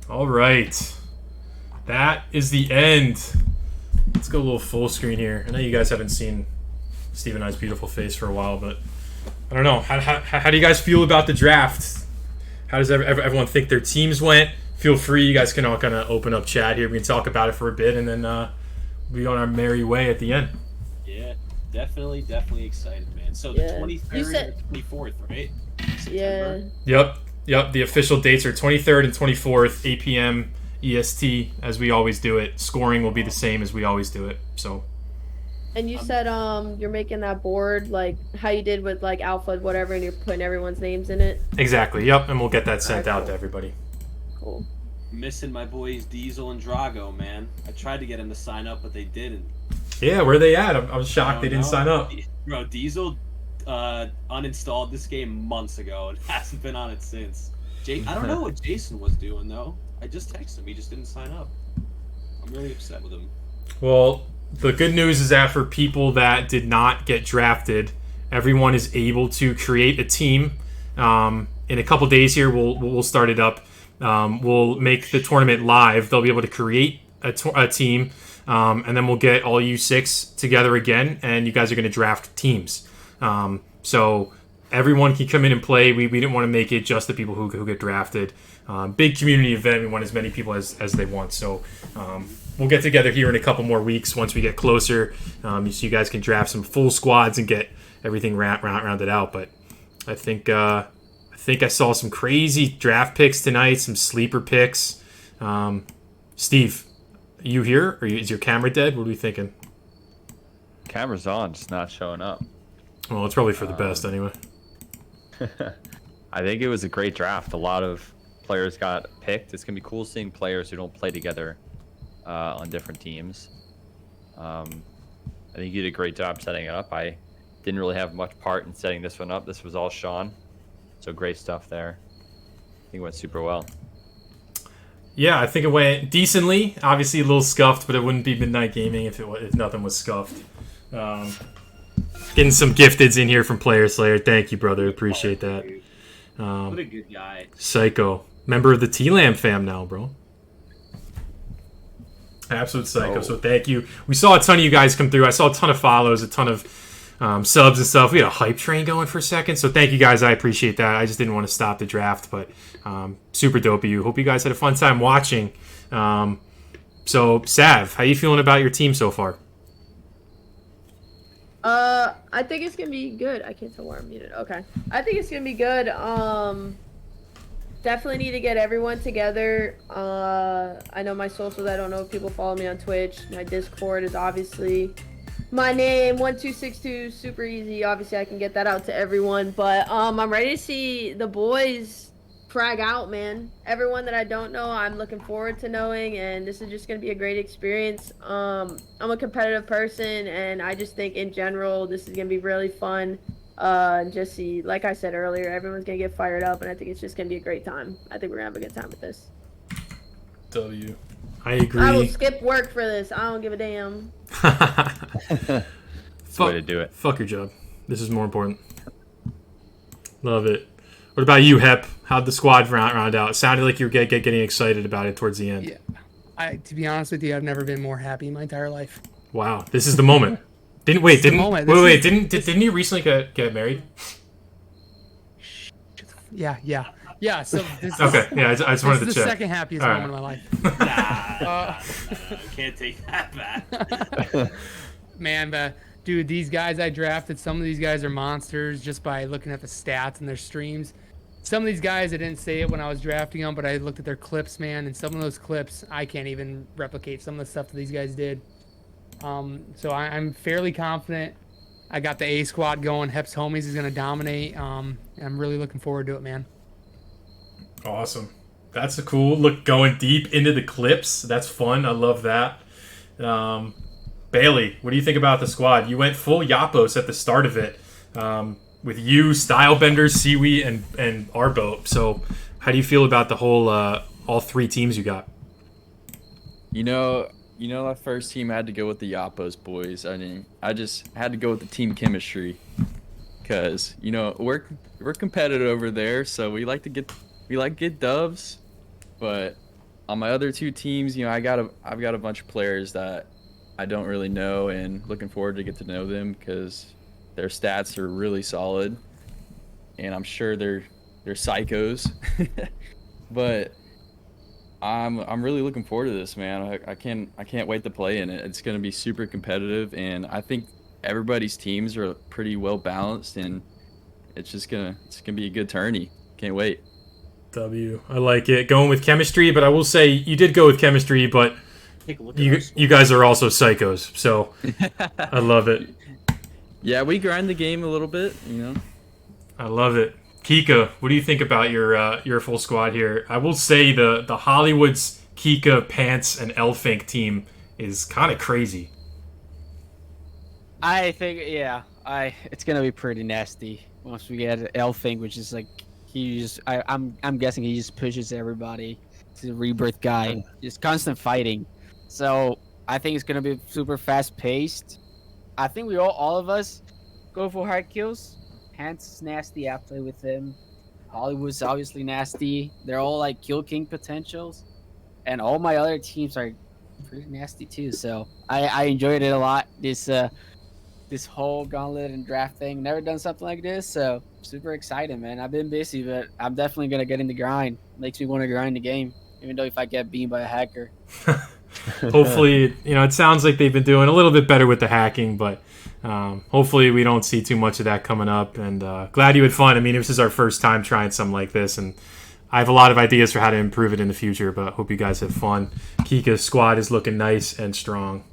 All right. That is the end. Let's go a little full screen here. I know you guys haven't seen Steve and I's beautiful face for a while, but I don't know. How do you guys feel about the draft? How does everyone think their teams went? Feel free. You guys can all kind of open up chat here. We can talk about it for a bit, and then we'll be on our merry way at the end. Yeah, definitely excited, man. So the 23rd and the 24th, right? September? Yeah. Yep. The official dates are 23rd and 24th, 8 p.m. EST, as we always do it. Scoring will be the same as we always do it. So. And you said you're making that board like how you did with like Alpha, whatever, and you're putting everyone's names in it. Exactly. Yep. And we'll get that sent out to everybody. Cool. Missing my boys Diesel and Drago, man. I tried to get them to sign up, but they didn't. Yeah, where are they at? I was shocked they didn't sign up. Bro, Diesel uninstalled this game months ago and hasn't been on it since. I don't know what Jason was doing, though. I just texted him. He just didn't sign up. I'm really upset with him. Well, the good news is that for people that did not get drafted, everyone is able to create a team. In a couple days here, we'll start it up. We'll make the tournament live. They'll be able to create a team, and then we'll get all you 6 together again, and you guys are going to draft teams. So everyone can come in and play. We didn't want to make it just the people who get drafted. Big community event. We want as many people as they want. So we'll get together here in a couple more weeks once we get closer, so you guys can draft some full squads and get everything rounded out. But I think I saw some crazy draft picks tonight, some sleeper picks. Steve, are you here? Or is your camera dead? What are we thinking? Camera's on, just not showing up. Well, it's probably for the best anyway. I think it was a great draft. A lot of players got picked. It's going to be cool seeing players who don't play together on different teams. I think you did a great job setting it up. I didn't really have much part in setting this one up. This was all Sean. So great stuff there. I think it went super well. Yeah, I think it went decently. Obviously a little scuffed, but it wouldn't be Midnite Gaming if nothing was scuffed. Getting some gifteds in here from Player Slayer. Thank you, brother. Appreciate that. What a good guy. Psycho. Member of the T-Lam fam now, bro. Absolute psycho. So thank you. We saw a ton of you guys come through. I saw a ton of follows, a ton of subs and stuff. We had a hype train going for a second. So thank you guys. I appreciate that. I just didn't want to stop the draft, but super dope of you. Hope you guys had a fun time watching. So Sav, how you feeling about your team so far? I think it's gonna be good. I can't tell where I'm muted. Okay. I think it's gonna be good. Definitely need to get everyone together. I know my socials. I don't know if people follow me on Twitch. My Discord is obviously my name 1262. Super easy. Obviously, I can get that out to everyone. But I'm ready to see the boys frag out, man. Everyone that I don't know, I'm looking forward to knowing, and this is just gonna be a great experience. I'm a competitive person, and I just think in general this is gonna be really fun. Just see, like I said earlier, everyone's gonna get fired up, and I think it's just gonna be a great time. I think we're gonna have a good time with this. W. I agree. I will skip work for this. I don't give a damn. That's the way to do it. Fuck your job. This is more important. Love it. What about you, Hep? How'd the squad round out? It sounded like you were getting excited about it towards the end. Yeah. To be honest with you, I've never been more happy in my entire life. Wow, this is the moment. Didn't you recently get married? Yeah. So this okay. Yeah, I just wanted to check. This is the second happiest moment of my life. Nah, can't take that back. Man, but dude, these guys I drafted, some of these guys are monsters just by looking at the stats and their streams. Some of these guys, I didn't say it when I was drafting them, but I looked at their clips, man, and some of those clips, I can't even replicate some of the stuff that these guys did. So I'm fairly confident. I got the A squad going. Hep's homies is going to dominate. I'm really looking forward to it, man. Awesome. That's a cool look, going deep into the clips. That's fun. I love that. Bailey, what do you think about the squad? You went full Yapos at the start of it, with you, Stylebender, Siwi, and Arbo. So how do you feel about the whole all three teams you got? That first team I had to go with the Yapos boys. I mean, I just had to go with the team chemistry, because we're competitive over there, so we like to get dubs. But on my other two teams, I've got a bunch of players that I don't really know, and looking forward to get to know them because their stats are really solid, and I'm sure they're psychos. But I'm really looking forward to this, man. I can't wait to play in it. It's gonna be super competitive, and I think everybody's teams are pretty well balanced, and it's gonna be a good tourney. Can't wait. W. I like it. Going with chemistry, but I will say you did go with chemistry, but Take a look at you guys are also psychos, so I love it. Yeah, we grind the game a little bit, I love it. Kika, what do you think about your full squad here? I will say the Hollywood's Kika, Pants, and Elfink team is kind of crazy. I think, it's gonna be pretty nasty once we get Elfink, which is like I'm guessing he just pushes everybody. He's a rebirth guy, just constant fighting. So I think it's gonna be super fast paced. I think all of us go for hard kills. Pants is nasty. I play with him. Hollywood's obviously nasty. They're all like kill king potentials, and all my other teams are pretty nasty too. So I enjoyed it a lot. This whole Gauntlet and draft thing. Never done something like this, so super excited, man. I've been busy, but I'm definitely gonna get in the grind. Makes me want to grind the game, even though if I get beamed by a hacker. Hopefully, it sounds like they've been doing a little bit better with the hacking, but hopefully we don't see too much of that coming up. And glad you had fun. I mean, this is our first time trying something like this, and I have a lot of ideas for how to improve it in the future, but hope you guys have fun. Kika's squad is looking nice and strong.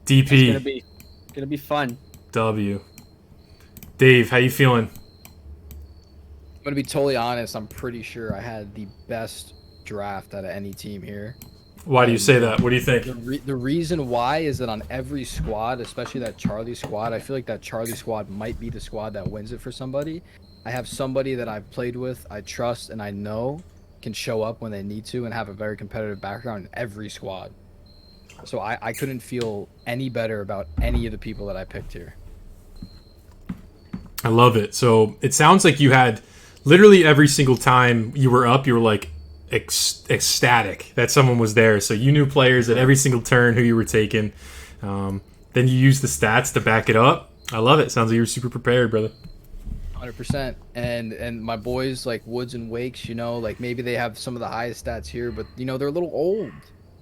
DP. It's gonna be fun. W. Dave, how you feeling? I'm gonna be totally honest. I'm pretty sure I had the best draft out of any team here. Why do you say that? What do you think? The reason why is that on every squad, especially that Charlie squad, I feel like that Charlie squad might be the squad that wins it for somebody. I have somebody that I've played with, I trust, and I know can show up when they need to and have a very competitive background in every squad. So I couldn't feel any better about any of the people that I picked here. I love it. So it sounds like you had literally every single time you were up, you were like ecstatic that someone was there. So you knew players at every single turn who you were taking. Then you used the stats to back it up. I love it. Sounds like you were super prepared, brother. 100%. And my boys like Woods and Wakes, like maybe they have some of the highest stats here, but they're a little old.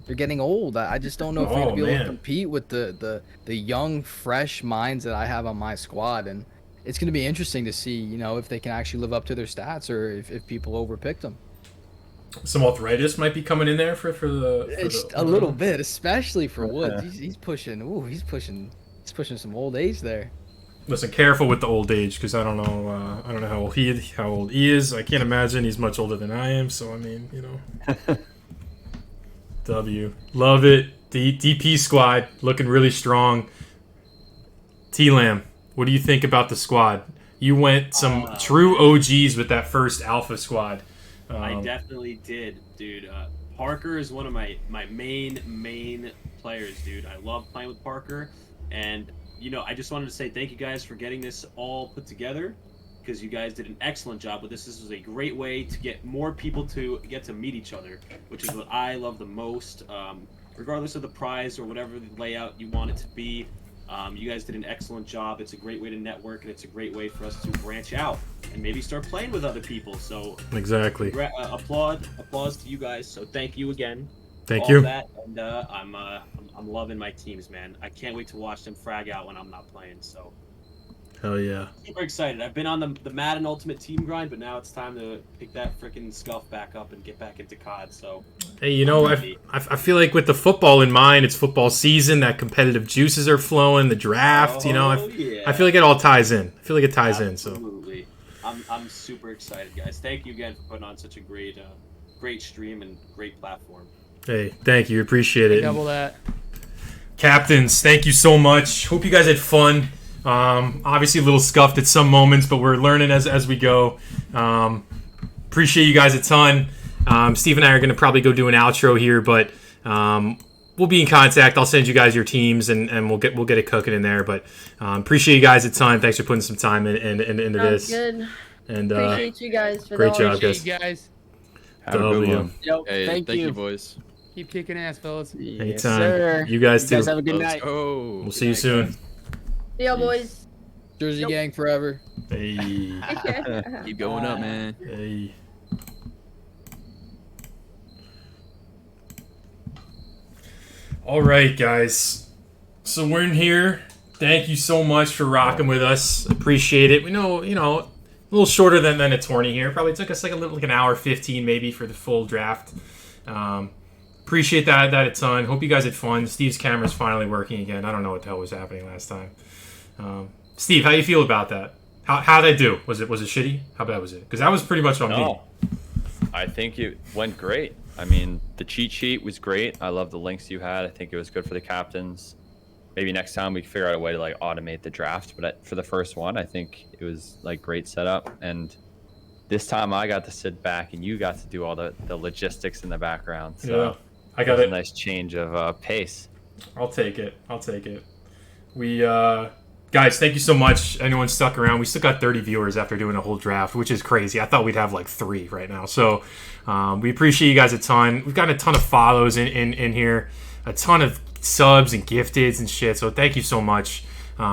They're getting old. I just don't know if they're gonna be able to compete with the young, fresh minds that I have on my squad. And it's gonna be interesting to see, if they can actually live up to their stats or if people overpicked them. Some arthritis might be coming in there for a little bit, especially for Woods. He's pushing. He's pushing some old age there. Listen, careful with the old age, because I don't know how old he is. I can't imagine he's much older than I am. So I mean, W, love it. DP squad looking really strong. T-Lam, what do you think about the squad? You went some true OGs with that first Alpha squad. I definitely did, dude. Parker is one of my main players, dude. I love playing with Parker, and I just wanted to say thank you guys for getting this all put together, because you guys did an excellent job with this. This was a great way to get more people to get to meet each other, which is what I love the most. Regardless of the prize or whatever the layout you want it to be, you guys did an excellent job. It's a great way to network, and it's a great way for us to branch out and maybe start playing with other people. So exactly, applause to you guys. So thank you again. Thank you. That, and I'm I'm loving my teams, man. I can't wait to watch them frag out when I'm not playing. So Hell yeah. super excited. I've been on the Madden Ultimate Team grind, but now it's time to pick that freaking scuff back up and get back into COD. So Hey, you know, I feel like with the football in mind, it's football season. That competitive juices are flowing. The draft, you know, I feel like it all ties in. I feel like it ties in. So absolutely, I'm super excited, guys. Thank you again for putting on such a great stream and great platform. hey, thank you, appreciate it. Double that. Captains, thank you so much. Hope you guys had fun. Obviously a little scuffed at some moments, but we're learning as we go. Appreciate you guys a ton. Steve and I are going to probably go do an outro here, but we'll be in contact. I'll send you guys your teams, and we'll get it cooking in there. But appreciate you guys a ton. Thanks for putting some time into this. Good. And Appreciate you guys for great the job, whole guys. Appreciate you guys. Have a good W. one. Yo, Hey, thank you, you. boys. Keep kicking ass, fellas. Yes, Anytime. sir. You guys too. You guys have a good Let's night. go. We'll see you soon. See ya, boys. Jersey Nope. gang forever. Hey. Keep going up, man. Hey. All right, guys. So we're in here. Thank you so much for rocking with us. Appreciate it. We know, a little shorter than a tourney here. Probably took us like an hour 15 maybe for the full draft. Appreciate that a ton. Hope you guys had fun. Steve's camera's finally working again. I don't know what the hell was happening last time. Steve, how you feel about that? How did I do? Was it shitty? How bad was it? Because that was pretty much on me. No, I think it went great. I mean, the cheat sheet was great. I love the links you had. I think it was good for the captains. Maybe next time we can figure out a way to like automate the draft. But for the first one, I think it was like great setup. And this time I got to sit back and you got to do all the logistics in the background. So Yeah, I got it was it. a nice change of pace. I'll take it. We guys, thank you so much. Anyone stuck around? We still got 30 viewers after doing a whole draft, which is crazy. I thought we'd have like 3 right now. So we appreciate you guys a ton. We've gotten a ton of follows in here, a ton of subs and gifteds and shit. So thank you so much.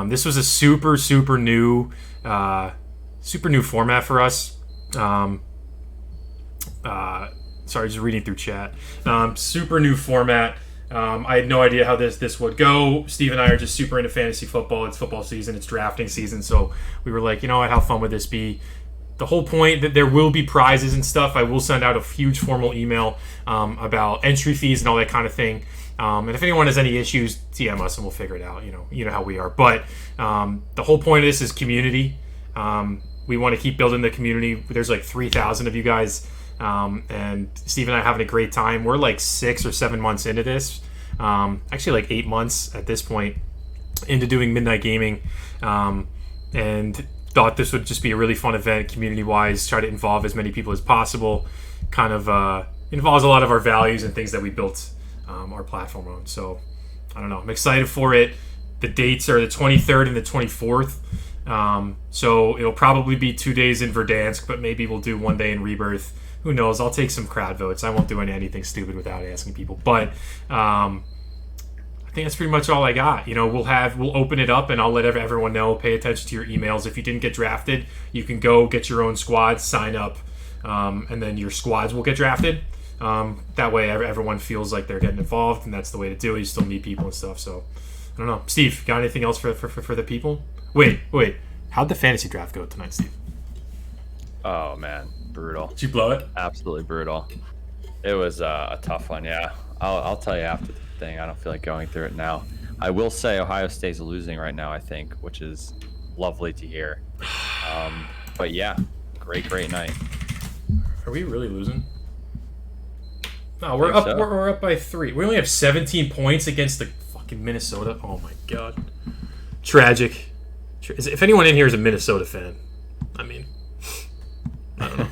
This was a super new format for us. Sorry, just reading through chat. Super new format. I had no idea how this would go. Steve and I are just super into fantasy football. It's football season. It's drafting season. So we were like, you know what? How fun would this be? The whole point that there will be prizes and stuff. I will send out a huge formal email about entry fees and all that kind of thing. And if anyone has any issues, DM us and we'll figure it out. You know how we are. But the whole point of this is community. We want to keep building the community. There's like 3,000 of you guys. And Steve and I are having a great time. We're like 6 or 7 months into this. Actually like 8 months at this point into doing Midnite Gaming. And thought this would just be a really fun event community-wise. Try to involve as many people as possible. Kind of involves a lot of our values and things that we built our platform on. So, I don't know. I'm excited for it. The dates are the 23rd and the 24th. So, it'll probably be 2 days in Verdansk, but maybe we'll do 1 day in Rebirth. Who knows? I'll take some crowd votes. I won't do anything stupid without asking people. But I think that's pretty much all I got. We'll open it up and I'll let everyone know. Pay attention to your emails. If you didn't get drafted, you can go get your own squad, sign up, and then your squads will get drafted. That way everyone feels like they're getting involved, and that's the way to do it. You still meet people and stuff. So I don't know. Steve, got anything else for the people? Wait. How'd the fantasy draft go tonight, Steve? Oh man, brutal. Did you blow it? Absolutely brutal. It was a tough one, yeah. I'll tell you after the thing. I don't feel like going through it now. I will say Ohio State's losing right now, I think, which is lovely to hear. But yeah, great night. Are we really losing? No, we're up. So. We're up by 3. We only have 17 points against the fucking Minnesota. Oh my god, tragic. If anyone in here is a Minnesota fan, I mean, I don't know.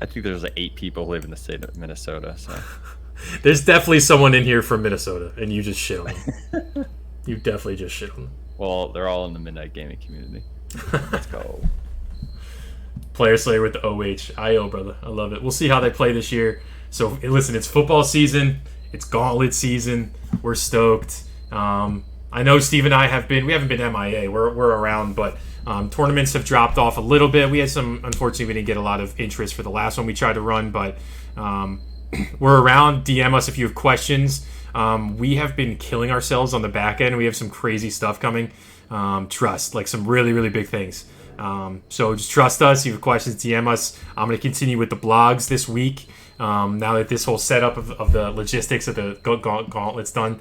I think there's like 8 people who live in the state of Minnesota. So There's definitely someone in here from Minnesota, and you just shit on them. You definitely just shit on them. well, they're all in the Midnite Gaming community. Let's go. Player Slayer with the OH. IO, brother. I love it. We'll see how they play this year. So, listen, it's football season. It's Gauntlet season. We're stoked. I know Steve and I we haven't been MIA. We're around, but tournaments have dropped off a little bit. We had unfortunately, we didn't get a lot of interest for the last one we tried to run, but we're around. DM us if you have questions. We have been killing ourselves on the back end. We have some crazy stuff coming. Trust, like some really, really big things. So just trust us. If you have questions, DM us. I'm going to continue with the blogs this week. Now that this whole setup of the logistics of the Gauntlet's done,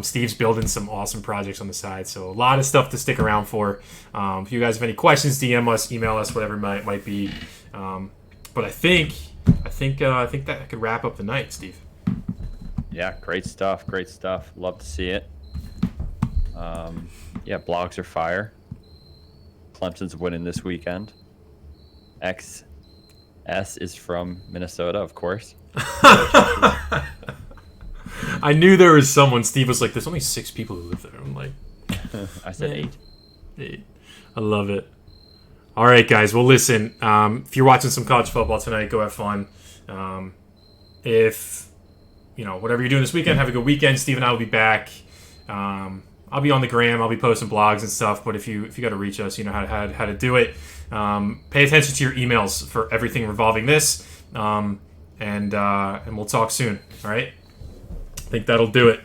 Steve's building some awesome projects on the side. So a lot of stuff to stick around for. If you guys have any questions, DM us, email us, whatever it might be. But I think that could wrap up the night, Steve. Yeah, great stuff. Great stuff. Love to see it. Yeah, blogs are fire. Clemson's winning this weekend. XS is from Minnesota, of course. I knew there was someone. Steve was like, "There's only 6 people who live there." I'm like, I said man. 8. 8. I love it. All right, guys. Well, listen. If you're watching some college football tonight, go have fun. If whatever you're doing this weekend, have a good weekend. Steve and I will be back. I'll be on the gram. I'll be posting blogs and stuff. But if you got to reach us, you know how to do it. Pay attention to your emails for everything revolving this. And we'll talk soon. All right. I think that'll do it.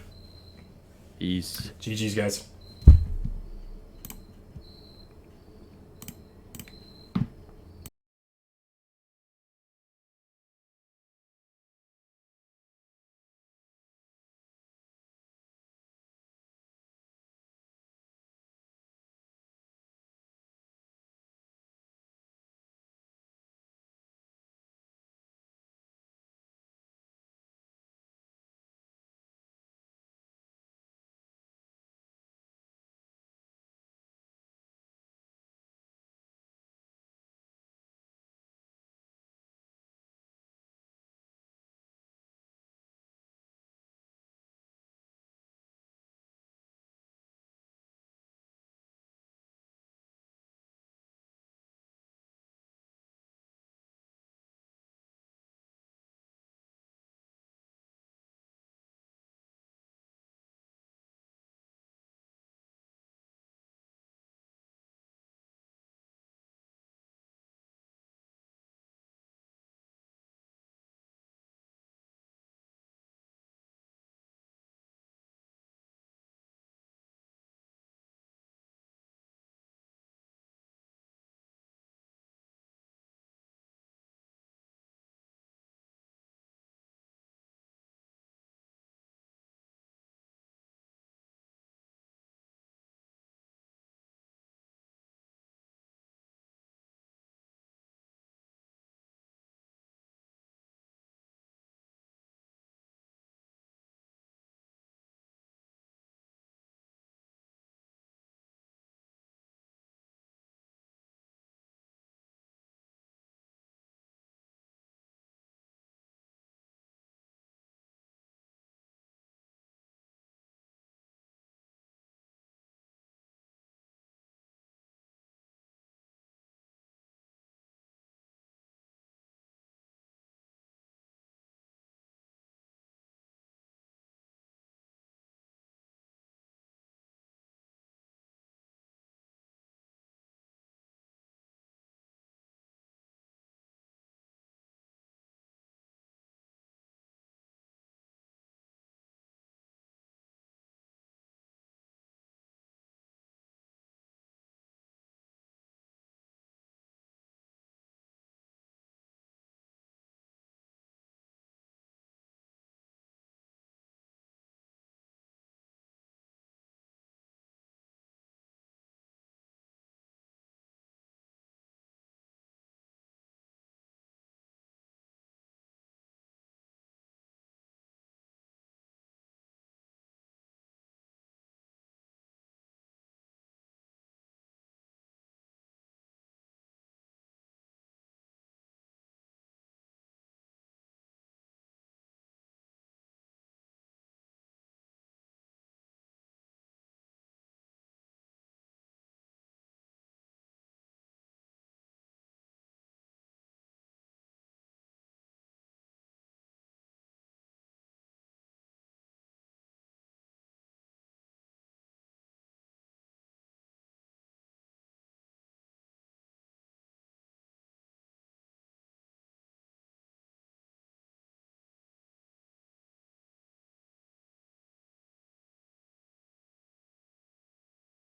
Peace. GG's, guys.